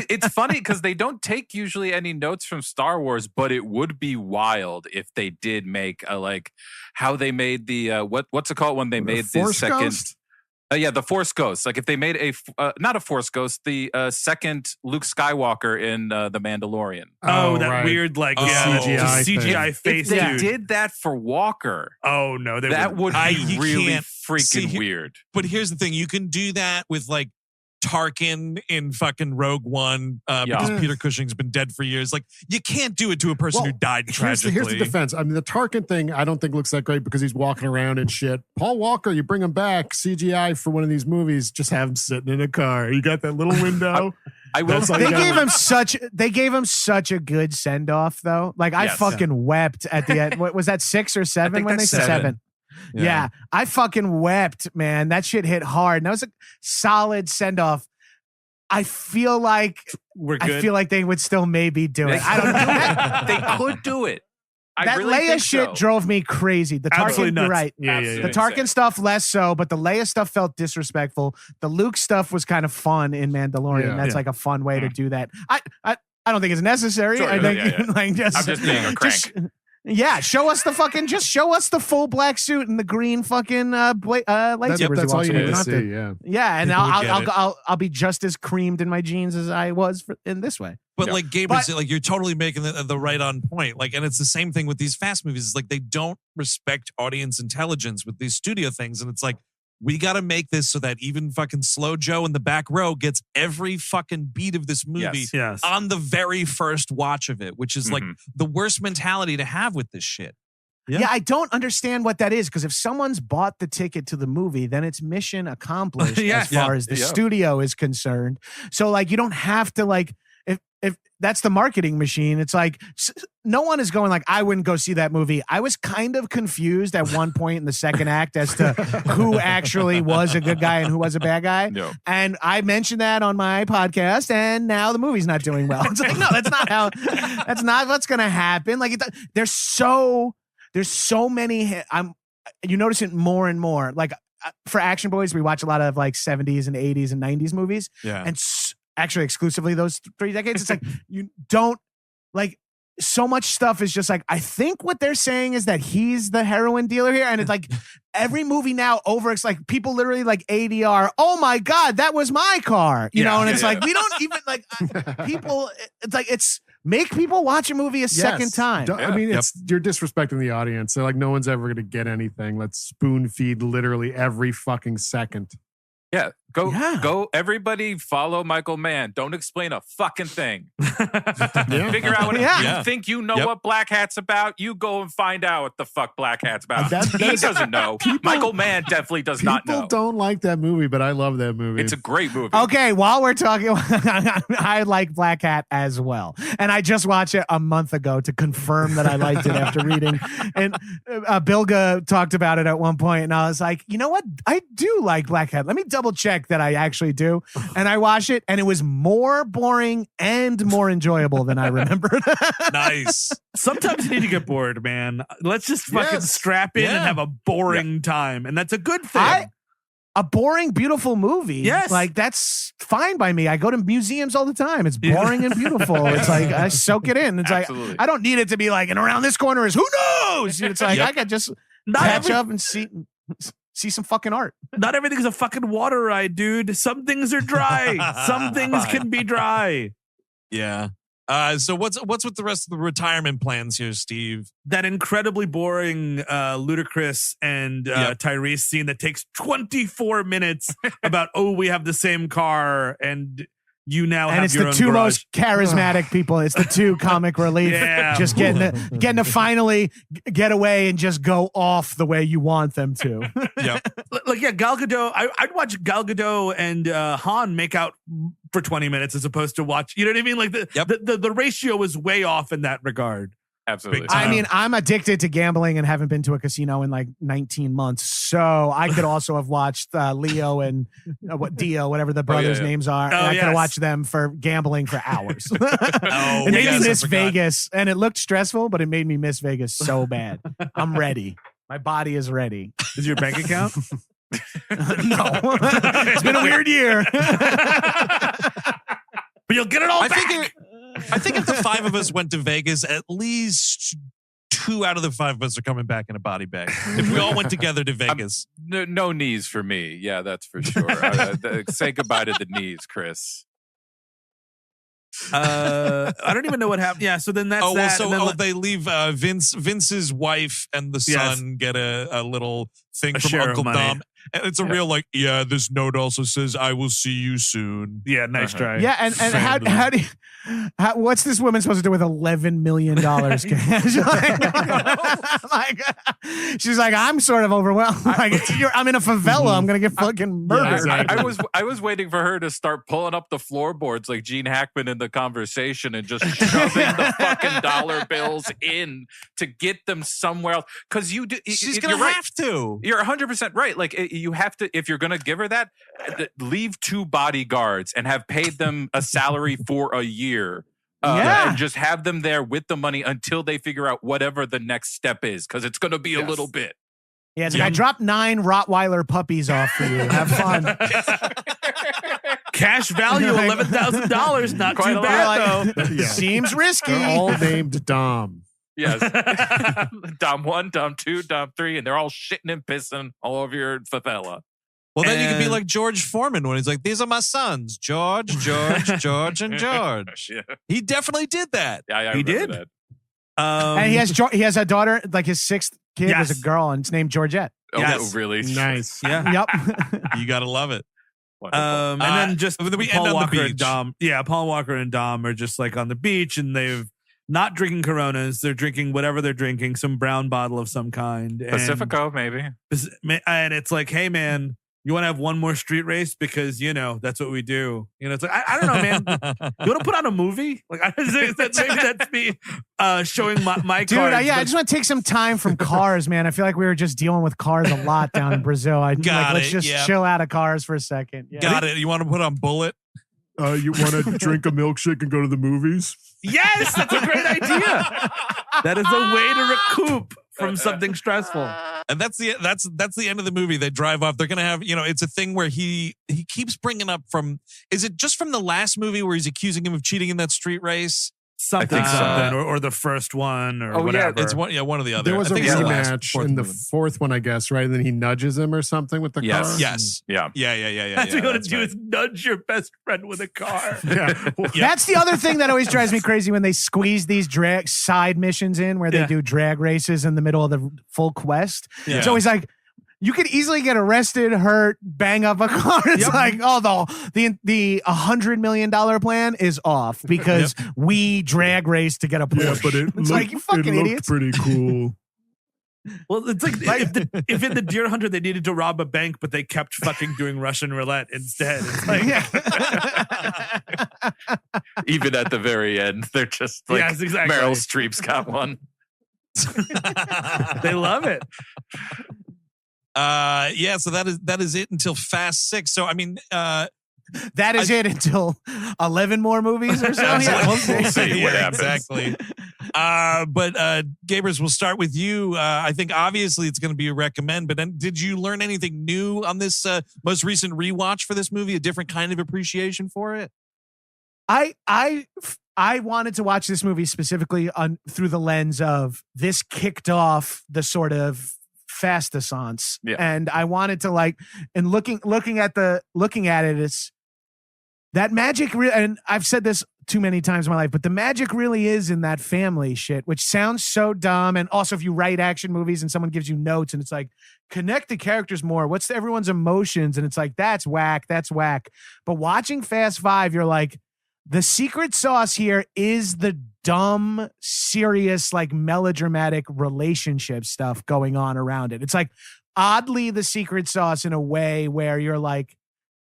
It's funny because they don't take usually any notes from Star Wars, but it would be wild if they did make like how they made the what's it called when they made the Force second. Ghost? The Force Ghost. Like if they made not a Force Ghost, the second Luke Skywalker in The Mandalorian. Oh, that right. weird like CGI CGI thing. face If they dude. did that for Walker, Oh no, they that would You be really can't freaking see- weird. But here's the thing: you can do that with like Tarkin in fucking Rogue One, because Yeah. Peter Cushing's been dead for years. Like you can't do it to a person who died tragically. Here's the defense. I mean, the Tarkin thing, I don't think looks that great because he's walking around and shit. Paul Walker, you bring him back CGI for one of these movies, just have him sitting in a car. You got that little window. I will That's all say you They got. gave him such a good send off though. Like I Yes. fucking wept at the end. What was that, 6 or 7 think when they that's said 7? Yeah, I fucking wept, man. That shit hit hard. And that was a solid send off. I feel like We're good. I feel like they would still maybe do it. I don't know. They could do it. I That really Leia think shit so. drove me crazy. The Absolutely Tarkin, nuts. you're right. Yeah, Absolutely. The Tarkin stuff less so, but the Leia stuff felt disrespectful. The Luke stuff was kind of fun in Mandalorian. Yeah. That's like a fun way to do that. I don't think it's necessary. Sure, I think yeah. like just I'm just being a crank. yeah, show us the full black suit and the green fucking lightsabers. That's he all walks you around need to with. see. Yeah. Yeah, and People would get I'll be just as creamed in my jeans as I was in this way. But Yeah. like Gabe was like, you're totally making the right on point. Like, and it's the same thing with these fast movies. It's like they don't respect audience intelligence with these studio things, and it's like we got to make this so that even fucking Slow Joe in the back row gets every fucking beat of this movie Yes. on the very first watch of it, which is like the worst mentality to have with this shit. Yeah, I don't understand what that is because if someone's bought the ticket to the movie, then it's mission accomplished Yeah. as far as the studio is concerned. So like you don't have to like if that's the marketing machine, it's like no one is going like I wouldn't go see that movie. I was kind of confused at one point in the second act as to who actually was a good guy and who was a bad guy. No. And I mentioned that on my podcast, and now the movie's not doing well. It's like no, that's not what's gonna happen. Like there's so many. You notice it more and more. Like for Action Boys, we watch a lot of like 70s and 80s and 90s movies, Yeah. and actually exclusively those 3 decades. It's like you don't like so much stuff is just like I think what they're saying is that he's the heroin dealer here, and it's like every movie now over. It's like people literally like ADR. Oh my god, that was my car, you know, and it's like we don't even like people. It's like make people watch a movie a second time. I mean, you're disrespecting the audience. They're like, no one's ever going to get anything. Let's spoon feed literally every fucking second. Yeah. Go. Everybody follow Michael Mann. Don't explain a fucking thing. Figure out what you think you know what Black Hat's about. You go and find out what the fuck Black Hat's about. He doesn't know. Michael Mann definitely does not know. People don't like that movie, but I love that movie. It's a great movie. Okay, while we're talking, I like Black Hat as well. And I just watched it a month ago to confirm that I liked it after reading. And Bilga talked about it at one point, and I was like, you know what? I do like Black Hat. Let me double check trick that I actually do. And I watched it, and it was more boring and more enjoyable than I remembered. Nice. Sometimes you need to get bored, man. Let's just fucking strap in and have a boring time. And that's a good thing. A boring, beautiful movie. Yes. Like, that's fine by me. I go to museums all the time. It's boring and beautiful. It's like, I soak it in. It's Absolutely. like, I don't need it to be like, and around this corner is who knows? It's like, I could just catch up and see some fucking art. Not everything's a fucking water ride, dude. Some things are dry. Some things can be dry. Yeah. So what's with the rest of the retirement plans here, Steve? That incredibly boring Ludacris and Tyrese scene that takes 24 minutes about, we have the same car and you now have your own it's the two garage. most charismatic people. It's the two comic relief. Just getting to finally get away and just go off the way you want them to. Gal Gadot. I'd watch Gal Gadot and Han make out for 20 minutes as opposed to watch. You know what I mean? Like the ratio is way off in that regard. Absolutely. I mean, I'm addicted to gambling and haven't been to a casino in like 19 months. So I could also have watched Leo and Dio, whatever the brothers' names are. And I could have watched them for gambling for hours. It made me miss Vegas. And it looked stressful, but it made me miss Vegas so bad. I'm ready. My body is ready. Is your bank account? No. It's been a weird year. But you'll get it all back. I think if the five of us went to Vegas, at least 2 out of the 5 of us are coming back in a body bag. If we all went together to Vegas. No knees for me. Yeah, that's for sure. Say goodbye to the knees, Chris. I don't even know what happened. Yeah, so then that's they leave Vince's wife and the son get a little thing from Uncle Dom. And it's a real this note also says, I will see you soon. Yeah, nice try. Yeah, and how do you, what's this woman supposed to do with $11 million cash? She's like, I'm sort of overwhelmed. I'm in a favela. I'm going to get fucking murdered. Yeah, exactly. I was waiting for her to start pulling up the floorboards like Gene Hackman in The Conversation and just shoving the fucking dollar bills in to get them somewhere else. Because she's going to have to. You're 100% right. Like, you have to, if you're going to give her that, leave 2 bodyguards and have paid them a salary for a year. And just have them there with the money until they figure out whatever the next step is, because it's going to be a little bit. Yeah, I dropped 9 Rottweiler puppies off for you. Have fun. Cash value $11,000. Not too bad though. Seems risky. They're all named Dom. Yes. Dom 1, Dom 2, Dom 3, and they're all shitting and pissing all over your favela. Well, then you can be like George Foreman when he's like, these are my sons, George, and George. Yeah. He definitely did that. Yeah, he did. That. And he has a daughter, like his 6th kid was a girl, and it's named Georgette. Oh, Yes. really? Nice. Yeah. Yep. You got to love it. And then just we Paul end on Walker the and beach. Dom. Yeah, Paul Walker and Dom are just like on the beach, and they've not drinking Coronas. They're drinking whatever they're drinking, some brown bottle of some kind. Pacifico, maybe. And it's like, hey, man, you want to have one more street race? Because, that's what we do. It's like, I don't know, man. You want to put on a movie? Like, maybe that's me showing my Dude, cards. I just want to take some time from cars, man. I feel like we were just dealing with cars a lot down in Brazil. Let's just chill out of cars for a second. Yeah. Got it. You want to put on Bullet? You want to drink a milkshake and go to the movies? Yes, that's a great idea. That is a way to recoup from something stressful. And that's the end of the movie. They drive off. They're gonna have, it's a thing where he keeps bringing up is it just from the last movie where he's accusing him of cheating in that street race? Something, or the first one, or whatever. Yeah, it's one or the other. There was a rematch in the movie. 4th one, I guess, right? And then he nudges him or something with the car. Yes. Yeah. Yeah. That's what you want to do is nudge your best friend with a car. That's the other thing that always drives me crazy when they squeeze these drag side missions in where they do drag races in the middle of the full quest. Yeah. It's always like, you could easily get arrested, hurt, bang up a car. It's like, the $100 million plan is off because we drag race to get a Porsche. Yeah, but it's like, you fucking idiots. Pretty cool. Well, it's like if in the Deer Hunter they needed to rob a bank, but they kept fucking doing Russian roulette instead. It's like, Even at the very end, they're just like, yes, exactly. Meryl Streep's got one. They love it. Yeah, so that is it until Fast 6. So I mean, that is it until 11 more movies or so. Yeah, We'll see what happens. Exactly. But Gabrus, we'll start with you. I think obviously it's going to be a recommend, but then did you learn anything new on this most recent rewatch for this movie? A different kind of appreciation for it? I wanted to watch this movie specifically through the lens of this kicked off the sort of Fastasance. Yeah. And I wanted to and looking at it, it's that magic. And I've said this too many times in my life, but the magic really is in that family shit, which sounds so dumb. And also if you write action movies and someone gives you notes and it's like, connect the characters more. What's everyone's emotions? And it's like, that's whack. But watching Fast 5, you're like, the secret sauce here is the dumb, serious, melodramatic relationship stuff going on around it. It's oddly the secret sauce in a way where you're like,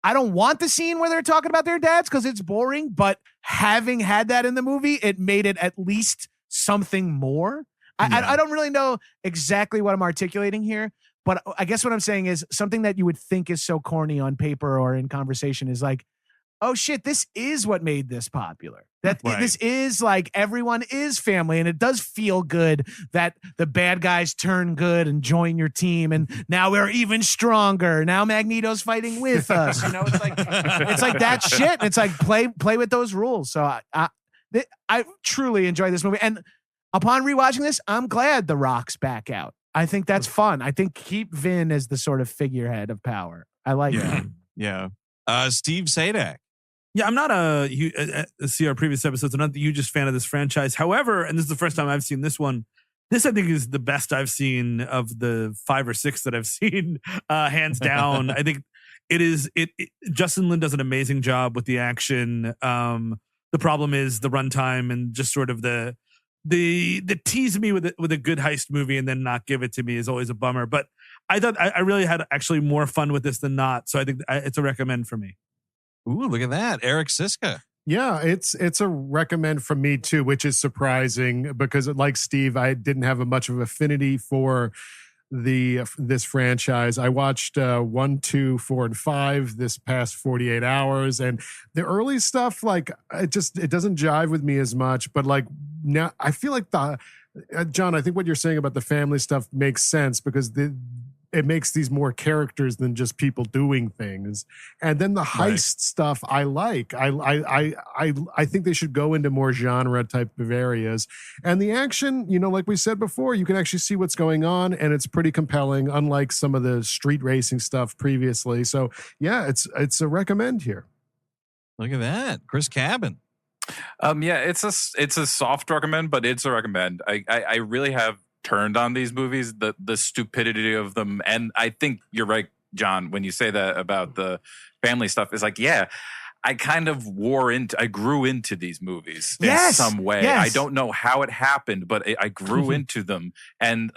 I don't want the scene where they're talking about their dads because it's boring, but having had that in the movie, it made it at least something more. I don't really know exactly what I'm articulating here, but I guess what I'm saying is something that you would think is so corny on paper or in conversation is oh shit, this is what made this popular. This is everyone is family, and it does feel good that the bad guys turn good and join your team, and now we're even stronger. Now Magneto's fighting with us. It's like that shit. It's like play with those rules. So I truly enjoy this movie, and upon rewatching this, I'm glad The Rock's back out. I think that's fun. I think keep Vin as the sort of figurehead of power. I like that. Yeah. Steve Sadak. Yeah, I'm not see our previous episodes, I'm not the hugest fan of this franchise. However, and this is the first time I've seen this one, this I think is the best I've seen of the 5 or 6 that I've seen, hands down. I think Justin Lin does an amazing job with the action. The problem is the runtime and just sort of the tease me with a good heist movie and then not give it to me is always a bummer. But I thought I really had actually more fun with this than not. So I think it's a recommend for me. Ooh, look at that. Eric Siska. Yeah, it's a recommend from me too, which is surprising because like Steve, I didn't have much of affinity for this franchise. I watched 1, 2, 4, and 5 this past 48 hours, and the early stuff, it doesn't jive with me as much. But now I feel like John, I think what you're saying about the family stuff makes sense because it makes these more characters than just people doing things. And then the heist stuff I like. I think they should go into more genre type of areas. And the action, like we said before, you can actually see what's going on and it's pretty compelling, unlike some of the street racing stuff previously. So yeah, it's a recommend here. Look at that. Chris Cabin. Yeah, it's a soft recommend, but it's a recommend. I really have turned on these movies, the stupidity of them. And I think you're right, John, when you say that about the family stuff. It's I kind of I grew into these movies in some way. Yes. I don't know how it happened, but I grew into them. And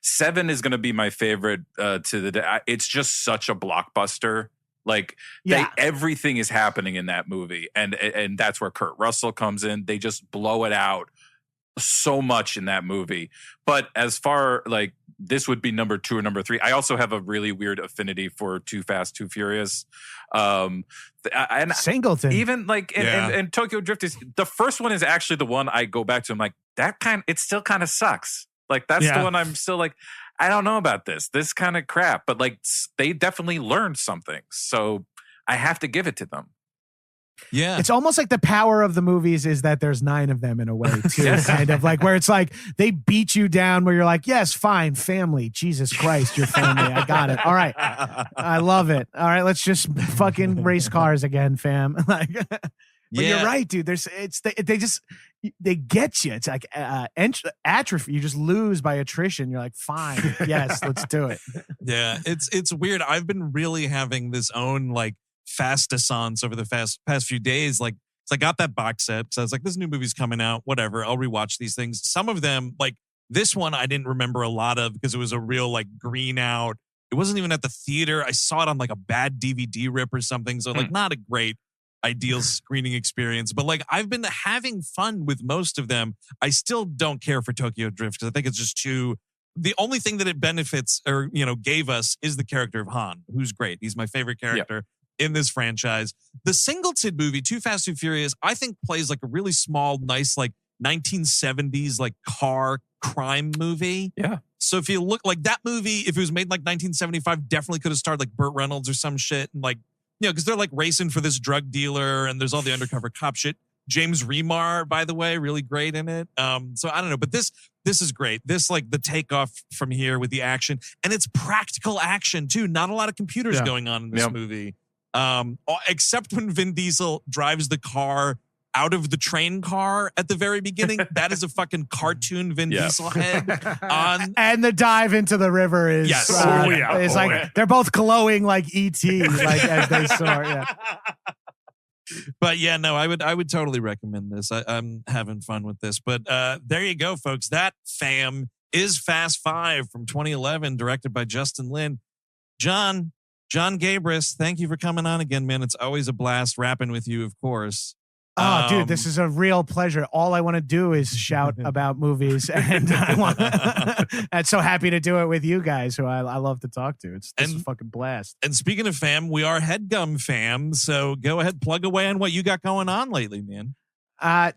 7 is going to be my favorite to the day. It's just such a blockbuster. Everything is happening in that movie. And that's where Kurt Russell comes in. They just blow it out so much in that movie. But as far this would be number 2 or number 3. I also have a really weird affinity for Too Fast, Too Furious. And Singleton. Even and Tokyo Drift is the first one is actually the one I go back to. I'm it still kind of sucks. That's the one I'm still I don't know about this. This kind of crap. But they definitely learned something. So I have to give it to them. Yeah. It's almost like the power of the movies is that there's 9 of them in a way too. Yes. Kind of where it's they beat you down where you're yes, fine, family. Jesus Christ, your family. I got it. All right. I love it. All right, let's just fucking race cars again, fam. But you're right, dude. They get you. It's atrophy. You just lose by attrition. You're fine. Yes, let's do it. Yeah. It's weird. I've been really having this own Fastasance over the past few days. So I got that box set. So I was this new movie's coming out, whatever. I'll rewatch these things. Some of them, this one, I didn't remember a lot of because it was a real green out. It wasn't even at the theater. I saw it on a bad DVD rip or something. So not a great ideal screening experience. But I've been having fun with most of them. I still don't care for Tokyo Drift because I think it's just too the only thing that it benefits or, gave us is the character of Han, who's great. He's my favorite character in this franchise. The Singleton movie, Too Fast, Too Furious, I think plays like a really small, nice, like 1970s, like car crime movie. Yeah. So if you look like that movie, if it was made like 1975, definitely could have starred like Burt Reynolds or some shit. And like, because they're like racing for this drug dealer and there's all the undercover cop shit. James Remar, by the way, really great in it. So I don't know, but this is great. This like the takeoff from here with the action, and it's practical action too. Not a lot of computers going on in this movie, except when Vin Diesel drives the car out of the train car at the very beginning. That is a fucking cartoon Vin Diesel head on. And the dive into the river is they're both glowing like E.T. like as they soar. Yeah. But yeah, no, I would totally recommend this. I'm having fun with this. But there you go, folks. That fam is Fast Five from 2011, directed by Justin Lin. Jon Gabrus, thank you for coming on again, man. It's always a blast rapping with you, of course. Oh, dude, this is a real pleasure. All I want to do is shout about movies, and I'm so happy to do it with you guys, who I love to talk to. It's a fucking blast. And speaking of fam, we are HeadGum fam, so go ahead, plug away on what you got going on lately, man.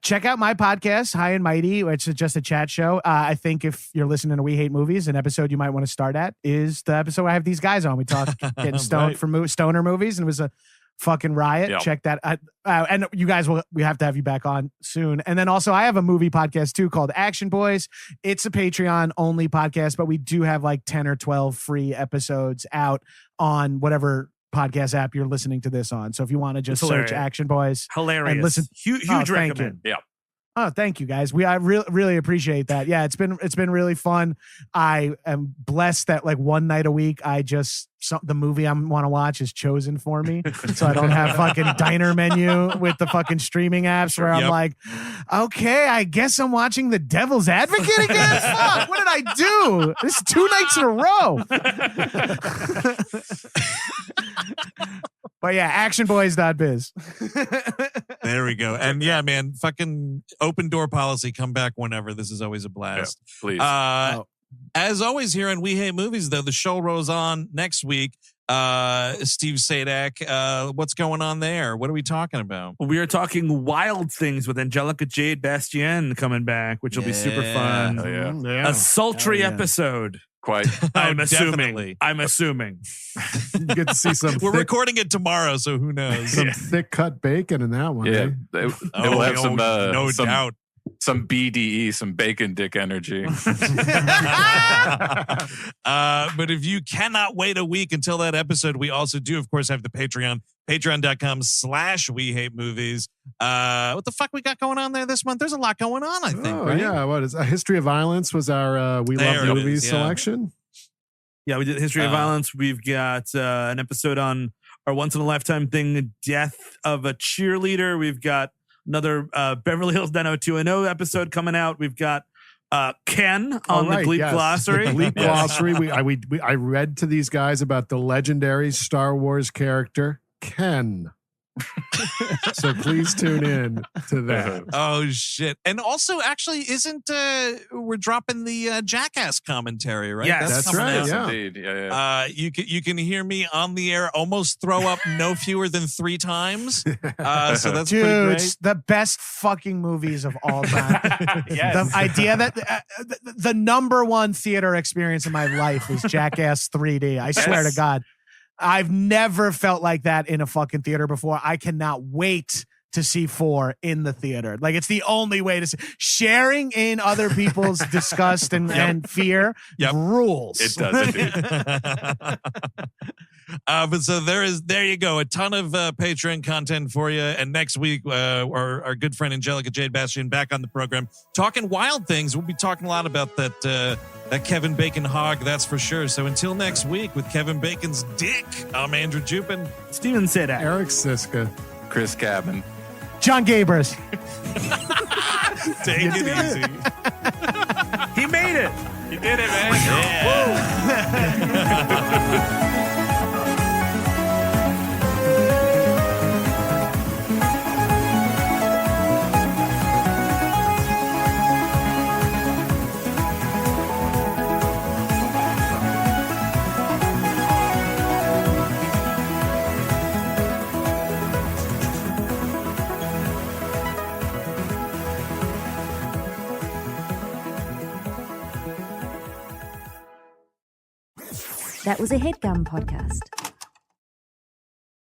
Check out my podcast, High and Mighty, which is just a chat show. I think if you're listening to We Hate Movies, an episode you might want to start at is the episode where I have these guys on. We talk getting stoned for stoner movies, and it was a fucking riot. Yep. Check that. And you guys we have to have you back on soon. And then also I have a movie podcast too called Action Boys. It's a Patreon only podcast, but we do have like 10 or 12 free episodes out on whatever podcast app you're listening to this on. So if you want to just search Action Boys, hilarious, and listen, huge recommend. Yeah. Oh, thank you guys. I really appreciate that. Yeah, it's been really fun. I am blessed that like one night a week, the movie I want to watch is chosen for me. So I don't have fucking diner menu with the fucking streaming apps where I'm like, okay, I guess I'm watching The Devil's Advocate again. Fuck, what did I do? This is 2 nights in a row. But yeah, actionboys.biz. There we go. And yeah, man, fucking open door policy. Come back whenever. This is always a blast. Yeah, please. As always here on We Hate Movies, though, the show rolls on next week. Steve Sadak, what's going on there? What are we talking about? We are talking Wild Things with Angelica Jade Bastien coming back, which will be super fun. Oh, yeah. A sultry episode. Quite. I'm assuming. Definitely. I'm assuming. You get to see some. We're recording it tomorrow, so who knows? Some thick cut bacon in that one. Yeah. Eh? It will have some no doubt. Some BDE, some bacon dick energy. But if you cannot wait a week until that episode, we also do, of course, have the Patreon, patreon.com/We Hate Movies. What the fuck we got going on there this month? There's a lot going on, I think. Oh, right? yeah. What is A History of Violence was our We There Love it Movies is, yeah. selection. Yeah, we did History of Violence. We've got an episode on our once in a lifetime thing, Death of a Cheerleader. We've got another Beverly Hills 90210 episode coming out. We've got Ken on the Bleep Glossary. The Bleep Glossary. I read to these guys about the legendary Star Wars character, Ken. So please tune in to that. Oh shit! And also, actually, isn't we're dropping the Jackass commentary, right? Yes, that's coming right. out. Yeah. Indeed. Yeah. You can hear me on the air almost throw up no fewer than 3 times. So that's pretty Dude, great. it's the best fucking movies of all time. The idea that the number one theater experience in my life is Jackass 3D. I swear to God. I've never felt like that in a fucking theater before. I cannot wait to see 4 in the theater. Like, it's the only way to see. Sharing in other people's disgust and fear rules. It does indeed. But so there you go. A ton of Patreon content for you. And next week, our good friend Angelica Jade Bastien back on the program talking Wild Things. We'll be talking a lot about that Kevin Bacon hog, that's for sure. So until next week with Kevin Bacon's dick, I'm Andrew Jupin. Steven Sadak. Eric Siska. Chris Cabin. Jon Gabrus. Take it easy. He made it. You did it, man. Yeah. That was a HeadGum podcast.